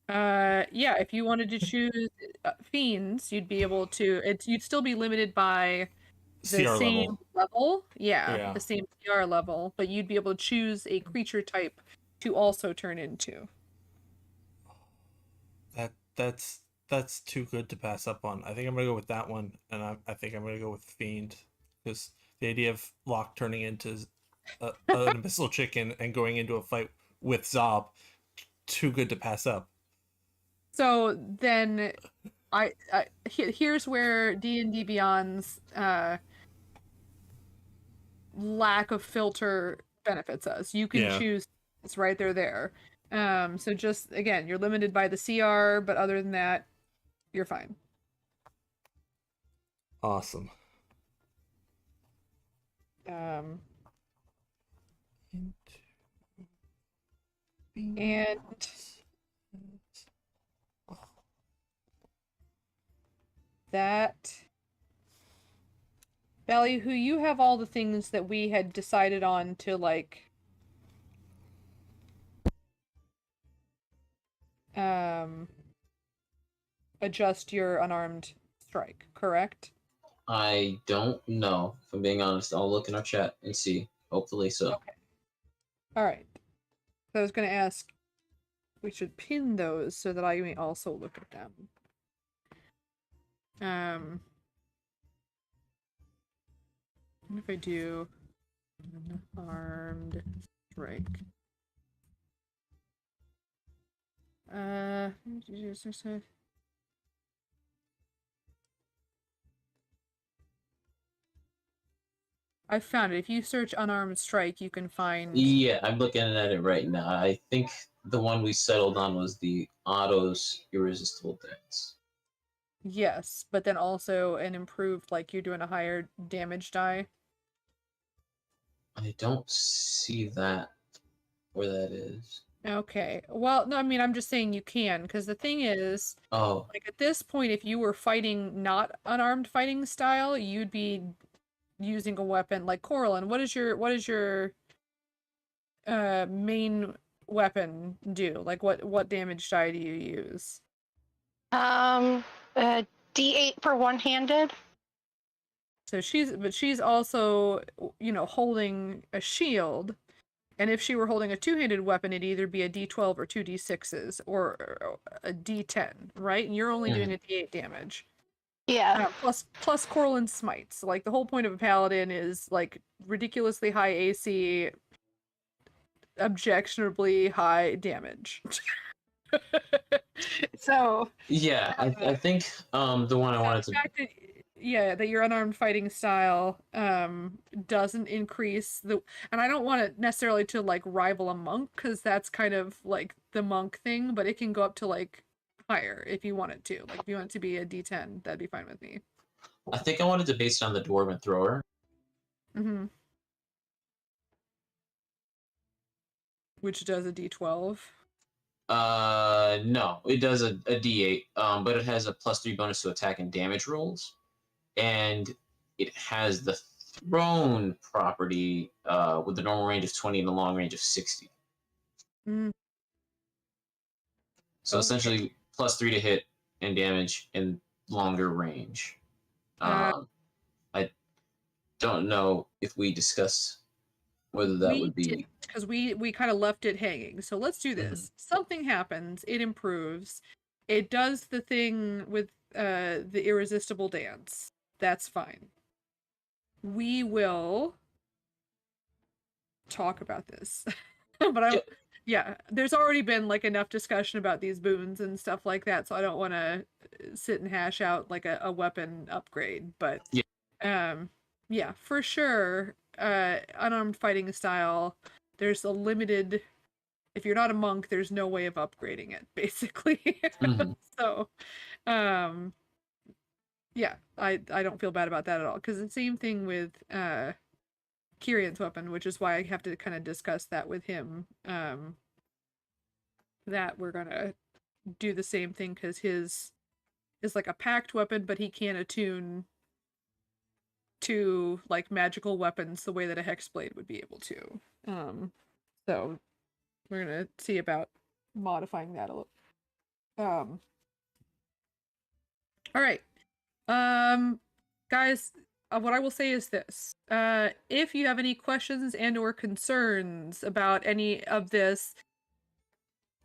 Speaker 3: Yeah, if you wanted to choose fiends, you'd be able to. You'd still be limited by the
Speaker 1: CR
Speaker 3: same level. Yeah,
Speaker 1: Yeah.
Speaker 3: the same CR level, but you'd be able to choose a creature type to also turn into.
Speaker 1: That's too good to pass up on. I think I'm gonna go with that one, and I think I'm gonna go with Fiend, because the idea of Locke turning into an abyssal chicken and going into a fight with Zob, too good to pass up.
Speaker 3: So then, here's where D&D Beyond's lack of filter benefits us. You can choose. It's right there. So just again, you're limited by the CR, but other than that, you're fine.
Speaker 1: Awesome.
Speaker 3: And that Ballyhoo, you have all the things that we had decided on to like adjust your unarmed strike, correct?
Speaker 4: I don't know. If I'm being honest, I'll look in our chat and see. Hopefully so.
Speaker 3: Okay. All right. So I was going to ask, we should pin those so that I may also look at them. What if I do unarmed strike? I found it. If you search unarmed strike, you can find.
Speaker 4: Yeah, I'm looking at it right now. I think the one we settled on was the Otto's Irresistible Dance.
Speaker 3: Yes, but then also an improved, like you're doing a higher damage die.
Speaker 4: I don't see that where that is.
Speaker 3: Okay. Well, no, I mean, I'm just saying you can, because the thing is,
Speaker 4: Oh,
Speaker 3: like at this point, if you were fighting not unarmed fighting style, you'd be using a weapon like Coralyn. What is your main weapon do? Like what damage die do you use?
Speaker 5: Um, D8 for one-handed.
Speaker 3: So she's also, holding a shield. And if she were holding a two-handed weapon, it'd either be a D12 or two D6s or a D10, right? And you're only doing a D8 damage.
Speaker 5: Yeah.
Speaker 3: Plus Corlin smites. Like the whole point of a paladin is like ridiculously high AC, objectionably high damage. So
Speaker 4: yeah. I think the one I wanted
Speaker 3: the
Speaker 4: to.
Speaker 3: fact that your unarmed fighting style doesn't increase the, and I don't want it necessarily to like rival a monk, because that's kind of like the monk thing, but it can go up to like higher if you want it to. Like if you want it to be a D10, that'd be fine with me.
Speaker 4: I think I wanted to base it on the dwarven thrower.
Speaker 3: Mm-hmm. Which does a D12.
Speaker 4: No, it does a D8. But it has a +3 bonus to attack and damage rolls, and it has the thrown property with the normal range of 20 and the long range of 60.
Speaker 3: Mm,
Speaker 4: So
Speaker 3: okay.
Speaker 4: essentially, +3 to hit and damage in longer range. I don't know if we discussed whether that
Speaker 3: We
Speaker 4: would
Speaker 3: did,
Speaker 4: be.
Speaker 3: because we kind of left it hanging. So let's do this.
Speaker 4: Mhm.
Speaker 3: Something happens, it improves. It does the thing with the irresistible dance. That's fine. We will talk about this. But yeah, there's already been like enough discussion about these boons and stuff like that, so I don't want to sit and hash out like a weapon upgrade. But
Speaker 4: Yeah.
Speaker 3: yeah, for sure, unarmed fighting style, there's a limited, if you're not a monk, there's no way of upgrading it, basically.
Speaker 4: Mhm.
Speaker 3: So yeah, I don't feel bad about that at all, because the same thing with Kirian's weapon, which is why I have to kind of discuss that with him. That we're gonna do the same thing, because his is like a packed weapon, but he can't attune to like magical weapons the way that a hexblade would be able to. So we're gonna see about modifying that a little. All right, guys. What I will say is this: if you have any questions and/or concerns about any of this,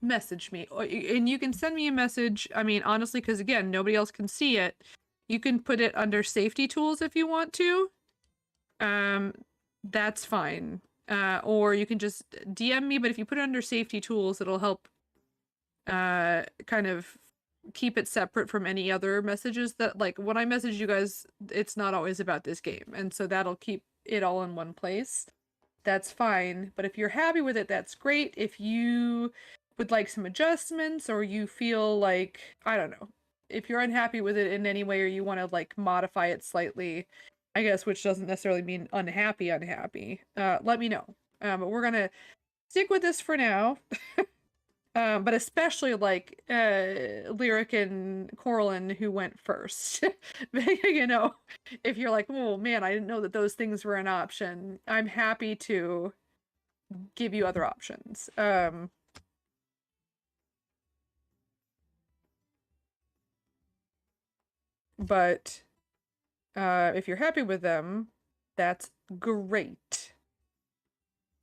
Speaker 3: message me, and you can send me a message. I mean, honestly, because again, nobody else can see it. You can put it under safety tools if you want to. That's fine. Or you can just DM me, but if you put it under safety tools, it'll help kind of keep it separate from any other messages that, like, when I message you guys, it's not always about this game, and so that'll keep it all in one place. That's fine. But if you're happy with it, that's great. If you would like some adjustments, or you feel like, I don't know, if you're unhappy with it in any way, or you want to like modify it slightly, I guess, which doesn't necessarily mean unhappy, let me know. But we're gonna stick with this for now. But especially like Lyric and Coralyn, who went first. If you're like, oh man, I didn't know that those things were an option, I'm happy to give you other options. But if you're happy with them, that's great.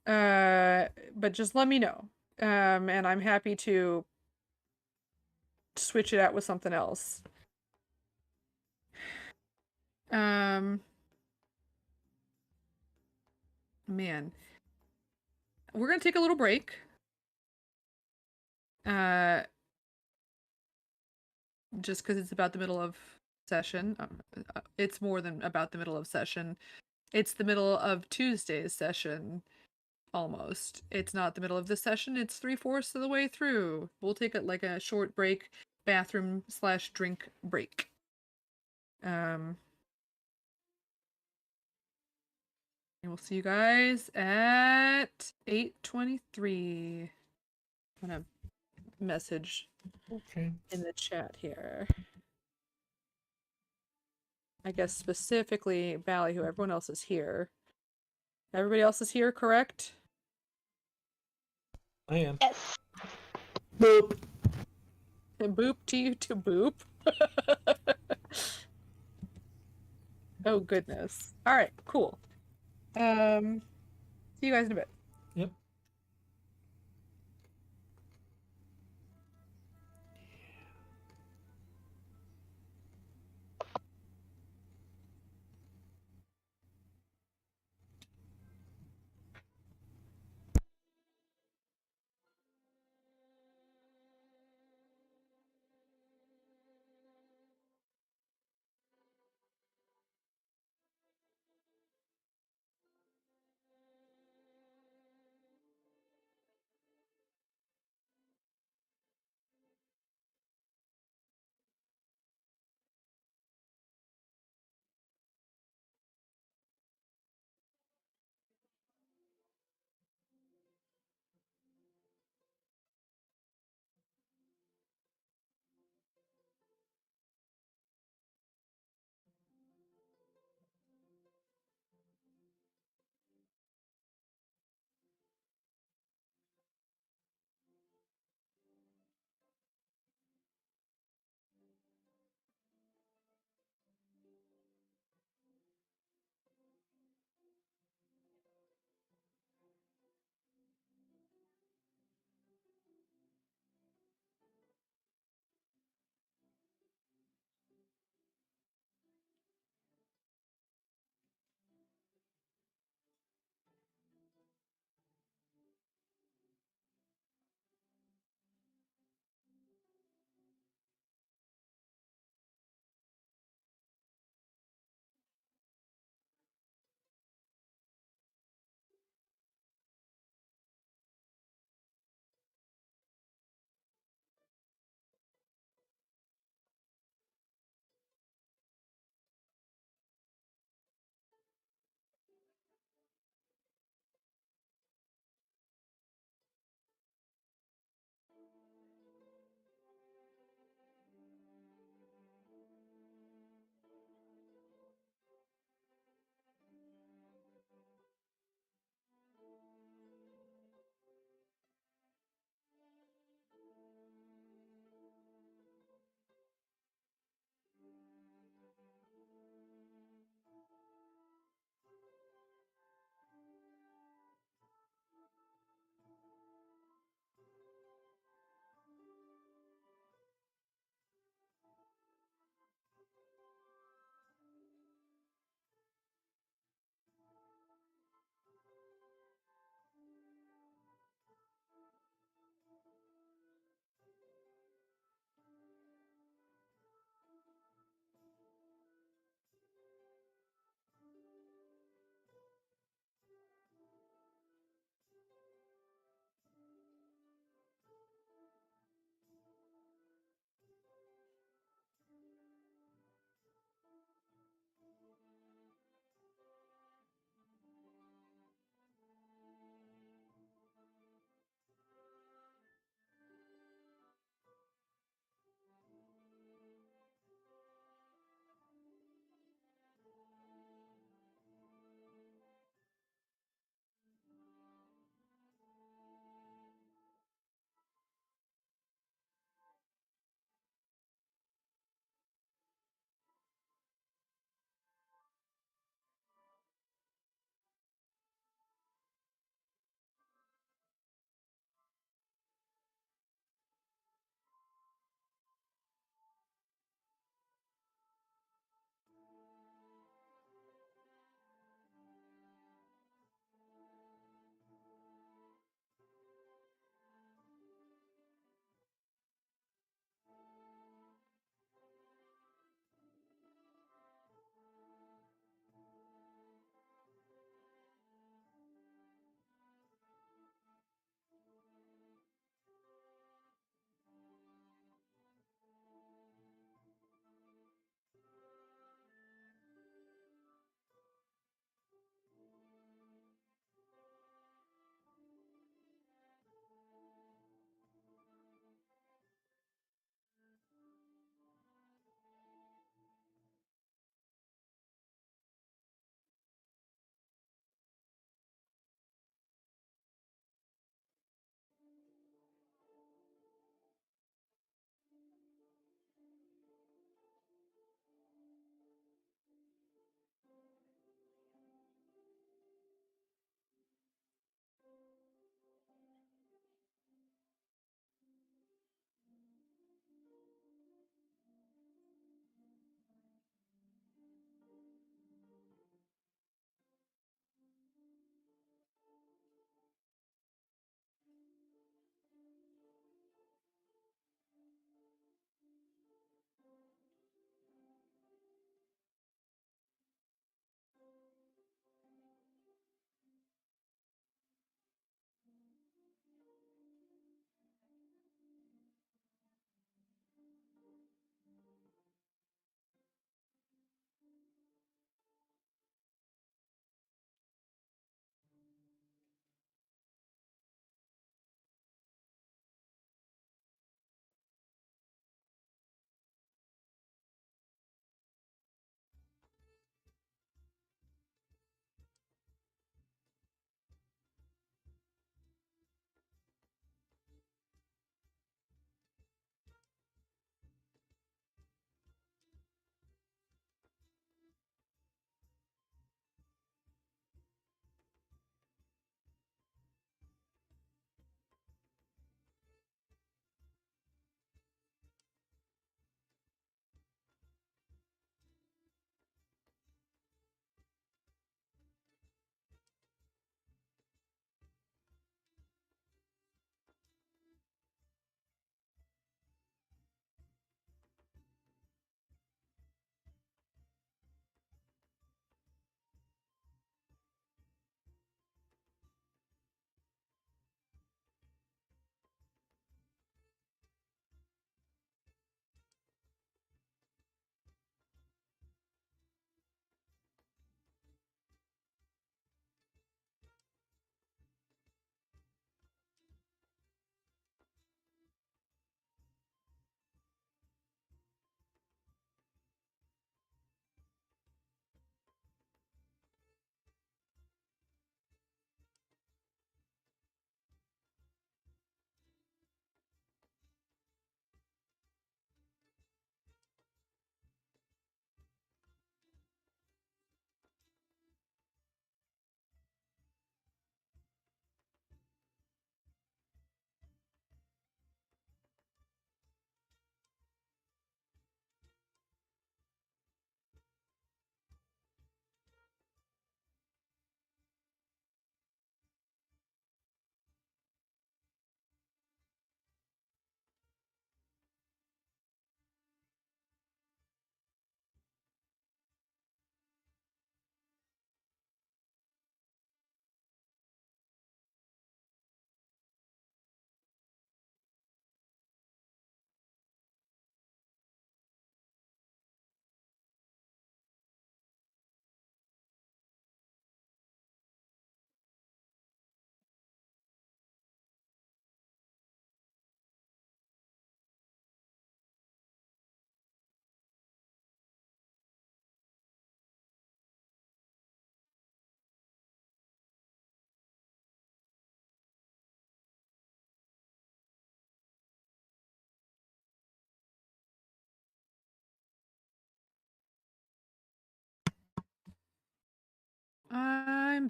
Speaker 3: But just let me know. And I'm happy to switch it out with something else. Man, we're gonna take a little break. Just because it's about the middle of session. It's more than about the middle of session. It's the middle of Tuesday's session, almost. It's not the middle of the session. It's 3/4 of the way through. We'll take it like a short break, bathroom/drink break. And we'll see you guys at 8:23. I'm gonna message
Speaker 1: Okay.
Speaker 3: in the chat here. I guess specifically Ballyhoo. Everyone else is here. Everybody else is here, correct?
Speaker 1: I am.
Speaker 5: Yes.
Speaker 2: Boop.
Speaker 3: And boop to you to boop. Oh goodness. All right, cool. See you guys in a bit.
Speaker 1: Yep.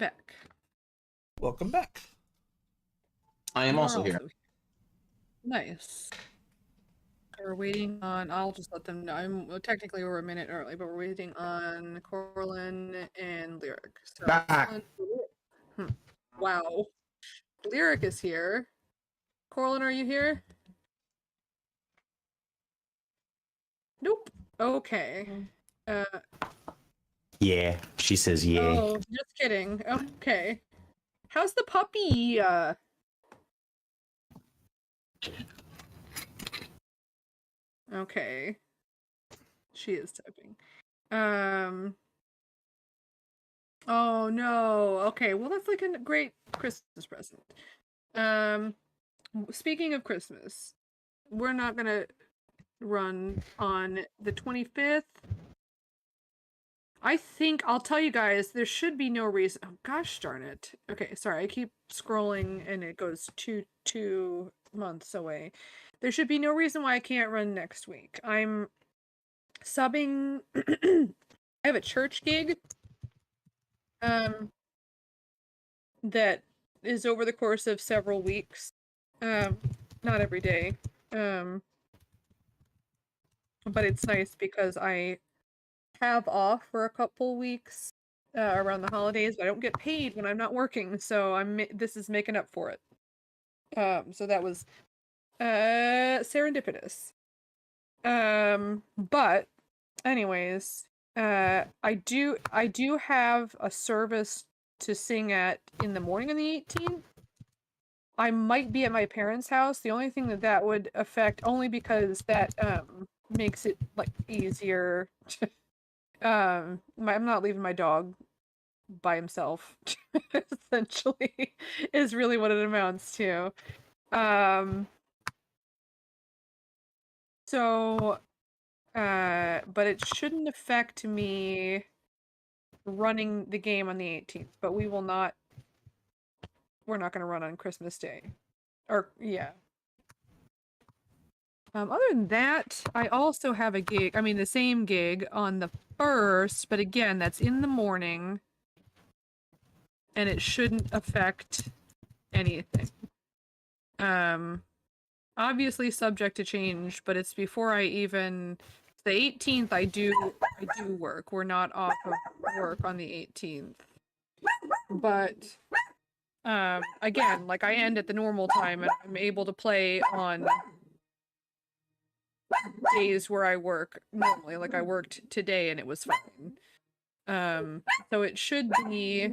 Speaker 3: back.
Speaker 1: Welcome back.
Speaker 4: I am
Speaker 3: You are
Speaker 4: also here.
Speaker 3: Nice. We're waiting on. I'll just let them know. Technically we're a minute early, but we're waiting on Corlin and Lyric. So,
Speaker 2: Back.
Speaker 3: Wow. Lyric is here. Corlin, are you here? Nope. Okay.
Speaker 2: Yeah, she says yeah.
Speaker 3: Oh, just kidding. Okay. How's the puppy? Okay. She is typing. Oh no. Okay, well that's like a great Christmas present. Speaking of Christmas, we're not gonna run on the 25th. I think I'll tell you guys, there should be no reason. Oh gosh darn it. Okay, sorry, I keep scrolling and it goes two months away. There should be no reason why I can't run next week. I'm subbing. I have a church gig that is over the course of several weeks. Not every day. But it's nice because I have off for a couple weeks around the holidays, but I don't get paid when I'm not working, so this is making up for it. So that was serendipitous. But anyways, I do have a service to sing at in the morning on the 18th. I might be at my parents' house. The only thing that would affect, only because that makes it like easier. I'm not leaving my dog by himself. Essentially, is really what it amounts to. So, but it shouldn't affect me running the game on the 18th. But we will not. We're not going to run on Christmas Day. Or yeah. Other than that, I also have a gig. I mean, the same gig on the 1st, but again, that's in the morning, and it shouldn't affect anything. Obviously subject to change, but it's before I even. The 18th, I do work. We're not off of work on the 18th, but again, like I end at the normal time, and I'm able to play on days where I work normally. Like I worked today and it was fine. So it should be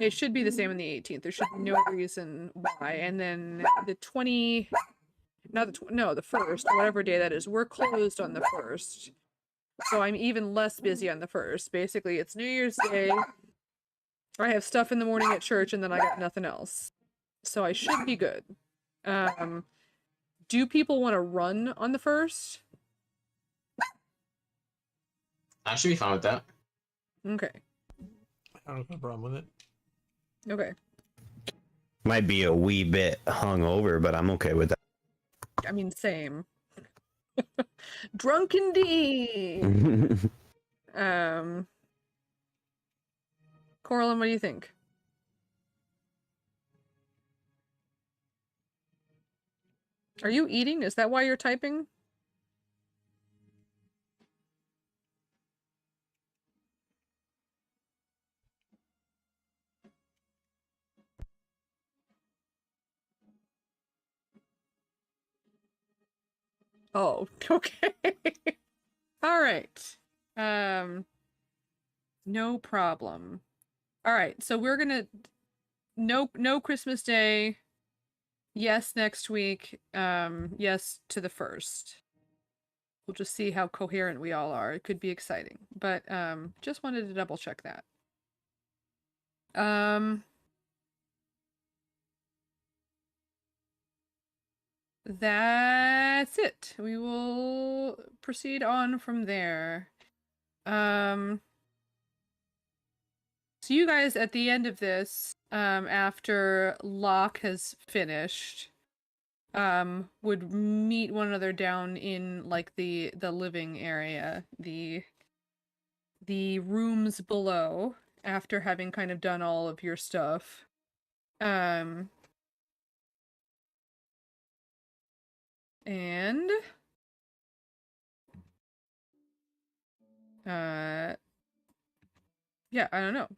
Speaker 3: the same on the 18th. There should be no reason why. And then the 1st, whatever day that is, we're closed on the 1st. So I'm even less busy on the 1st. Basically, it's New Year's Day. I have stuff in the morning at church and then I got nothing else. So I should be good. Do people want to run on the 1st?
Speaker 4: I should be fine with that.
Speaker 3: Okay.
Speaker 1: I don't have a problem with it.
Speaker 3: Okay.
Speaker 2: Might be a wee bit hungover, but I'm okay with that.
Speaker 3: I mean, same. Drunken D. Corlin, what do you think? Are you eating? Is that why you're typing? Oh, okay. All right. No problem. All right, so we're gonna no Christmas Day. Yes, next week. Yes to the 1st. We'll just see how coherent we all are. It could be exciting, but just wanted to double check that. That's it. We will proceed on from there. So you guys at the end of this, after Locke has finished, would meet one another down in like the living area, the rooms below, after having kind of done all of your stuff. And yeah, I don't know.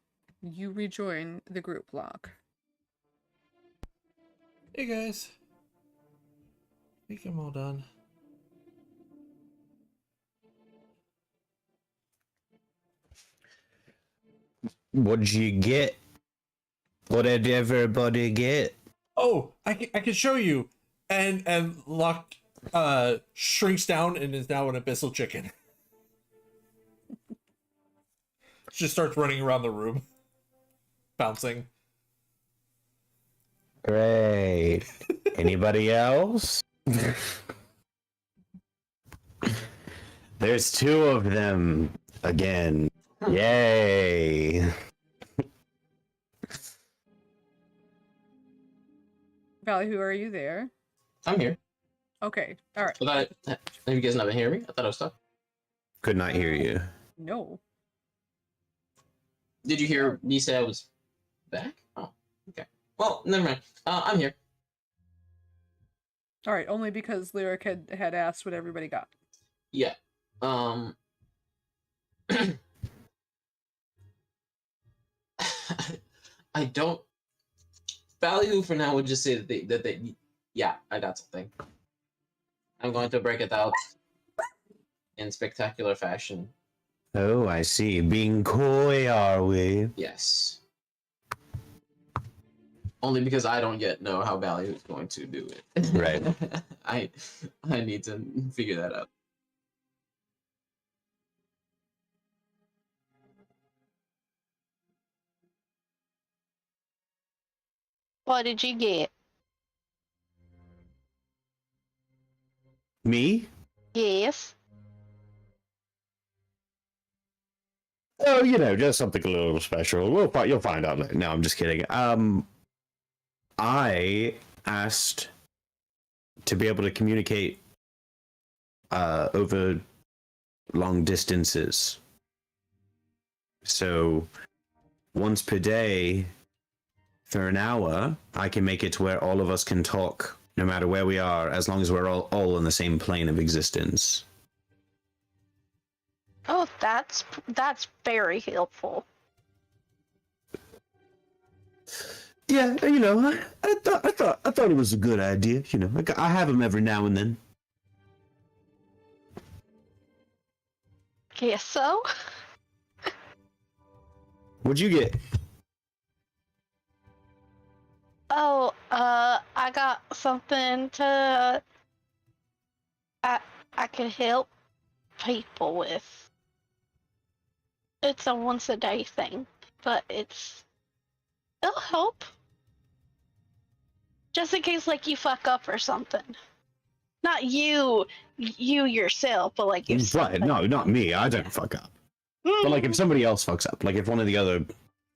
Speaker 3: You rejoin the group, Locke.
Speaker 1: Hey guys. I think I'm all done.
Speaker 2: What'd you get? What did everybody get?
Speaker 1: Oh, I can show you. And Locke shrinks down and is now an abyssal chicken. Just starts running around the room, bouncing.
Speaker 2: Great. Anybody else? There's two of them again. Yay.
Speaker 3: Valley, who are you there?
Speaker 4: I'm here.
Speaker 3: Okay, all right.
Speaker 4: I thought, have you guys not been hearing me? I thought I was stuck.
Speaker 2: Could not hear you.
Speaker 3: No.
Speaker 4: Did you hear me say I was back? Oh, okay. Well, never mind. I'm here.
Speaker 3: All right, only because Lyric had asked what everybody got.
Speaker 4: Yeah. I don't. Ballyhoo for now would just say that they yeah, I got something. I'm going to break it out in spectacular fashion.
Speaker 2: Oh, I see. Being coy, are we?
Speaker 4: Yes. Only because I don't yet know how Ballyhoo is going to do it.
Speaker 2: Right.
Speaker 4: I need to figure that out.
Speaker 5: What did you get?
Speaker 2: Me?
Speaker 5: Yes.
Speaker 2: Oh, just something a little special. You'll find out later. No, I'm just kidding. I asked to be able to communicate over long distances. So once per day for an hour, I can make it to where all of us can talk no matter where we are, as long as we're all on the same plane of existence.
Speaker 5: Oh, that's very helpful.
Speaker 2: Yeah, I thought it was a good idea. I have them every now and then.
Speaker 5: Guess so.
Speaker 2: What'd you get?
Speaker 5: Oh, I got something to I could help people with. It's a once a day thing, but it'll help. Just in case like you fuck up or something. Not you yourself, but like if
Speaker 2: Right, no, not me. I don't fuck up. But like if somebody else fucks up, like if one of the other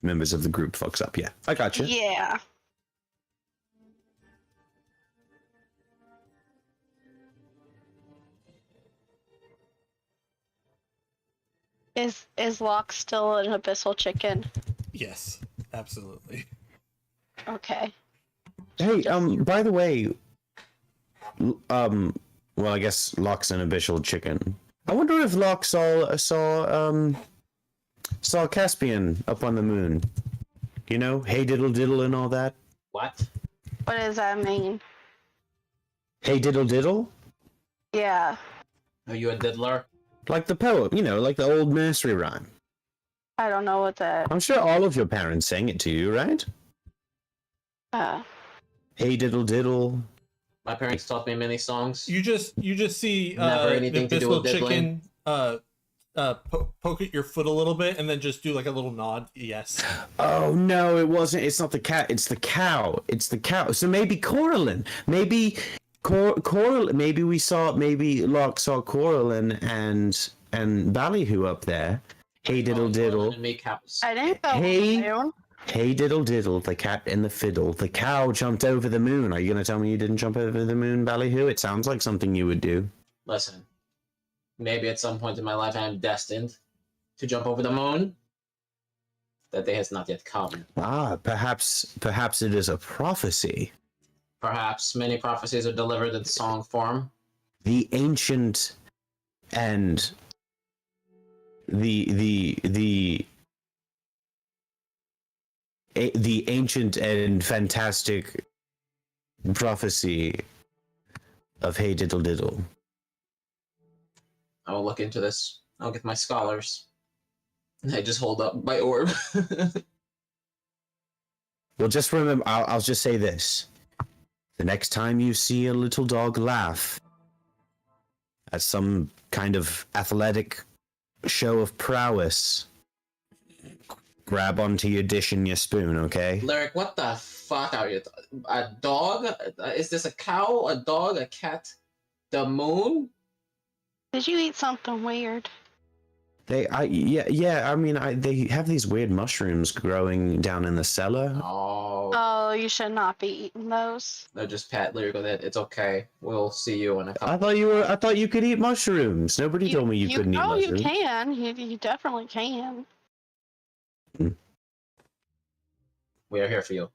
Speaker 2: members of the group fucks up, yeah. I got you.
Speaker 5: Yeah. Is Locke still an abyssal chicken?
Speaker 1: Yes, absolutely.
Speaker 5: Okay.
Speaker 2: Hey, by the way, well, I guess Locke's an abyssal chicken. I wonder if Locke saw Caspian up on the moon. Hey diddle diddle and all that.
Speaker 4: What?
Speaker 5: What does that mean?
Speaker 2: Hey diddle diddle?
Speaker 5: Yeah.
Speaker 4: Are you a diddler?
Speaker 2: Like the poem, like the old nursery rhyme.
Speaker 5: I don't know what that.
Speaker 2: I'm sure all of your parents sang it to you, right? Hey diddle diddle.
Speaker 4: My parents taught me many songs.
Speaker 1: You just see
Speaker 4: Never
Speaker 1: the
Speaker 4: anything to do
Speaker 1: abyssal
Speaker 4: with
Speaker 1: chicken poke at your foot a little bit and then just do like a little nod. Yes.
Speaker 2: Oh no, it wasn't. It's not the cat. It's the cow. It's the cow. So maybe Coraline. Maybe Coraline. Maybe Locke saw Coraline and Ballyhoo up there. Hey diddle diddle.
Speaker 4: And make cows.
Speaker 5: I didn't go
Speaker 2: Hey.
Speaker 5: down.
Speaker 2: Hey diddle diddle, the cat and the fiddle. The cow jumped over the moon. Are you gonna tell me you didn't jump over the moon, Ballyhoo? It sounds like something you would do.
Speaker 4: Listen, maybe at some point in my life I am destined to jump over the moon. That day has not yet come.
Speaker 2: Ah, perhaps it is a prophecy.
Speaker 4: Perhaps many prophecies are delivered in song form.
Speaker 2: The ancient and the ancient and fantastic prophecy of Hey Diddle Diddle.
Speaker 4: I will look into this. I'll get my scholars. And I just hold up my orb.
Speaker 2: Well, just remember, I'll just say this. The next time you see a little dog laugh at some kind of athletic show of prowess, grab onto your dish and your spoon, okay?
Speaker 4: Lyric, what the fuck are you? A dog? Is this a cow? A dog? A cat? The moon?
Speaker 5: Did you eat something weird?
Speaker 2: They have these weird mushrooms growing down in the cellar.
Speaker 4: Oh,
Speaker 5: Oh, you should not be eating those.
Speaker 4: no, just pat Lyric on that. It's okay. We'll see you in a couple.
Speaker 2: I thought you could eat mushrooms. Nobody told me you couldn't eat
Speaker 5: Oh,
Speaker 2: mushrooms.
Speaker 5: you can. You definitely can.
Speaker 4: We are here for you.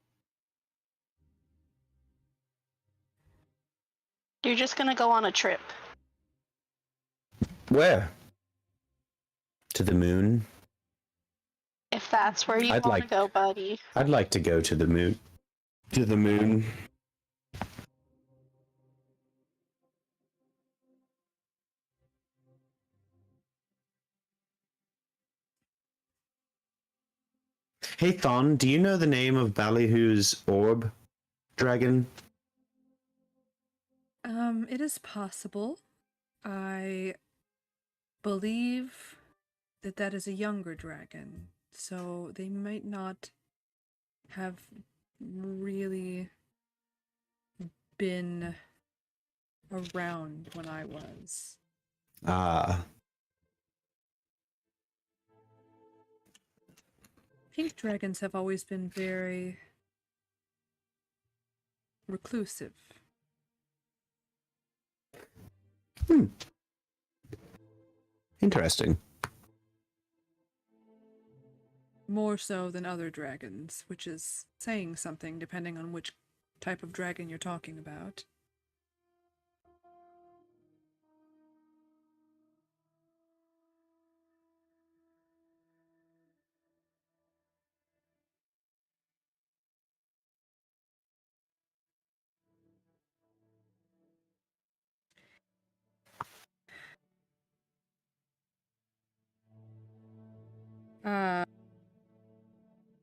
Speaker 5: You're just gonna go on a trip.
Speaker 2: Where? To the moon?
Speaker 5: If that's where you
Speaker 2: I'd
Speaker 5: want
Speaker 2: like-
Speaker 5: to go, buddy.
Speaker 2: I'd like to go to the moon. To the moon. Hey Thon, do you know the name of Ballyhoo's orb dragon?
Speaker 3: It is possible. I believe that that is a younger dragon, so they might not have really been around when I was.
Speaker 2: Ah.
Speaker 3: Pink dragons have always been very reclusive.
Speaker 2: Interesting.
Speaker 3: More so than other dragons, which is saying something depending on which type of dragon you're talking about.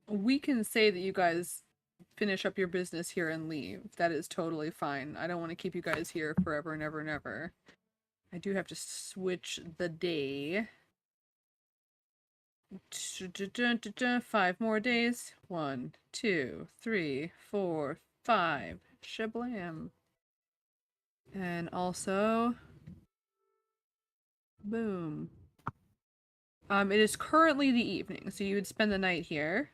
Speaker 3: We can say that you guys finish up your business here and leave. That is totally fine. I don't want to keep you guys here forever and ever and ever. I do have to switch the day. 5 more days. 1, 2, 3, 4, 5. Shablam. And also, boom. It is currently the evening, so you would spend the night here.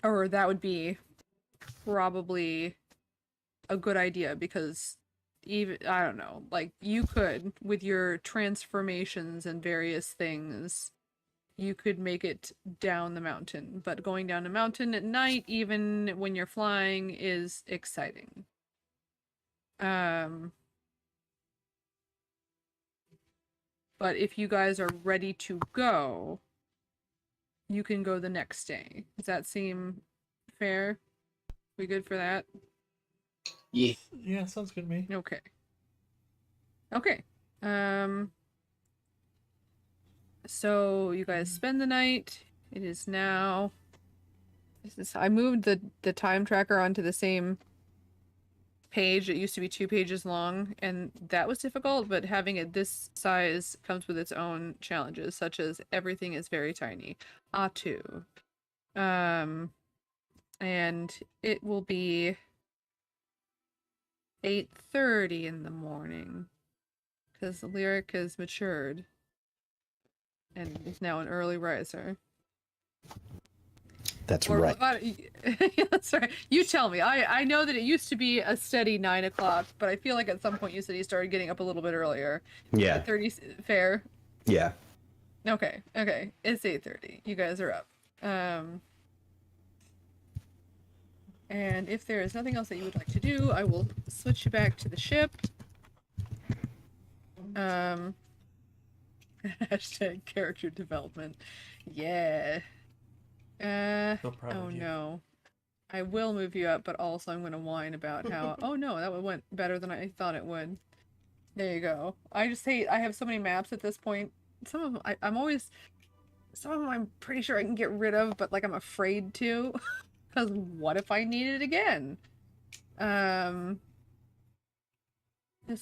Speaker 3: Or that would be probably a good idea, because even, I don't know, like, you could, with your transformations and various things, you could make it down the mountain. But going down a mountain at night, even when you're flying, is exciting. But if you guys are ready to go, you can go the next day. Does that seem fair? We good for that?
Speaker 4: Yeah.
Speaker 1: Yeah, sounds good to me.
Speaker 3: Okay. Okay. So you guys spend the night. It is now. I moved the time tracker onto the same page. It used to be 2 pages long, and that was difficult, but having it this size comes with its own challenges, such as everything is very tiny. A2. And it will be 8:30 in the morning, because Lyric has matured and is now an early riser.
Speaker 2: That's
Speaker 3: Or,
Speaker 2: right.
Speaker 3: that's right. You tell me. I know that it used to be a steady 9 o'clock, but I feel like at some point you said you started getting up a little bit earlier.
Speaker 2: Yeah.
Speaker 3: 30 fair.
Speaker 2: Yeah.
Speaker 3: Okay, okay. It's 8:30. You guys are up. And if there is nothing else that you would like to do, I will switch you back to the ship. Hashtag character development. Yeah.
Speaker 1: So proud
Speaker 3: Oh
Speaker 1: of you.
Speaker 3: no. I will move you up, but also I'm gonna whine about how, oh no, that one went better than I thought it would. There you go. I just hate, I have so many maps at this point. Some of them, some of them I'm pretty sure I can get rid of, but like I'm afraid to. Because what if I need it again? This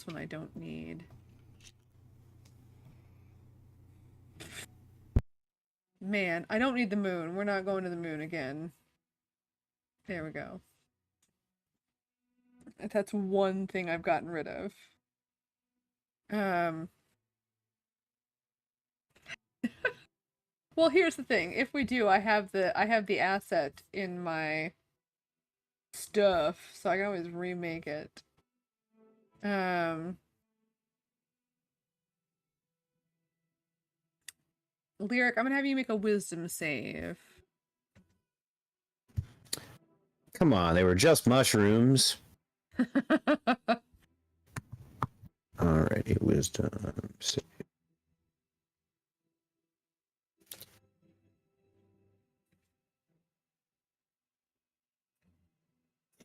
Speaker 3: one I don't need. Man, I don't need the moon. We're not going to the moon again. There we go. That's one thing I've gotten rid of. Well, here's the thing. If we do, I have the asset in my stuff, so I can always remake it. Lyric, I'm gonna have you make a wisdom save.
Speaker 2: Come on, they were just mushrooms. Alrighty, wisdom. Save.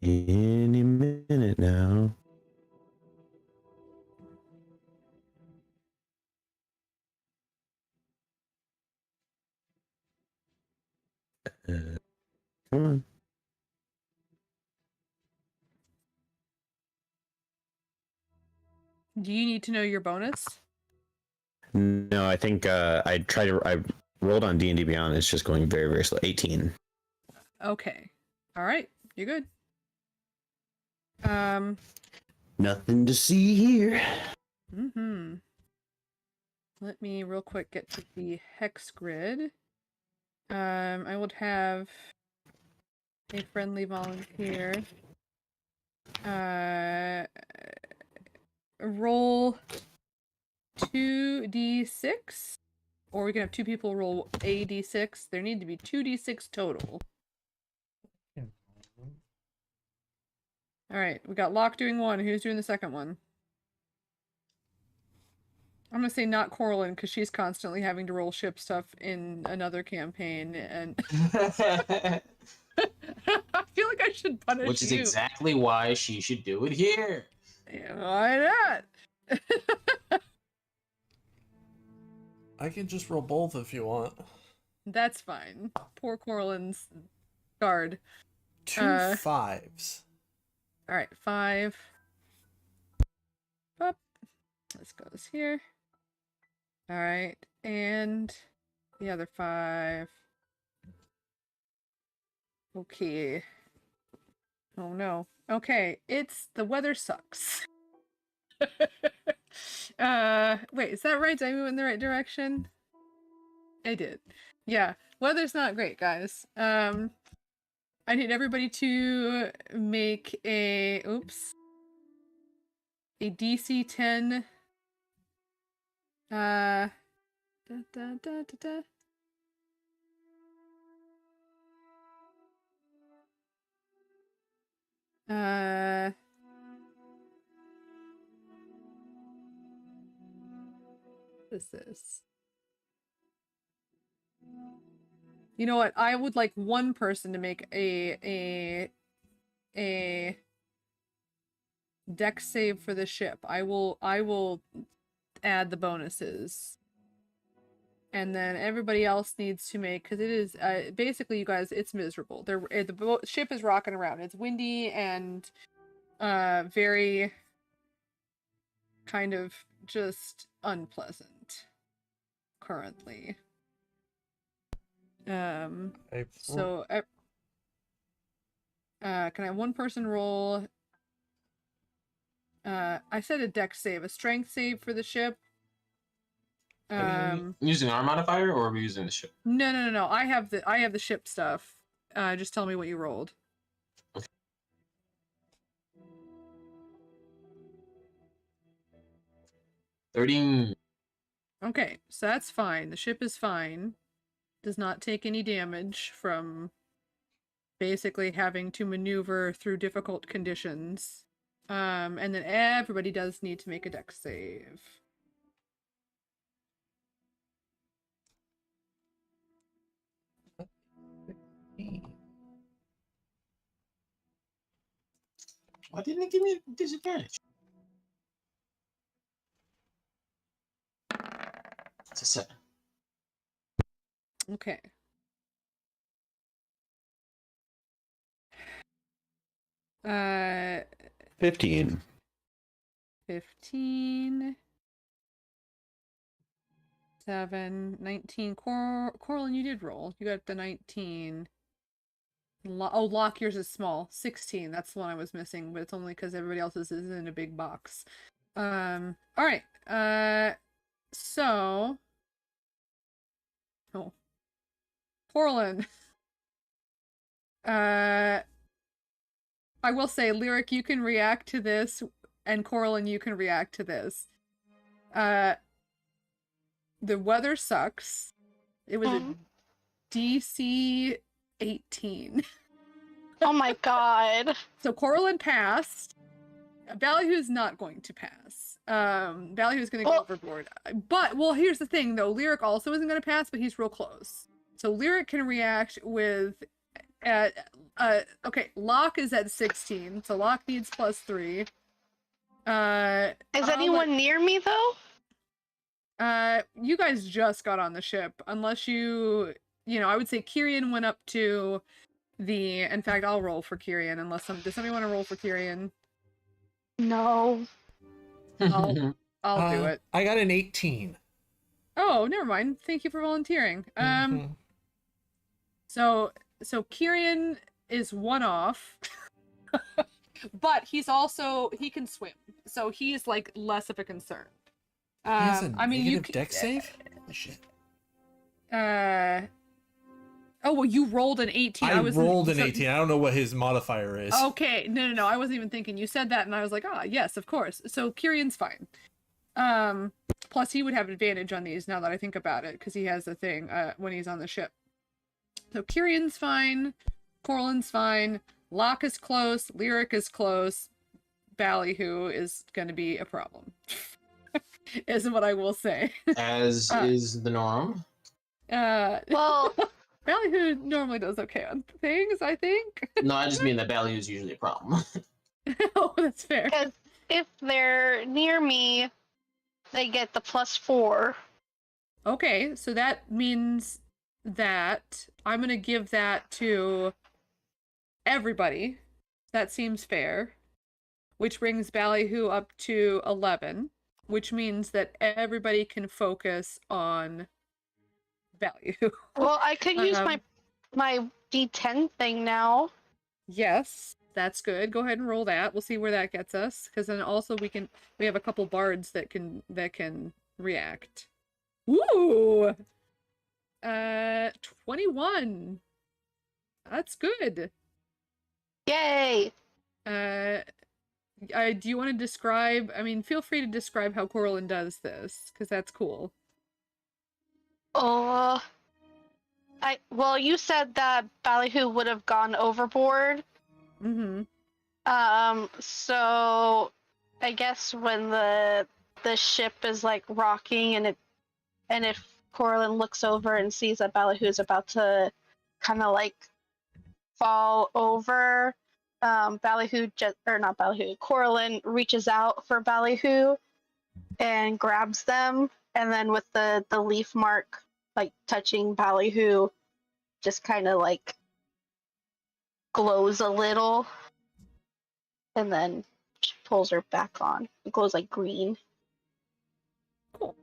Speaker 2: Any minute now. Come on.
Speaker 3: Do you need to know your bonus?
Speaker 2: No, I think I rolled on D&D Beyond. It's just going very, very slow. 18.
Speaker 3: Okay. All right. You're good.
Speaker 2: Nothing to see here.
Speaker 3: Let me real quick get to the hex grid. I would have a friendly volunteer. Roll 2d6, or we can have two people roll a d6. There need to be 2d6 total. All right, we got Locke doing one. Who's doing the second one? I'm gonna say not Corlin because she's constantly having to roll ship stuff in another campaign, and I feel like I should punish
Speaker 4: Which is
Speaker 3: you.
Speaker 4: exactly why she should do it here.
Speaker 3: Yeah, why not?
Speaker 1: I can just roll both if you want.
Speaker 3: That's fine. Poor Corlin's guard.
Speaker 1: 2 5s.
Speaker 3: All right, 5. Up. This goes here. All right, and the other 5. Okay. Oh no. Okay, it's the weather sucks. Wait, is that right? Did I move in the right direction? I did. Yeah, weather's not great, guys. I need everybody to make a DC 10 what is this? You know what? I would like one person to make a deck save for the ship. I will add the bonuses. And then everybody else needs to make, because it is basically, you guys, it's miserable. The ship is rocking around. It's windy and very kind of just unpleasant currently. So can I have one person roll? I said a deck save, a strength save for the ship.
Speaker 4: Using our modifier, or are we using the ship?
Speaker 3: No. I have the ship stuff. Just tell me what you rolled.
Speaker 4: Okay. 13.
Speaker 3: Okay, so that's fine. The ship is fine. Does not take any damage from basically having to maneuver through difficult conditions. And then everybody does need to make a dex save.
Speaker 4: Why didn't it give me a disadvantage? It's a 7.
Speaker 3: Okay. Uh,
Speaker 2: 15.
Speaker 3: 15. 7, 19. Corlin, you did roll. You got the 19. Locke, yours is small. 16. That's the one I was missing, but it's only because everybody else's is in a big box. All right. So. Oh. Corlin. I will say, Lyric, you can react to this, and Corlin, you can react to this. The weather sucks. It was a DC 18.
Speaker 5: Oh my god.
Speaker 3: So Corlin passed. Ballyhoo's not going to pass. Ballyhoo's going to go
Speaker 5: Well-
Speaker 3: overboard. But, well, here's the thing, though. Lyric also isn't going to pass, but he's real close. So Lyric can react with... okay, Locke is at 16, so Locke needs +3.
Speaker 5: Is
Speaker 3: I'll
Speaker 5: anyone near me though?
Speaker 3: You guys just got on the ship, unless you know, I would say Kyrian went up to the, in fact, I'll roll for Kyrian, unless does somebody want to roll for Kyrian?
Speaker 5: No.
Speaker 3: I'll do it.
Speaker 1: I got an 18.
Speaker 3: Oh, never mind. Thank you for volunteering.
Speaker 1: Mhm.
Speaker 3: So Kyrian is one off. But he's also, he can swim. So he's like less of a concern.
Speaker 1: He has a
Speaker 3: I mean, you
Speaker 1: negative dex save? Holy shit.
Speaker 3: Oh, well, you rolled an 18.
Speaker 1: I
Speaker 3: was
Speaker 1: rolled an 18. I don't know what his modifier is.
Speaker 3: Okay, no. I wasn't even thinking. You said that, and I was like, yes, of course. So Kyrian's fine. Plus, he would have advantage on these now that I think about it, because he has a thing when he's on the ship. So Kyrian's fine. Corlin's fine. Locke is close. Lyric is close. Ballyhoo is going to be a problem. Is what I will say.
Speaker 4: As is the norm.
Speaker 5: Well,
Speaker 3: Ballyhoo normally does okay on things, I think.
Speaker 4: No, I just mean that value is usually a problem.
Speaker 3: Oh, that's fair.
Speaker 5: because if they're near me, they get the +4.
Speaker 3: Okay, so that means that I'm going to give that to everybody. That seems fair. Which brings Ballyhoo up to 11, which means that everybody can focus on Ballyhoo.
Speaker 5: Well, I could use
Speaker 3: Um,
Speaker 5: my D10 thing now.
Speaker 3: Yes, that's good. Go ahead and roll that. We'll see where that gets us, because then also we have a couple bards that can react. Ooh, 21. That's good.
Speaker 5: Yay!
Speaker 3: Do you want to describe? I mean, feel free to describe how Corlin does this, because that's cool.
Speaker 5: Well, you said that Ballyhoo would have gone overboard.
Speaker 3: Mm-hmm.
Speaker 5: So I guess when the ship is like rocking and if Corlin looks over and sees that Ballyhoo is about to kind of like fall over, Corlin reaches out for Ballyhoo and grabs them, and then with the leaf mark like touching Ballyhoo, just kind of like glows a little, and then pulls her back on. It glows like green.
Speaker 3: Cool.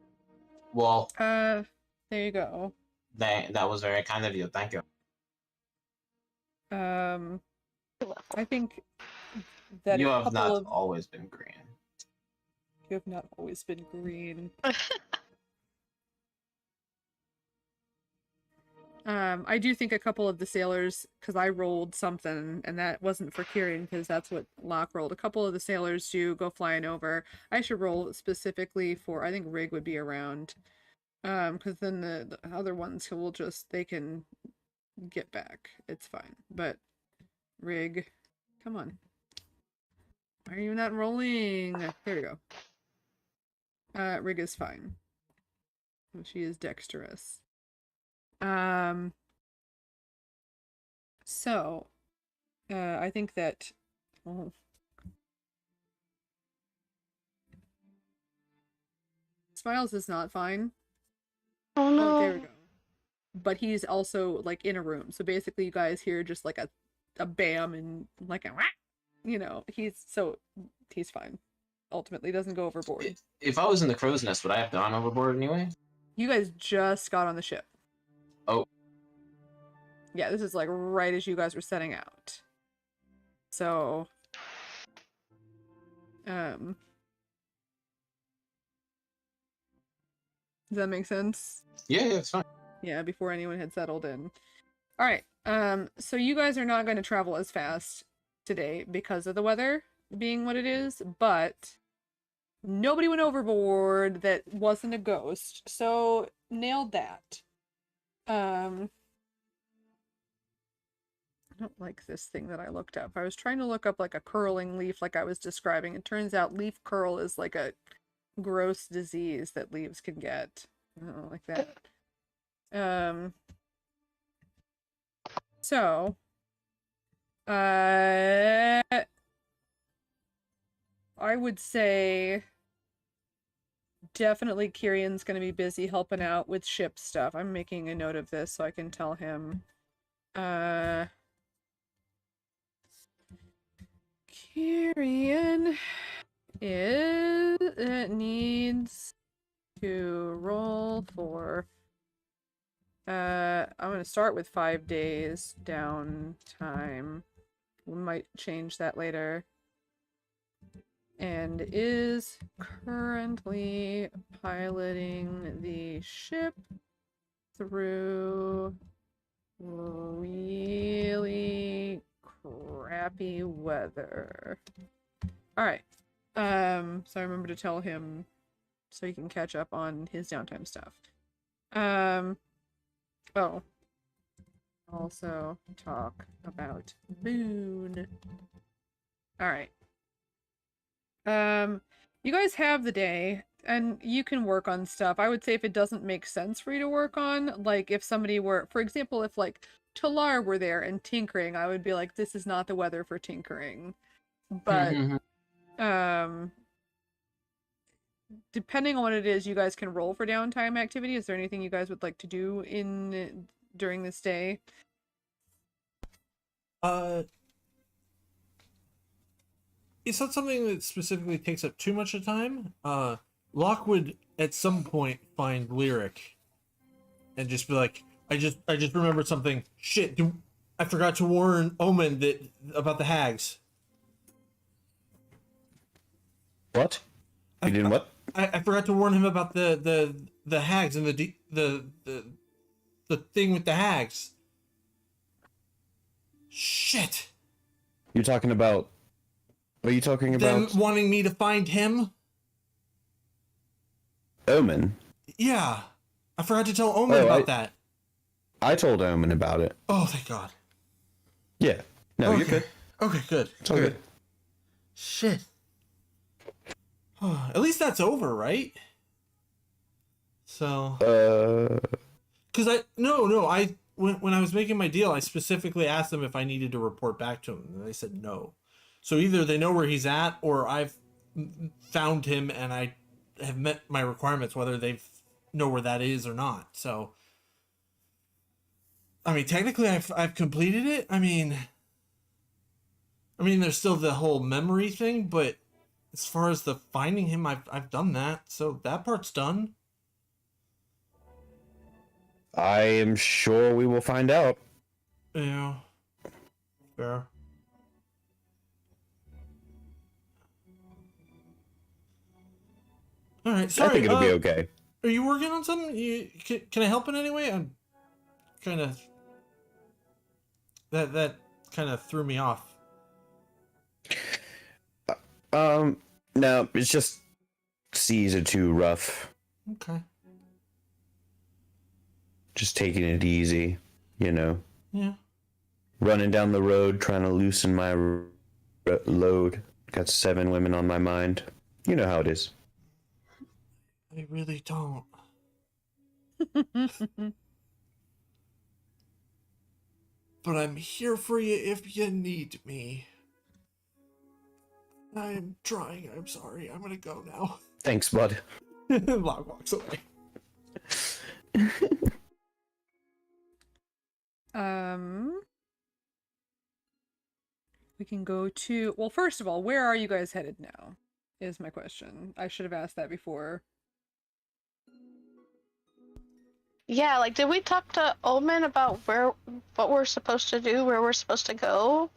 Speaker 4: Well,
Speaker 3: There you go.
Speaker 4: that was very kind of you. Thank you.
Speaker 3: I think that
Speaker 4: You
Speaker 3: a
Speaker 4: have
Speaker 3: couple
Speaker 4: not
Speaker 3: of
Speaker 4: always been green.
Speaker 3: you have not always been green. I do think a couple of the sailors, because I rolled something, and that wasn't for Kyrian, because that's what Locke rolled. A couple of the sailors do go flying over. I should roll specifically for, I think Rig would be around. Because then the other ones will just they can get back. It's fine. But Rig, come on. Why are you not rolling? There we go. Rig is fine. She is dexterous. So, I think that. Oh. Smiles is not fine.
Speaker 5: Oh no.
Speaker 3: Oh, there we go. But he's also like in a room. So basically you guys hear just like a bam and like a whack. You know, he's fine. Ultimately doesn't go overboard.
Speaker 4: If I was in the crow's nest, would I have gone overboard anyway?
Speaker 3: You guys just got on the ship.
Speaker 4: Oh.
Speaker 3: Yeah, this is like right as you guys were setting out. So does that make sense?
Speaker 4: Yeah, it's fine.
Speaker 3: Yeah, before anyone had settled in. All right. So you guys are not going to travel as fast today because of the weather being what it is, but nobody went overboard that wasn't a ghost. So nailed that. I don't like this thing that I looked up. I was trying to look up like a curling leaf like I was describing. It turns out leaf curl is like a gross disease that leaves can get. I don't like that. So, I would say definitely Kirian's going to be busy helping out with ship stuff. I'm making a note of this so I can tell him. Kirian needs to roll for I'm gonna start with 5 days downtime. We might change that later. And is currently piloting the ship through really crappy weather. Alright. So I remember to tell him so he can catch up on his downtime stuff. Oh. Also talk about Boone. Alright. You guys have the day, and you can work on stuff. I would say if it doesn't make sense for you to work on, like if somebody were, for example, if like Talar were there and tinkering, I would be like, this is not the weather for tinkering. But, depending on what it is, you guys can roll for downtime activity. Is there anything you guys would like to do during this day?
Speaker 1: It's not something that specifically takes up too much of time. Locke would at some point find Lyric and just be like, I just remembered something. Shit, I forgot to warn Omen about the hags.
Speaker 2: What? You didn't what?
Speaker 1: I forgot to warn him about the hags and the thing with the hags. Shit.
Speaker 2: You're talking about. What are you talking about?
Speaker 1: Them wanting me to find him?
Speaker 2: Omen.
Speaker 1: Yeah. I forgot to tell Omen about that.
Speaker 2: I told Omen about it.
Speaker 1: Oh, thank God.
Speaker 2: Yeah. No,
Speaker 1: okay.
Speaker 2: You're good.
Speaker 1: Okay, good.
Speaker 2: It's all good.
Speaker 1: Shit. At least that's over, right? So. Because when I was making my deal, I specifically asked them if I needed to report back to him, and they said no. So either they know where he's at, or I've found him and I have met my requirements, whether they know where that is or not. So, I mean, technically, I've completed it. I mean, there's still the whole memory thing, but as far as the finding him, I've done that. So that part's done.
Speaker 2: I am sure we will find out.
Speaker 1: Yeah. Fair. All right. Sorry.
Speaker 2: I think it'll be okay.
Speaker 1: Are you working on something? Can I help in any way? I'm kind of that kind of threw me off.
Speaker 2: No, it's just seas are too rough.
Speaker 1: Okay.
Speaker 2: just taking it easy, you know,
Speaker 1: Yeah.
Speaker 2: running down the road, trying to loosen my load. Got 7 women on my mind. You know how it is.
Speaker 1: I really don't. But I'm here for you if you need me. I'm trying. I'm sorry. I'm gonna go now.
Speaker 2: Thanks, bud.
Speaker 1: Locke walks away.
Speaker 3: We can go to, well, first of all, where are you guys headed now? Is my question. I should have asked that before.
Speaker 5: Yeah, like, did we talk to Omen about what we're supposed to do, where we're supposed to go?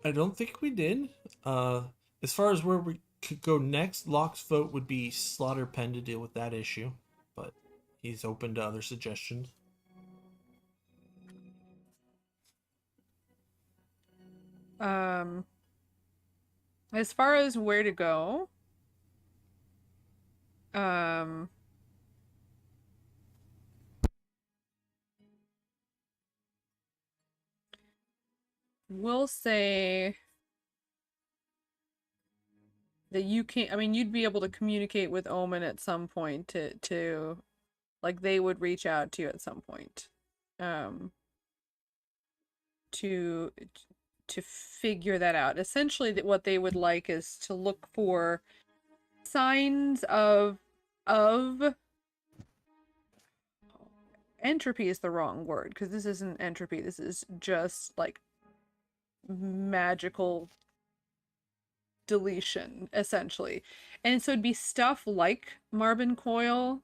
Speaker 1: I don't think we did. As far as where we could go next, Locke's vote would be Slaughter Pen to deal with that issue, but he's open to other suggestions.
Speaker 3: As far as where to go, we'll say that you can't, I mean, you'd be able to communicate with Omen at some point to like, they would reach out to you at some point, to figure that out. Essentially, that what they would like is to look for signs of entropy is the wrong word, because this isn't entropy, this is just like magical deletion, essentially. And so it'd be stuff like Marbin Coil,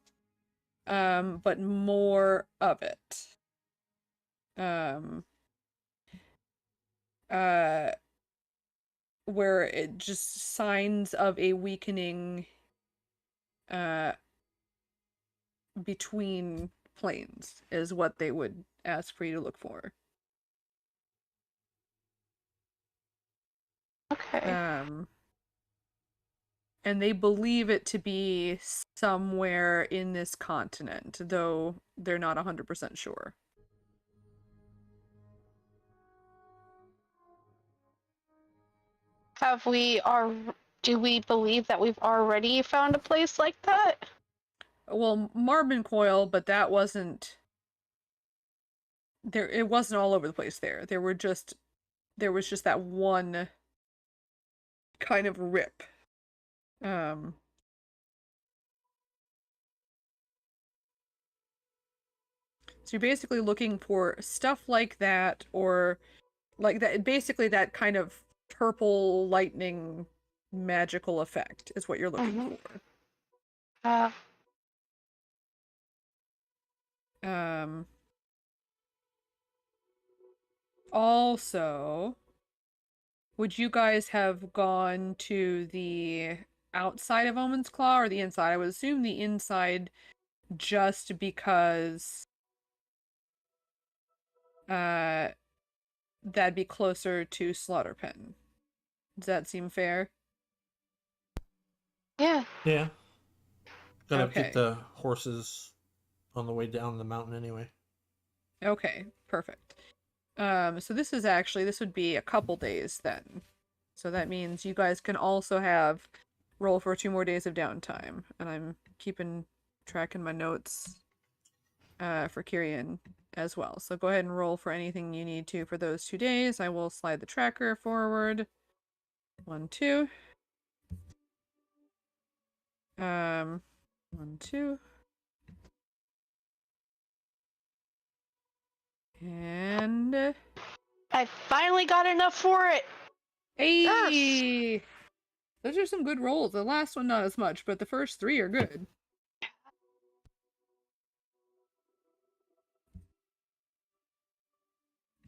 Speaker 3: but more of it. Where it just signs of a weakening between planes is what they would ask for you to look for.
Speaker 5: Okay.
Speaker 3: And they believe it to be somewhere in this continent, though they're not 100% sure.
Speaker 5: Do we believe that we've already found a place like that?
Speaker 3: Well, Marbin Coil, but that wasn't there. It wasn't all over the place there. There was just that one kind of rip. So you're basically looking for stuff like that, or like that, basically that kind of purple lightning magical effect is what you're looking for. Also, would you guys have gone to the outside of Omen's Claw or the inside? I would assume the inside, just because that'd be closer to Slaughter Pen. Does that seem fair?
Speaker 5: Yeah.
Speaker 1: Yeah. Gotta
Speaker 3: Okay.
Speaker 1: get the horses on the way down the mountain anyway.
Speaker 3: Okay, perfect. So this would be a couple days then. So that means you guys can also roll for 2 more days of downtime. And I'm keeping track in my notes for Kyrian as well. So go ahead and roll for anything you need to for those 2 days. I will slide the tracker forward. 1, 2. 1, 2. And
Speaker 5: I finally got enough for it.
Speaker 3: hey!
Speaker 5: Yes.
Speaker 3: Those are some good rolls. The last one not as much, but the first 3 are good.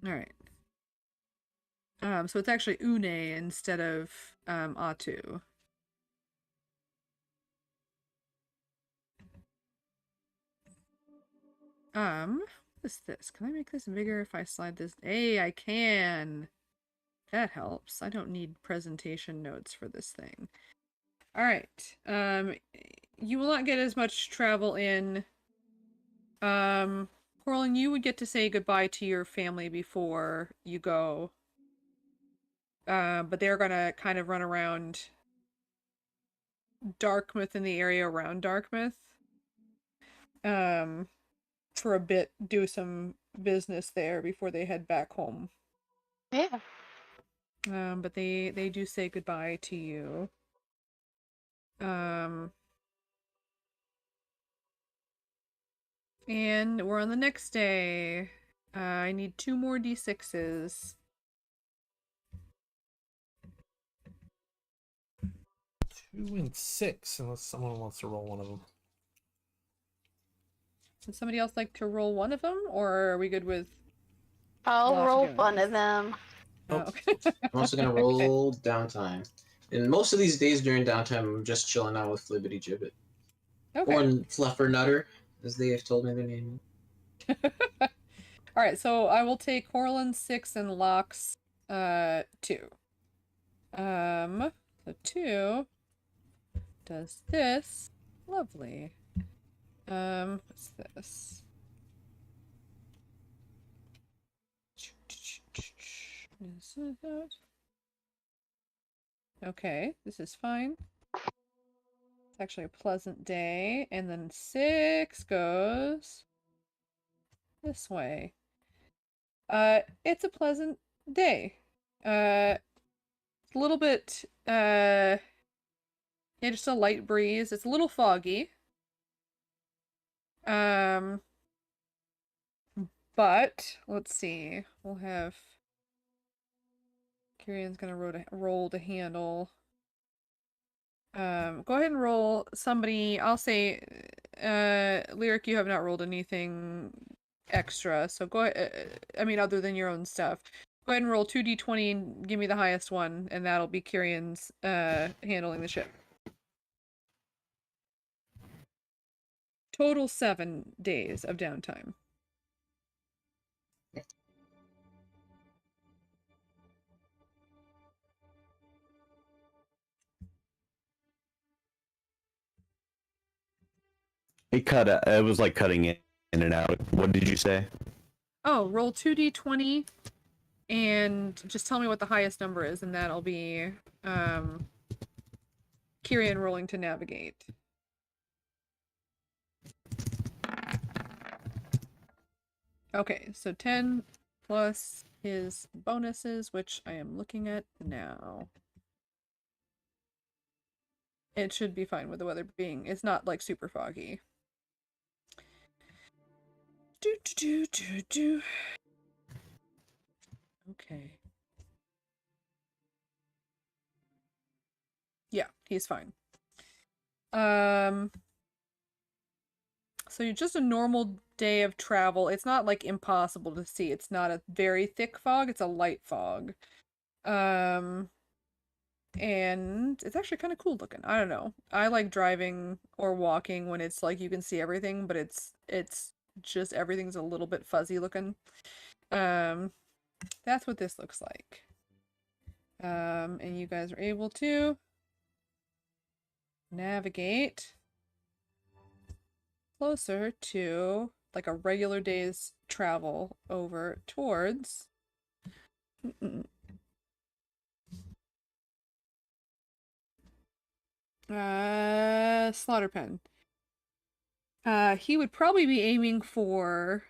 Speaker 3: Alright. So it's actually Une instead of Atu. What is this? Can I make this bigger if I slide this? Hey, I can! That helps. I don't need presentation notes for this thing. Alright. you will not get as much travel in. Corlin, you would get to say goodbye to your family before you go. But they're gonna kind of run around Darkmouth and the area around Darkmouth. For a bit, do some business there before they head back home.
Speaker 5: Yeah.
Speaker 3: But they do say goodbye to you. And we're on the next day. I need 2 more d6s.
Speaker 1: 2 and 6, unless someone wants to roll one of them.
Speaker 3: Would somebody else like to roll one of them, or are we good with?
Speaker 5: I'll
Speaker 3: Lots of
Speaker 5: roll
Speaker 3: doing
Speaker 5: one
Speaker 3: this.
Speaker 5: of them.
Speaker 3: Oh, okay.
Speaker 4: I'm also gonna roll downtime. And most of these days during downtime, I'm just chilling out with Flibbity Gibbet.
Speaker 3: Okay.
Speaker 4: Or Fluffer Nutter, as they have told me their name.
Speaker 3: All right, so I will take Corlin 6 and Locks 2. So 2 does this. Lovely. What's this? Is that? Okay, this is fine. It's actually a pleasant day. And then 6 goes this way. It's a pleasant day. A little bit, yeah, just a light breeze. It's a little foggy. But let's see. We'll have Kirian's gonna roll to handle. Go ahead and roll somebody. I'll say, Lyric, you have not rolled anything extra, so go ahead. I mean, other than your own stuff. Go ahead and roll 2d20 and give me the highest one, and that'll be Kirian's handling the ship. Total 7 days of downtime.
Speaker 2: It was like cutting in and out. What did you say?
Speaker 3: Oh, roll 2d20 and just tell me what the highest number is, and that'll be Kirian rolling to navigate. Okay, so 10 plus his bonuses, which I am looking at now. It should be fine with the weather being, it's not like super foggy. Okay. Yeah, he's fine. So you're just a normal day of travel. It's not like impossible to see. It's not a very thick fog, it's a light fog. And it's actually kind of cool looking. I don't know. I like driving or walking when it's like you can see everything, but it's just everything's a little bit fuzzy looking. That's what this looks like. And you guys are able to navigate closer to like a regular day's travel over towards Slaughter Pen. He would probably be aiming for.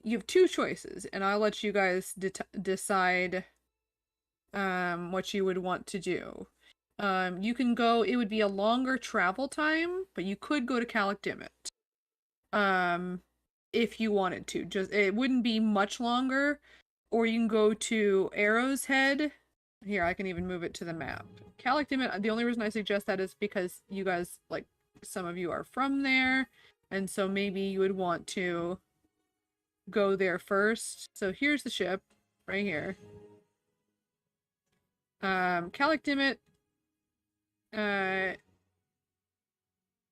Speaker 3: You have 2 choices, and I'll let you guys decide what you would want to do. You can go, it would be a longer travel time, but you could go to Calicdimit. If you wanted to. Just it wouldn't be much longer. Or you can go to Arrow's Head. Here, I can even move it to the map. Calicdimit, the only reason I suggest that is because you guys, like, some of you are from there, and so maybe you would want to go there first. So here's the ship, right here. Calicdimit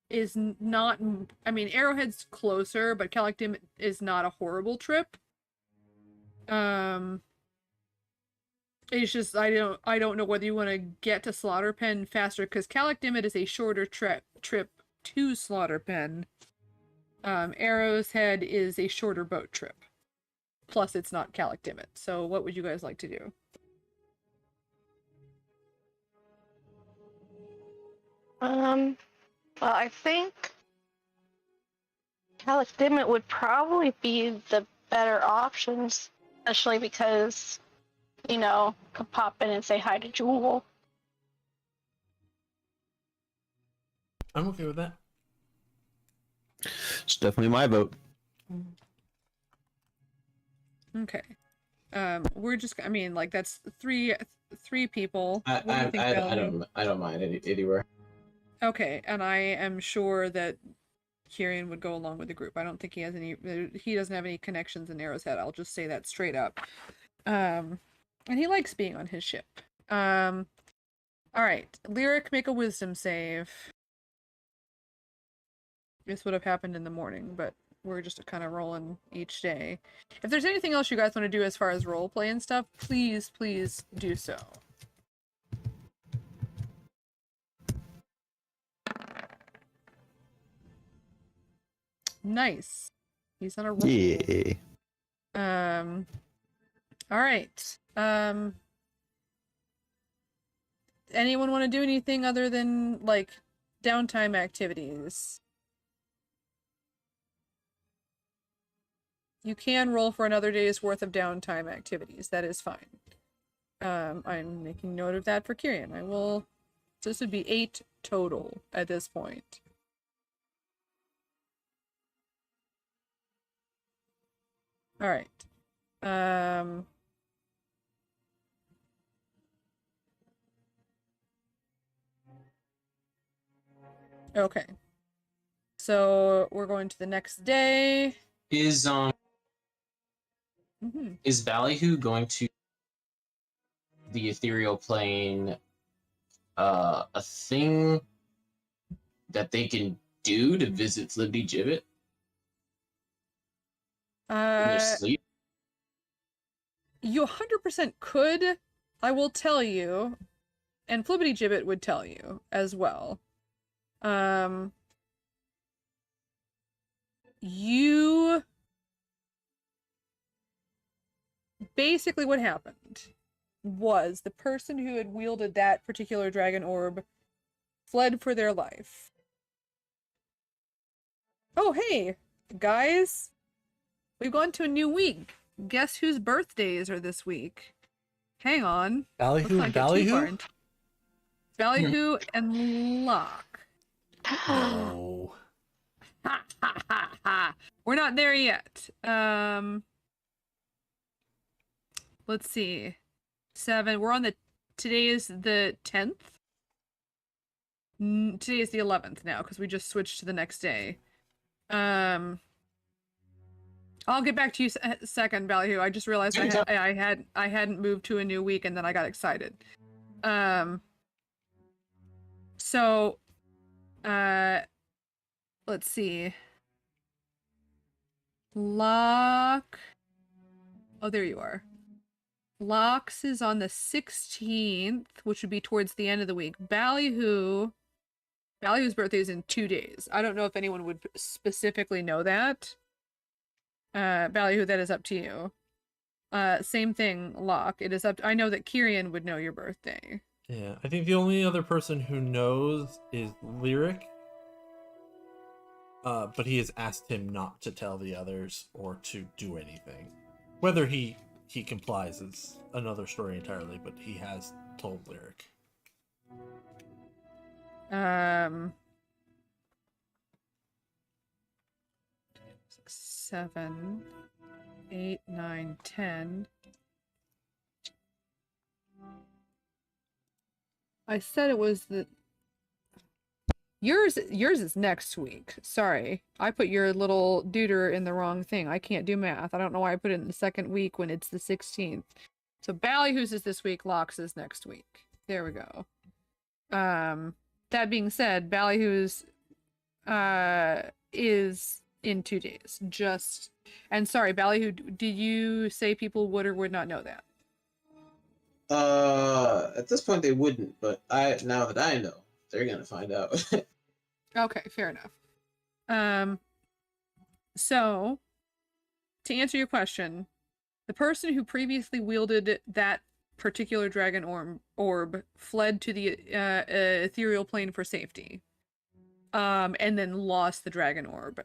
Speaker 3: is not, I mean, Arrowhead's closer, but Calicdimit is not a horrible trip. It's just I don't know whether you want to get to Slaughter Pen faster, because Calicdimit is a shorter trip to Slaughter Pen. Arrow's Head is a shorter boat trip. Plus, it's not Calicdimit. So, what would you guys like to do?
Speaker 5: Well, I think Calicdimit would probably be the better options, especially because, you know, could pop in and say hi to Jewel.
Speaker 1: I'm okay with that.
Speaker 2: It's definitely my vote.
Speaker 3: Okay. We're just, I mean, like, that's three people. What do you think, Valerie?
Speaker 4: I don't mind anywhere.
Speaker 3: Okay, and I am sure that Kieran would go along with the group. I don't think he doesn't have any connections in Arrow's Head. I'll just say that straight up. And he likes being on his ship. All right, Lyric, make a wisdom save. This would have happened in the morning, but we're just kind of rolling each day. If there's anything else you guys want to do as far as roleplay and stuff, please do so. Nice. He's on a roll.
Speaker 2: Yeah.
Speaker 3: All right. Anyone want to do anything other than, like, downtime activities? You can roll for another day's worth of downtime activities. That is fine. I'm making note of that for Kieran. So this would be 8 total at this point. All right. Okay. So we're going to the next day.
Speaker 4: Is
Speaker 3: Mm-hmm.
Speaker 4: is Ballyhoo going to the ethereal plane a thing that they can do to visit Flippity Gibbet in their sleep?
Speaker 3: You 100% could. I will tell you, and Flippity Gibbet would tell you as well. You basically, what happened was the person who had wielded that particular dragon orb fled for their life. Oh, hey, guys. We've gone to a new week. Guess whose birthdays are this week? Hang on. Let's
Speaker 1: Ballyhoo,
Speaker 3: not get too far
Speaker 1: Ballyhoo?
Speaker 3: into- Ballyhoo and Locke.
Speaker 1: No.
Speaker 3: Ha ha ha ha. We're not there yet. Let's see. 7. We're on today is the 10th. Today is the 11th now because we just switched to the next day. I'll get back to you second, Ballyhoo. I just realized I hadn't moved to a new week and then I got excited. So let's see. Locke. Oh, there you are. Locke's is on the 16th, which would be towards the end of the week. Ballyhoo's birthday is in 2 days. I don't know if anyone would specifically know that. Ballyhoo, that is up to you. Same thing, Locke. It is up. I know that Kieran would know your birthday.
Speaker 1: Yeah, I think the only other person who knows is Lyric. But he has asked him not to tell the others or to do anything. Whether he complies is another story entirely, but he has told Lyric.
Speaker 3: 7, 8, 9, 10. I said it was yours is next week. Sorry. I put your little deuter in the wrong thing. I can't do math. I don't know why I put it in the second week when it's the 16th. So Ballyhoo's is this week, Locke's is next week. There we go. That being said, Ballyhoo's is in 2 days. And sorry, Ballyhoo, did you say people would or would not know that?
Speaker 4: At this point they wouldn't, but now that I know, they're gonna find out.
Speaker 3: Okay, fair enough. So to answer your question, the person who previously wielded that particular dragon orb fled to the ethereal plane for safety. And then lost the dragon orb.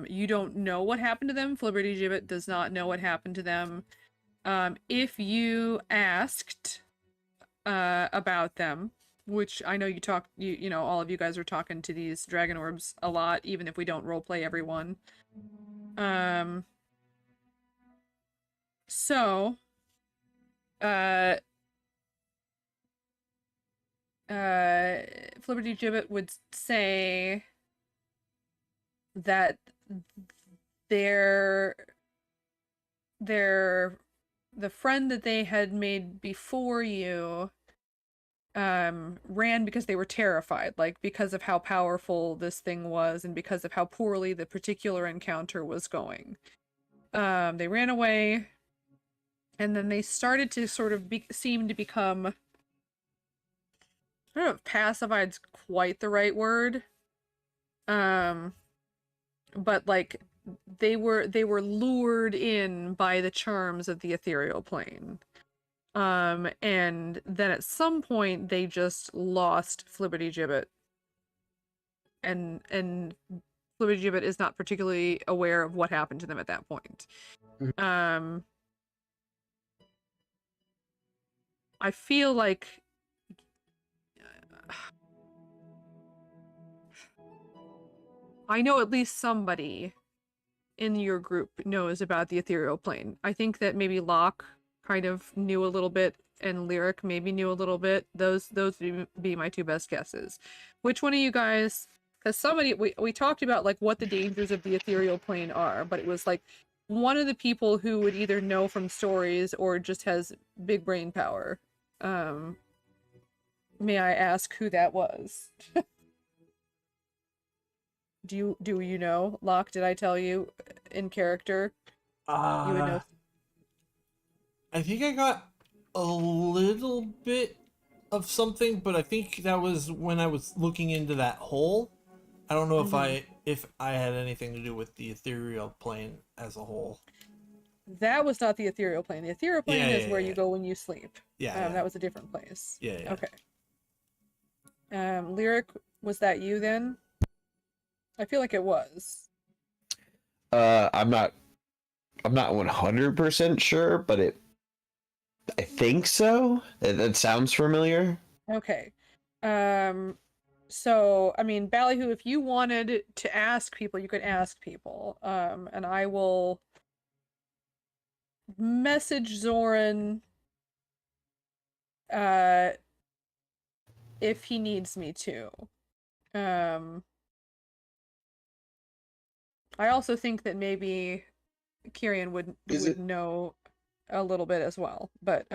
Speaker 3: You don't know what happened to them. Flibbertigibbet does not know what happened to them. If you asked about them, which I know you know, all of you guys are talking to these dragon orbs a lot, even if we don't roleplay everyone. So, Flibbertigibbet would say that their the friend that they had made before you ran because they were terrified, like because of how powerful this thing was and because of how poorly the particular encounter was going. They ran away, and then they started to sort of seem to become, I don't know if pacified's quite the right word. But like they were lured in by the charms of the ethereal plane. And then at some point they just lost Flibbertigibbet. And Flibbertigibbet is not particularly aware of what happened to them at that point. I feel like I know at least somebody in your group knows about the ethereal plane. I think that maybe Locke kind of knew a little bit, and Lyric maybe knew a little bit. Those would be my two best guesses. Which one of you guys? Because we talked about like what the dangers of the ethereal plane are, but it was like one of the people who would either know from stories or just has big brain power. May I ask who that was? Do you know? Locke, did I tell you in character? You would know.
Speaker 1: I think I got a little bit of something, but I think that was when I was looking into that hole. I don't know if I had anything to do with the ethereal plane as a whole.
Speaker 3: That was not the ethereal plane. The ethereal plane is where you go when you sleep.
Speaker 1: Yeah,
Speaker 3: That was a different place.
Speaker 1: yeah.
Speaker 3: Okay. Lyric, was that you then? I feel like it was.
Speaker 2: I'm not 100% sure, but I think so. That sounds familiar.
Speaker 3: Okay. So, I mean, Ballyhoo, if you wanted to ask people, you could ask people. And I will message Zoran if he needs me to. I also think that maybe Kyrian would know a little bit as well, but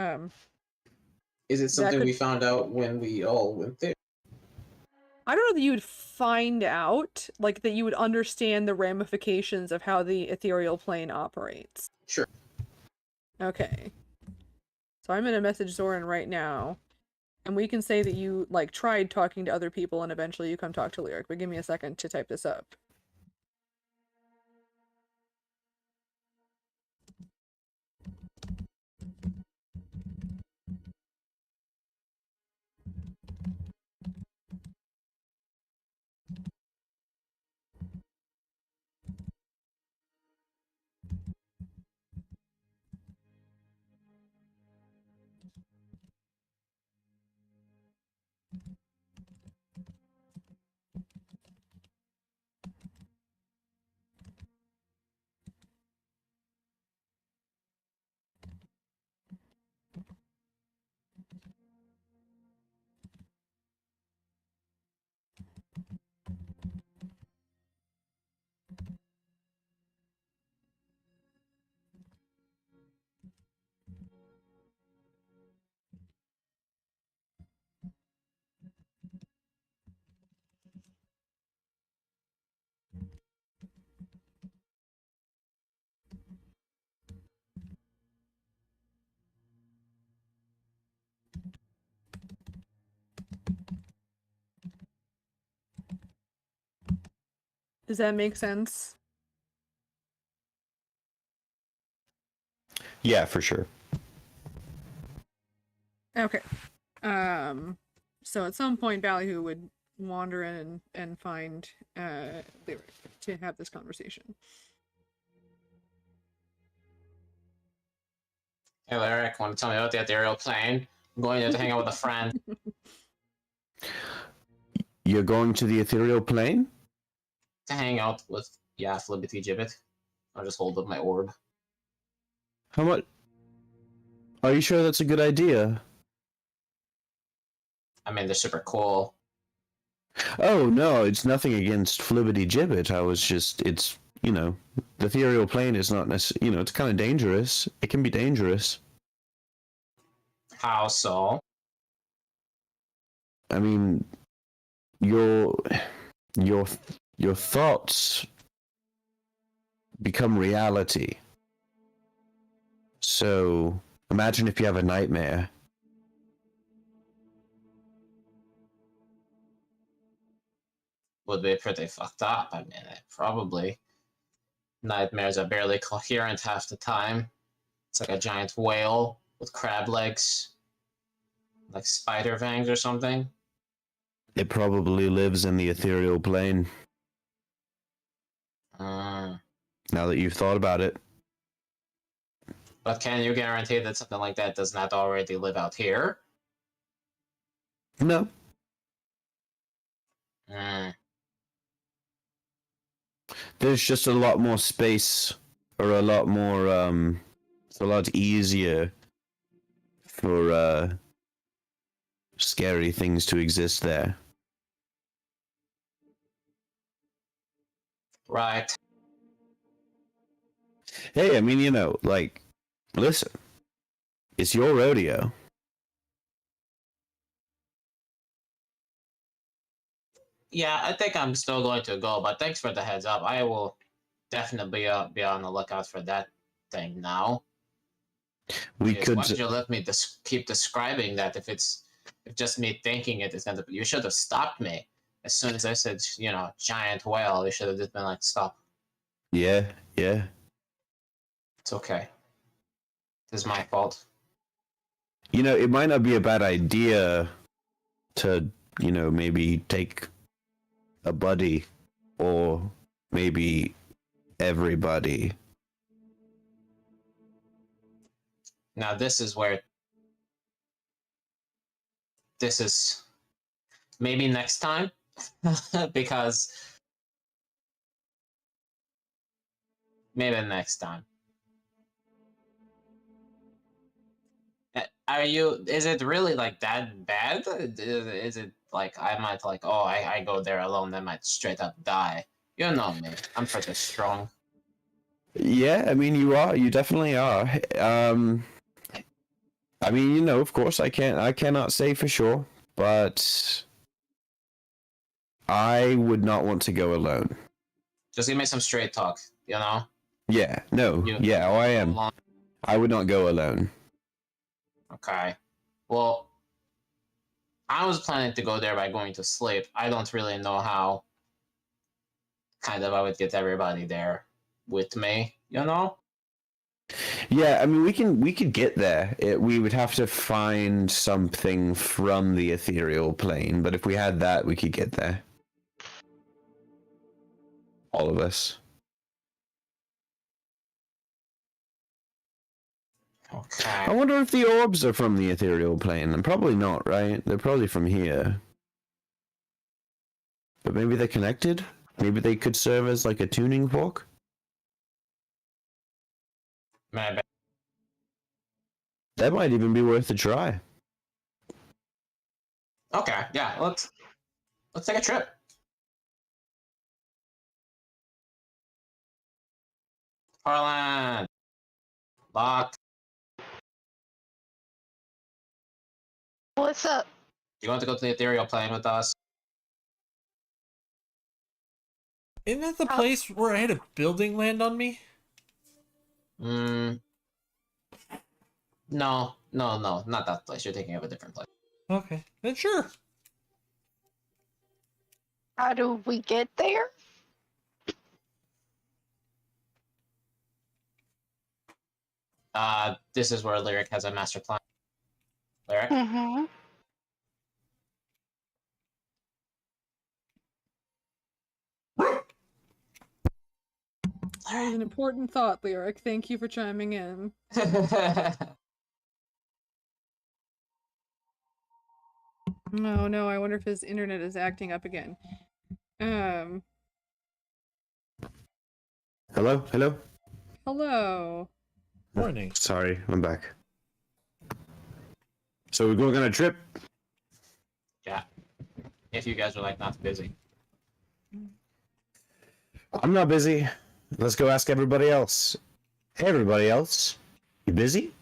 Speaker 4: Is it something
Speaker 3: could...
Speaker 4: we found out when we all went there?
Speaker 3: I don't know that you would find out, like that you would understand the ramifications of how the ethereal plane operates.
Speaker 4: Sure.
Speaker 3: Okay. So I'm gonna message Zoran right now, and we can say that you like tried talking to other people and eventually you come talk to Lyric, but give me a second to type this up. Does that make sense?
Speaker 2: Yeah, for sure.
Speaker 3: Okay. So at some point, Ballyhoo would wander in and find Lyric to have this conversation.
Speaker 4: Hey, Lyric, want to tell me about the ethereal plane? I'm going there to hang out with a friend.
Speaker 2: You're going to the ethereal plane?
Speaker 4: To hang out with, yeah, Flibbity Gibbet. I'll just hold up my orb.
Speaker 2: How much? Are you sure that's a good idea?
Speaker 4: I mean, they're super cool.
Speaker 2: Oh no, it's nothing against Flibbity Gibbet. It's the ethereal plane is not necessarily, it's kind of dangerous. It can be dangerous.
Speaker 4: How so?
Speaker 2: I mean, your thoughts become reality. So imagine if you have a nightmare.
Speaker 4: Would be pretty fucked up. I mean, probably. Nightmares are barely coherent half the time. It's like a giant whale with crab legs. Like spider fangs or something.
Speaker 2: It probably lives in the ethereal plane. Now that you've thought about it.
Speaker 4: But can you guarantee that something like that does not already live out here?
Speaker 2: No. There's just a lot more space, or a lot more, it's a lot easier for, scary things to exist there.
Speaker 4: Right.
Speaker 2: Hey, I mean, listen, it's your rodeo.
Speaker 4: Yeah, I think I'm still going to go, but thanks for the heads up. I will definitely be on the lookout for that thing now.
Speaker 2: We
Speaker 4: Jeez,
Speaker 2: could.
Speaker 4: why did you let me keep describing that? If just me thinking it is gonna, you should have stopped me as soon as I said, giant whale. You should have just been like, stop.
Speaker 2: Yeah.
Speaker 4: It's okay. This is my fault.
Speaker 2: It might not be a bad idea to, maybe take a buddy, or maybe everybody.
Speaker 4: Now this is maybe next time, because maybe next time. Is it really like that bad? Is it like I might I go there alone, I might straight up die? You know me, I'm pretty strong.
Speaker 2: Yeah, I mean, you definitely are. I mean, of course I cannot say for sure, but I would not want to go alone.
Speaker 4: Just give me some straight talk,
Speaker 2: Yeah, no, I am. I would not go alone.
Speaker 4: Okay. Well, I was planning to go there by going to sleep. I don't really know how I would get everybody there with me,
Speaker 2: Yeah, I mean, we could get there. We would have to find something from the ethereal plane, but if we had that, we could get there. All of us.
Speaker 4: Okay.
Speaker 2: I wonder if the orbs are from the ethereal plane. And probably not, right? They're probably from here. But maybe they're connected? Maybe they could serve as like a tuning fork?
Speaker 4: Maybe.
Speaker 2: That might even be worth a try.
Speaker 4: Okay, yeah, let's take a trip. Harlan! Locked.
Speaker 5: What's up?
Speaker 4: You want to go to the ethereal plane with us?
Speaker 1: Isn't that the place where I had a building land on me?
Speaker 4: No, not that place. You're thinking of a different place.
Speaker 1: Okay, then sure.
Speaker 5: How do we get there?
Speaker 4: This is where Lyric has a master plan. Lyric?
Speaker 5: Mm-hmm.
Speaker 3: That was an important thought, Lyric. Thank you for chiming in. Oh no, I wonder if his internet is acting up again.
Speaker 2: Hello? Hello?
Speaker 3: Hello.
Speaker 1: Morning.
Speaker 2: Sorry, I'm back. So we're going on a trip?
Speaker 4: Yeah. If you guys are like not busy.
Speaker 2: I'm not busy. Let's go ask everybody else. Hey, everybody else. You busy?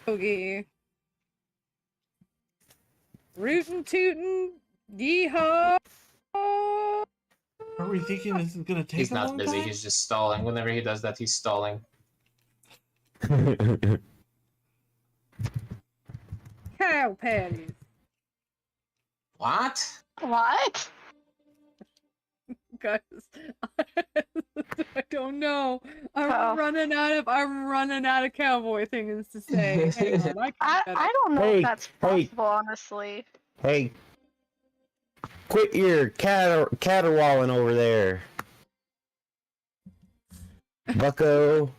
Speaker 3: Hoogie. Rootin' tootin', yeehaw!
Speaker 1: Are we thinking this is gonna take
Speaker 4: He's
Speaker 1: a
Speaker 4: not
Speaker 1: long
Speaker 4: busy,
Speaker 1: time?
Speaker 4: he's just stalling. Whenever he does that, he's stalling.
Speaker 3: Cow patties.
Speaker 4: What?
Speaker 5: What?
Speaker 3: Guys, I don't know. I'm
Speaker 5: Oh.
Speaker 3: running out of cowboy things to say. Hang on,
Speaker 5: I don't know
Speaker 2: Hey,
Speaker 5: if that's
Speaker 2: hey.
Speaker 5: possible, honestly.
Speaker 2: Hey, quit your caterwauling over there. Bucko,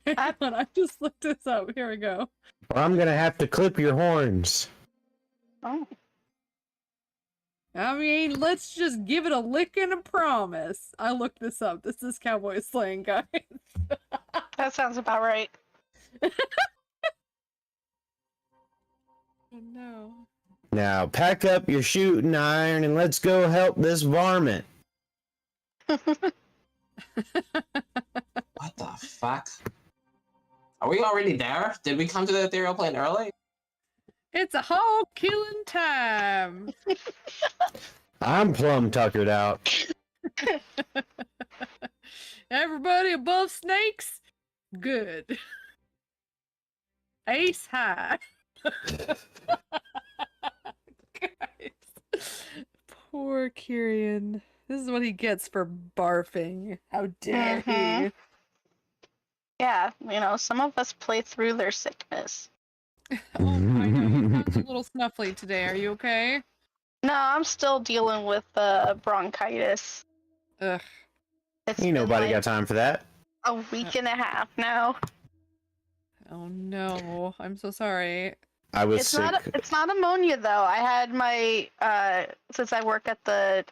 Speaker 3: Hang on, I just looked this up. Here we go.
Speaker 2: or I'm gonna have to clip your horns.
Speaker 5: Oh.
Speaker 3: I mean, let's just give it a lick and a promise. I looked this up. This is cowboy slang, guys.
Speaker 5: That sounds about right.
Speaker 3: Oh no.
Speaker 2: Now pack up your shooting iron and let's go help this varmint.
Speaker 4: What the fuck? Are we already there? Did we come to the ethereal plane early?
Speaker 3: It's a hog killing time.
Speaker 2: I'm plumb tuckered out.
Speaker 3: Everybody above snakes? Good. Ace high. Guys. Poor Kyrian. This is what he gets for barfing. How dare he?
Speaker 5: Mhm. Yeah, you know, some of us play through their sickness.
Speaker 3: Oh, I know you sound a little snuffly today. Are you okay?
Speaker 5: No, I'm still dealing with bronchitis.
Speaker 3: Ugh.
Speaker 5: It's
Speaker 2: Ain't
Speaker 5: been
Speaker 2: nobody
Speaker 5: like
Speaker 2: got time for that.
Speaker 5: a week and a half now.
Speaker 3: Oh no. I'm so sorry.
Speaker 2: I was
Speaker 5: It's
Speaker 2: sick.
Speaker 5: it's not ammonia though. I had my since I work at the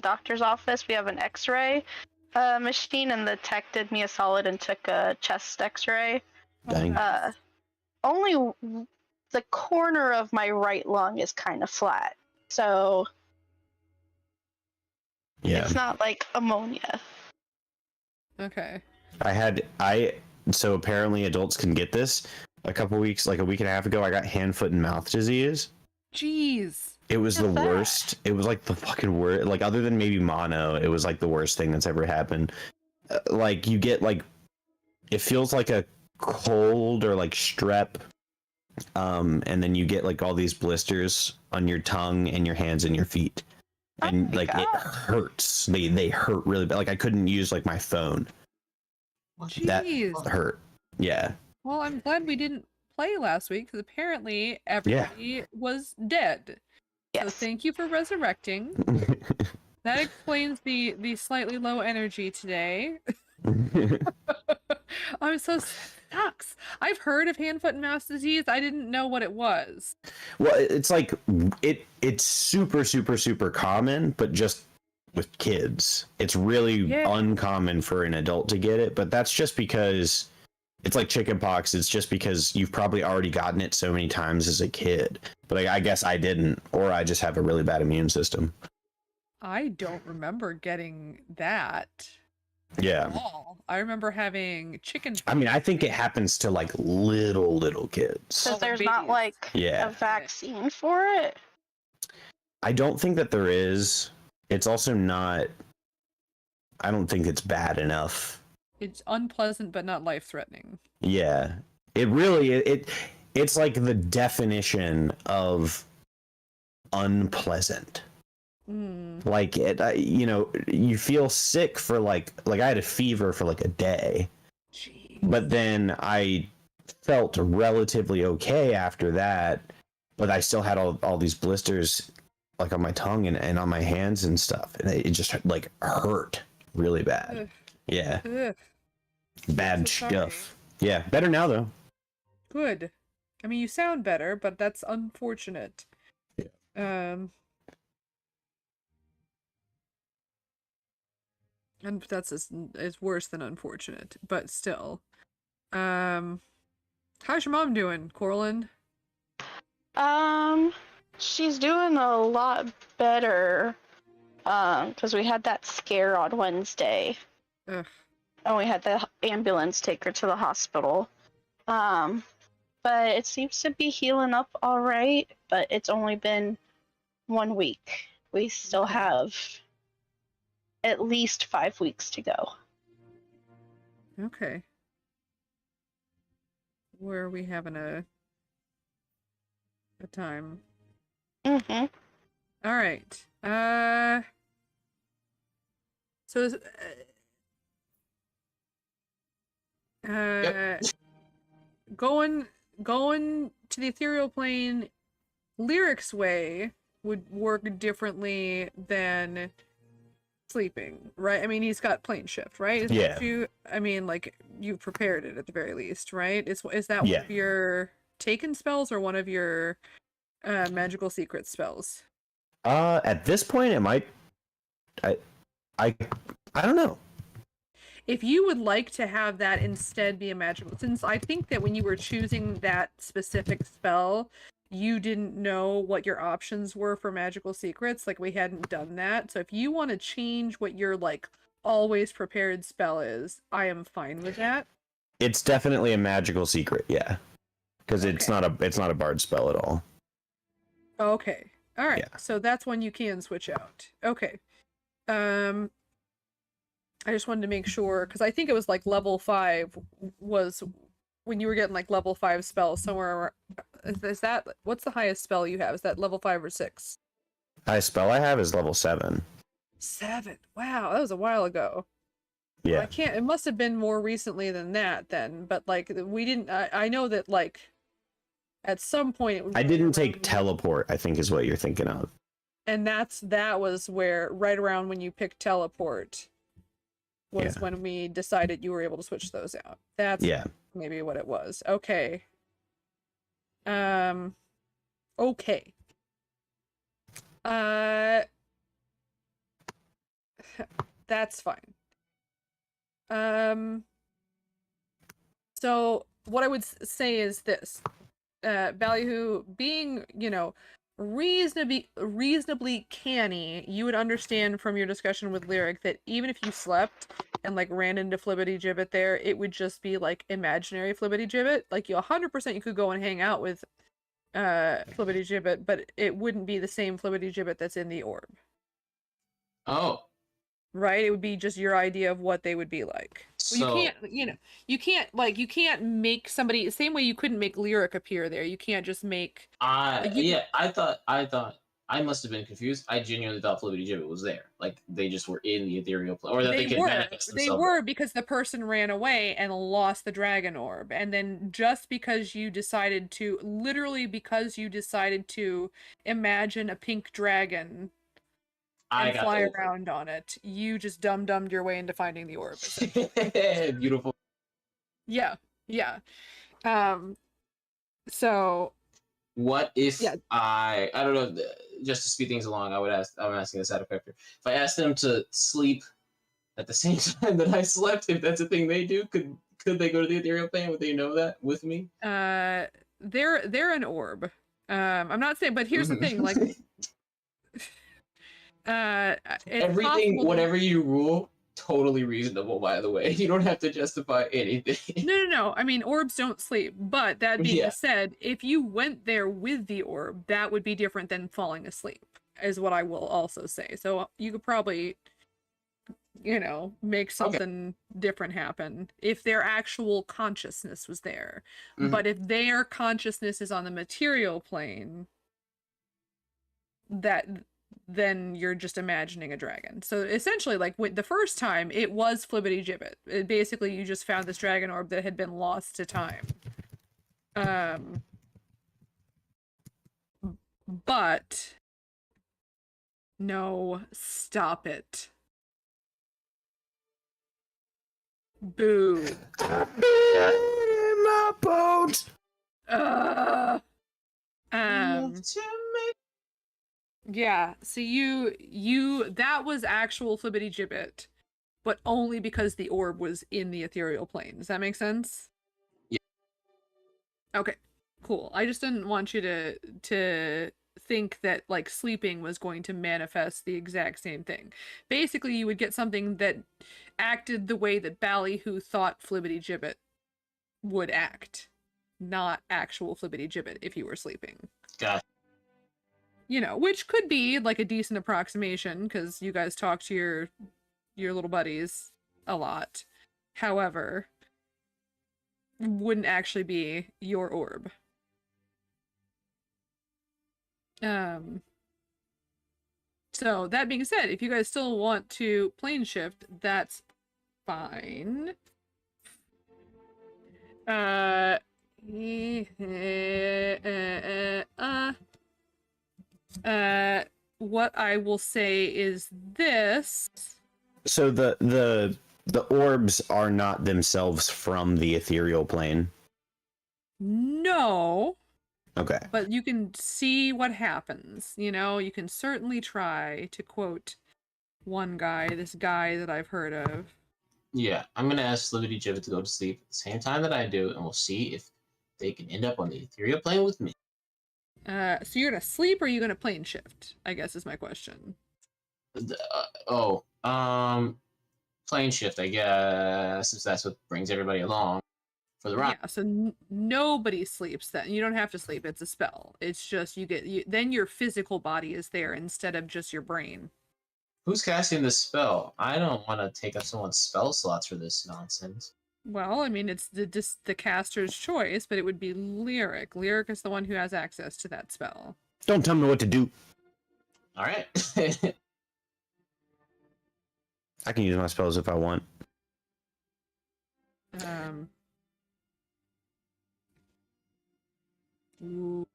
Speaker 5: doctor's office, we have an X-ray machine, and the tech did me a solid and took a chest X-ray.
Speaker 2: Dang.
Speaker 5: Only the corner of my right lung is kind of flat, so
Speaker 2: Yeah.
Speaker 5: it's not like ammonia.
Speaker 3: Okay.
Speaker 2: So apparently adults can get this. Like a week and a half ago, I got hand, foot, and mouth disease.
Speaker 3: Jeez.
Speaker 2: It was the
Speaker 5: What's that?
Speaker 2: worst. It was like the fucking worst. Like other than maybe mono, it was like the worst thing that's ever happened. Like you get like, it feels like a cold or like strep. And then you get like all these blisters on your tongue and your hands and your feet.
Speaker 5: Oh
Speaker 2: And
Speaker 5: my
Speaker 2: like it
Speaker 5: God.
Speaker 2: hurts. They hurt really bad. Like I couldn't use like my phone. That
Speaker 3: Jeez.
Speaker 2: hurt. Yeah.
Speaker 3: Well, I'm glad we didn't play last week because apparently everybody was dead. So
Speaker 5: Yes.
Speaker 3: thank you for resurrecting. That explains the slightly low energy today. I'm so sucks. I've heard of hand, foot, and mouth disease. I didn't know what it was.
Speaker 2: Well, it's like it's super super common, but just with kids. It's really
Speaker 3: Yeah.
Speaker 2: uncommon for an adult to get it, but that's just because it's like chickenpox. It's just because you've probably already gotten it so many times as a kid. But I guess I didn't, or I just have a really bad immune system.
Speaker 3: I don't remember getting that
Speaker 2: Yeah.
Speaker 3: at all. I remember having chicken.
Speaker 2: I mean, I think it happens to like little kids.
Speaker 5: Because there's not
Speaker 3: babies.
Speaker 5: like
Speaker 2: Yeah.
Speaker 5: a vaccine for it.
Speaker 2: I don't think that there is. It's also not. I don't think it's bad enough.
Speaker 3: It's unpleasant but not life-threatening.
Speaker 2: Yeah, it really it's like the definition of unpleasant. Like you feel sick for like I had a fever for like a day,
Speaker 3: Gee.
Speaker 2: but then I felt relatively okay after that. But I still had all these blisters like on my tongue and on my hands and stuff, and it just like hurt really bad.
Speaker 3: Ugh.
Speaker 2: Yeah,
Speaker 3: Ugh.
Speaker 2: bad
Speaker 3: so sorry.
Speaker 2: stuff. Yeah, better now though.
Speaker 3: Good. I mean, you sound better, but that's unfortunate. And that's is worse than unfortunate, but still. How's your mom doing, Corlin?
Speaker 5: She's doing a lot better. Because we had that scare on Wednesday.
Speaker 3: Ugh.
Speaker 5: And we had the ambulance take her to the hospital. But it seems to be healing up all right, but it's only been 1 week. We still have at least 5 weeks to go.
Speaker 3: Okay. Where are we having a time?
Speaker 5: Mm-hmm.
Speaker 3: All right. So going to the ethereal plane Lyric's way would work differently than sleeping, right? I mean, he's got plane shift, right? Is
Speaker 2: Yeah.
Speaker 3: I mean, like, you prepared it at the very least, right? Is that
Speaker 2: Yeah.
Speaker 3: one of your taken spells or one of your magical secret spells?
Speaker 2: At this point, it might. I don't know.
Speaker 3: If you would like to have that instead be a magical, since I think that when you were choosing that specific spell, you didn't know what your options were for magical secrets, like we hadn't done that. So if you want to change what your like always prepared spell is, I am fine with that.
Speaker 2: It's definitely a magical secret, yeah. Because it's
Speaker 3: Okay.
Speaker 2: not a bard spell at all.
Speaker 3: Okay. All right.
Speaker 2: Yeah.
Speaker 3: So that's one you can switch out. Okay. I just wanted to make sure because I think it was like level 5 was when you were getting like level 5 spells somewhere. Is that what's the highest spell you have? Is that level 5 or 6?
Speaker 2: Highest spell I have is level 7.
Speaker 3: 7. Wow, that was a while ago.
Speaker 2: Yeah.
Speaker 3: I can't. It must have been more recently than that then. But like we didn't. I know that like at some point. It was
Speaker 2: I didn't take
Speaker 3: around-
Speaker 2: teleport, I think is what you're thinking of.
Speaker 3: And that was where right around when you picked teleport was
Speaker 2: Yeah.
Speaker 3: when we decided you were able to switch those out. That's
Speaker 2: Yeah.
Speaker 3: maybe what it was. Okay. Okay. That's fine. So what I would say is this. Ballyhoo, being, reasonably canny, you would understand from your discussion with Lyric that even if you slept and like ran into Flibbity Gibbet there, it would just be like imaginary Flibbity Gibbet. Like you 100% you could go and hang out with Flibbity Gibbet, but it wouldn't be the same Flibbity Gibbet that's in the orb.
Speaker 4: Oh,
Speaker 3: Right? It would be just your idea of what they would be like. Well,
Speaker 4: so
Speaker 3: you can't make somebody same way you couldn't make Lyric appear there. You can't just make
Speaker 4: I
Speaker 3: you-
Speaker 4: I thought I must have been confused. I genuinely thought Flippity Gibbet was there. Like they just were in the ethereal plane, or that they could manifest
Speaker 3: They
Speaker 4: themselves.
Speaker 3: were because the person ran away and lost the dragon orb. And then just because you decided to imagine a pink dragon
Speaker 4: I
Speaker 3: and
Speaker 4: got
Speaker 3: fly
Speaker 4: over it.
Speaker 3: around on it, you just dumb-dumbed your way into finding the orb.
Speaker 4: Beautiful.
Speaker 3: Yeah. So
Speaker 4: What if
Speaker 3: Yeah.
Speaker 4: I don't know, just to speed things along, I'm asking this out of character. If I asked them to sleep at the same time that I slept, if that's a thing they do, could they go to the ethereal plane? Would they know that with me?
Speaker 3: they're an orb. I'm not saying, but here's the thing, like it's
Speaker 4: Everything,
Speaker 3: possible-
Speaker 4: whatever you rule, totally reasonable, by the way. You don't have to justify anything.
Speaker 3: No. I mean, orbs don't sleep. But that being
Speaker 4: Yeah.
Speaker 3: said, if you went there with the orb, that would be different than falling asleep, is what I will also say. So you could probably, make something different happen if their actual consciousness was there.
Speaker 4: Mhm.
Speaker 3: But if their consciousness is on the material plane, then you're just imagining a dragon. So essentially, like the first time, it was Flibbity Gibbet. Basically, you just found this dragon orb that had been lost to time. But no, stop it. Boo.
Speaker 2: My boat.
Speaker 3: Yeah, so you that was actual Flibbity Gibbet, but only because the orb was in the ethereal plane. Does that make sense?
Speaker 4: Yeah.
Speaker 3: Okay, cool. I just didn't want you to think that like sleeping was going to manifest the exact same thing. Basically, you would get something that acted the way that Ballyhoo thought Flibbity Gibbet would act, not actual Flibbity Gibbet if you were sleeping.
Speaker 4: God.
Speaker 3: You know, which could be like a decent approximation because you guys talk to your little buddies a lot. However, wouldn't actually be your orb. So that being said, if you guys still want to plane shift, that's fine. What I will say is this.
Speaker 2: So the orbs are not themselves from the ethereal plane.
Speaker 3: No,
Speaker 2: Okay.
Speaker 3: but you can see what happens. You know, you can certainly try, to quote one guy, this guy that I've heard of.
Speaker 4: Yeah, I'm gonna ask Flibbity Gibbet to go to sleep at the same time that I do, and we'll see if they can end up on the ethereal plane with me.
Speaker 3: So you're gonna sleep or are you gonna plane shift? I guess is my question.
Speaker 4: Plane shift, I guess, if that's what brings everybody along for the ride.
Speaker 3: Yeah, so nobody sleeps then. You don't have to sleep. It's a spell. It's just then your physical body is there instead of just your brain.
Speaker 4: Who's casting this spell? I don't want to take up someone's spell slots for this nonsense.
Speaker 3: Well, I mean, it's the caster's choice, but it would be Lyric. Lyric is the one who has access to that spell.
Speaker 2: Don't tell me what to do.
Speaker 4: All right.
Speaker 2: I can use my spells if I want.
Speaker 3: Ooh.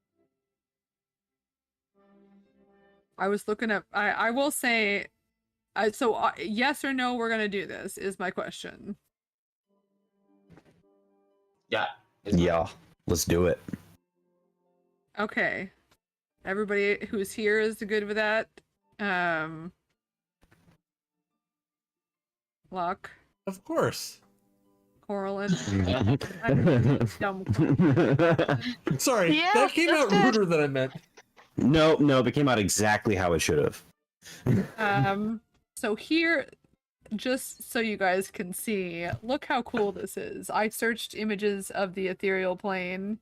Speaker 3: I was looking up. I will say, yes or no, we're gonna do this is my question.
Speaker 4: Yeah.
Speaker 2: Yeah, let's do it.
Speaker 3: Okay, everybody who's here is good with that. Locke,
Speaker 1: Of course.
Speaker 3: Corlin. Dumb.
Speaker 1: Sorry,
Speaker 5: Yeah,
Speaker 1: that came
Speaker 5: that's
Speaker 1: out
Speaker 5: good.
Speaker 1: ruder than I meant.
Speaker 2: No, it came out exactly how it should have.
Speaker 3: So here, just so you guys can see, look how cool this is. I searched images of the ethereal plane.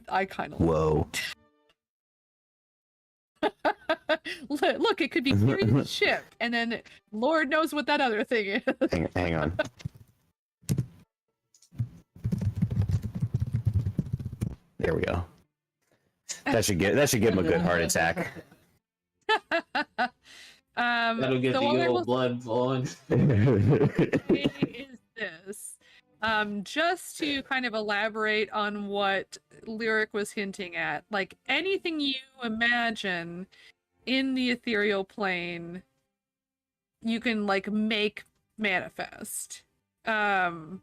Speaker 3: I kind of
Speaker 2: Whoa.
Speaker 3: look. It could be Kyrie's ship, and then Lord knows what that other thing is.
Speaker 2: Hang on. There we go. That should give him a good heart attack.
Speaker 4: That'll get
Speaker 3: so
Speaker 4: the
Speaker 3: all I will
Speaker 4: old blood flowing.
Speaker 3: say is this. Just to kind of elaborate on what Lyric was hinting at, like anything you imagine in the ethereal plane, you can like make manifest. And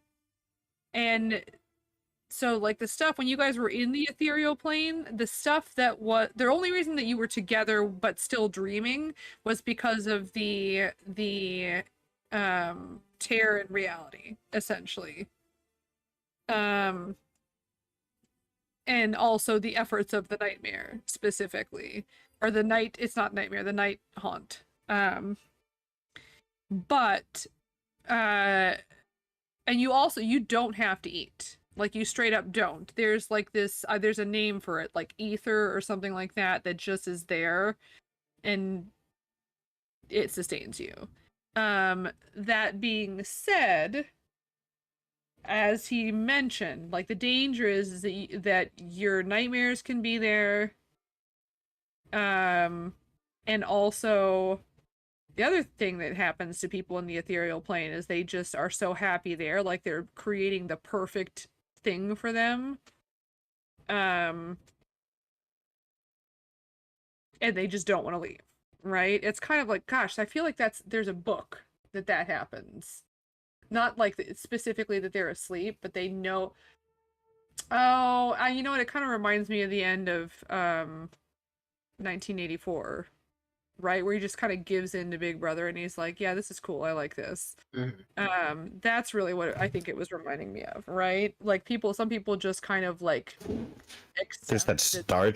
Speaker 3: so like the stuff when you guys were in the ethereal plane, the stuff that was the only reason that you were together but still dreaming was because of the tear in reality, essentially. And also the efforts of the nightmare specifically. Or the night, it's not nightmare, the night haunt. But and you don't have to eat. Like you straight up don't. There's like this there's a name for it, like ether or something like that just is there and it sustains you. That being said, as he mentioned, like the danger is that your nightmares can be there, And also the other thing that happens to people in the ethereal plane is they just are so happy there, like they're creating the perfect thing for them. And they just don't want to leave, right? It's kind of like, gosh, I feel like there's a book that happens. Not like specifically that they're asleep, but they know. Oh, you know what? It kind of reminds me of the end of 1984, right? Where he just kind of gives in to Big Brother and he's like, yeah, this is cool. I like this. That's really what I think it was reminding me of, right? Like some people just kind of like
Speaker 2: There's that Star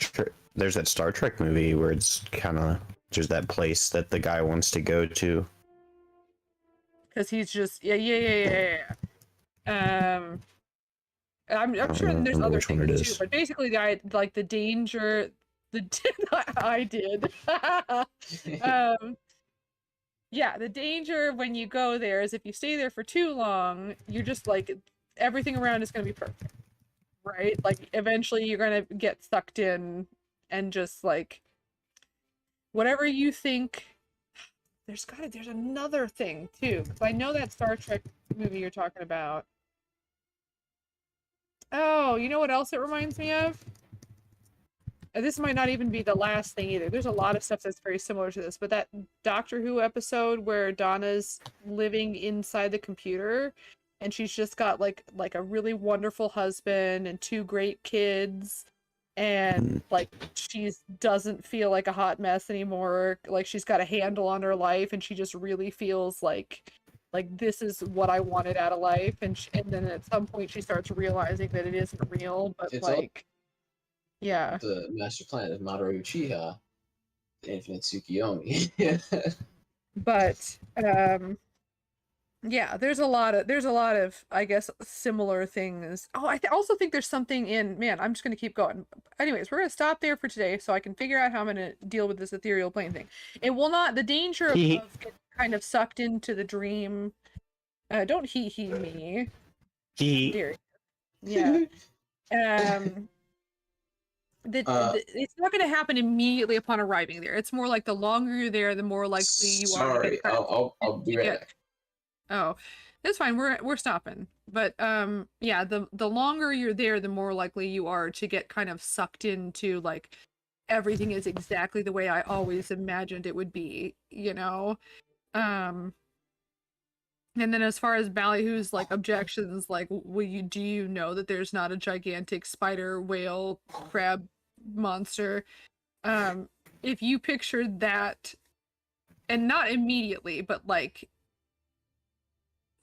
Speaker 2: Trek movie where it's kind of there's that place that the guy wants to go to.
Speaker 3: Because he's just yeah. I'm sure there's
Speaker 2: remember
Speaker 3: other
Speaker 2: which one it
Speaker 3: things
Speaker 2: is.
Speaker 3: too, but basically the danger. I did. Yeah, the danger when you go there is if you stay there for too long, you're just like everything around is going to be perfect, right? Like eventually you're going to get sucked in and just like whatever you think. There's another thing too, because I know that Star Trek movie you're talking about. Oh, you know what else it reminds me of? This might not even be the last thing either. There's a lot of stuff that's very similar to this, but that Doctor Who episode where Donna's living inside the computer and she's just got like a really wonderful husband and 2 great kids and like she doesn't feel like a hot mess anymore. Like she's got a handle on her life and she just really feels like this is what I wanted out of life, and then at some point she starts realizing that it isn't real, but
Speaker 4: It's
Speaker 3: like yeah.
Speaker 4: The master plan of Mamoru Uchiha, the infinite Tsukiyomi.
Speaker 3: But yeah, there's a lot of I guess similar things. Oh, I also think there's something in, man, I'm just gonna keep going. Anyways, we're gonna stop there for today so I can figure out how I'm gonna deal with this ethereal plane thing. It will not, the danger of getting kind of sucked into the dream. Don't me. Dear. Yeah. It's not going to happen immediately upon arriving there. It's more like the longer you're there, the more likely you are.
Speaker 4: Sorry, I'll be right back.
Speaker 3: Oh, that's fine. We're stopping. But yeah, the longer you're there, the more likely you are to get kind of sucked into like everything is exactly the way I always imagined it would be, you know. And then as far as Ballyhoo's like objections, like do you know that there's not a gigantic spider, whale, crab monster? If you pictured that, and not immediately, but like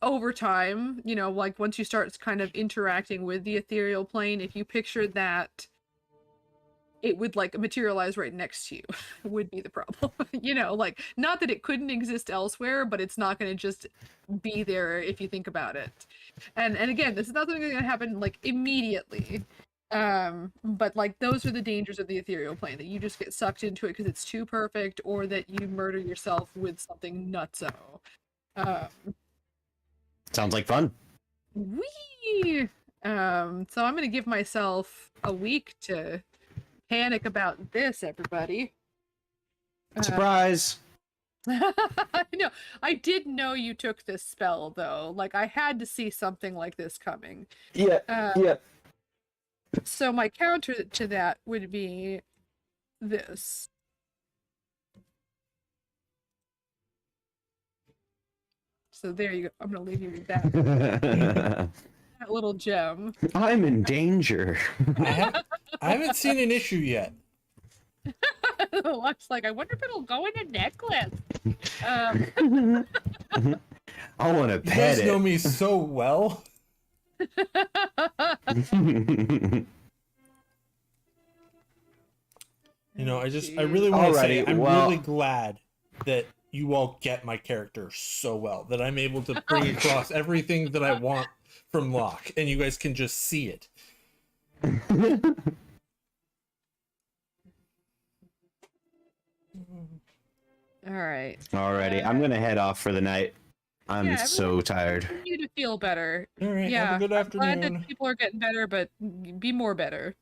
Speaker 3: over time, you know, like once you start kind of interacting with the ethereal plane, if you pictured that, it would like materialize right next to you would be the problem. You know, like not that it couldn't exist elsewhere, but it's not going to just be there if you think about it. And again, this is not something that's going to happen like immediately. But like those are the dangers of the ethereal plane, that you just get sucked into it because it's too perfect, or that you murder yourself with something nutso.
Speaker 2: Sounds like fun.
Speaker 3: Whee! So I'm going to give myself a week to panic about this, everybody.
Speaker 2: Surprise!
Speaker 3: No, I did know you took this spell, though. Like, I had to see something like this coming.
Speaker 2: Yeah, yeah.
Speaker 3: So my counter to that would be this. So there you go. I'm going to leave you with that. That little gem.
Speaker 2: I'm in danger.
Speaker 1: I haven't seen an issue yet.
Speaker 3: Looks like, I wonder if it'll go in a necklace.
Speaker 2: I want to
Speaker 1: You
Speaker 2: pet
Speaker 1: guys
Speaker 2: it.
Speaker 1: know me so well. You know, I really want to say
Speaker 2: Alrighty,
Speaker 1: I'm
Speaker 2: well-
Speaker 1: really glad that you all get my character so well, that I'm able to bring across everything that I want from Locke, and you guys can just see it.
Speaker 3: All right.
Speaker 2: Alrighty, I'm gonna head off for the night. I'm
Speaker 3: Yeah,
Speaker 2: so
Speaker 3: everyone
Speaker 2: tired.
Speaker 3: continue to feel better.
Speaker 1: All right,
Speaker 3: Yeah,
Speaker 1: have a good
Speaker 3: I'm glad
Speaker 1: afternoon.
Speaker 3: that people are getting better, but be more better.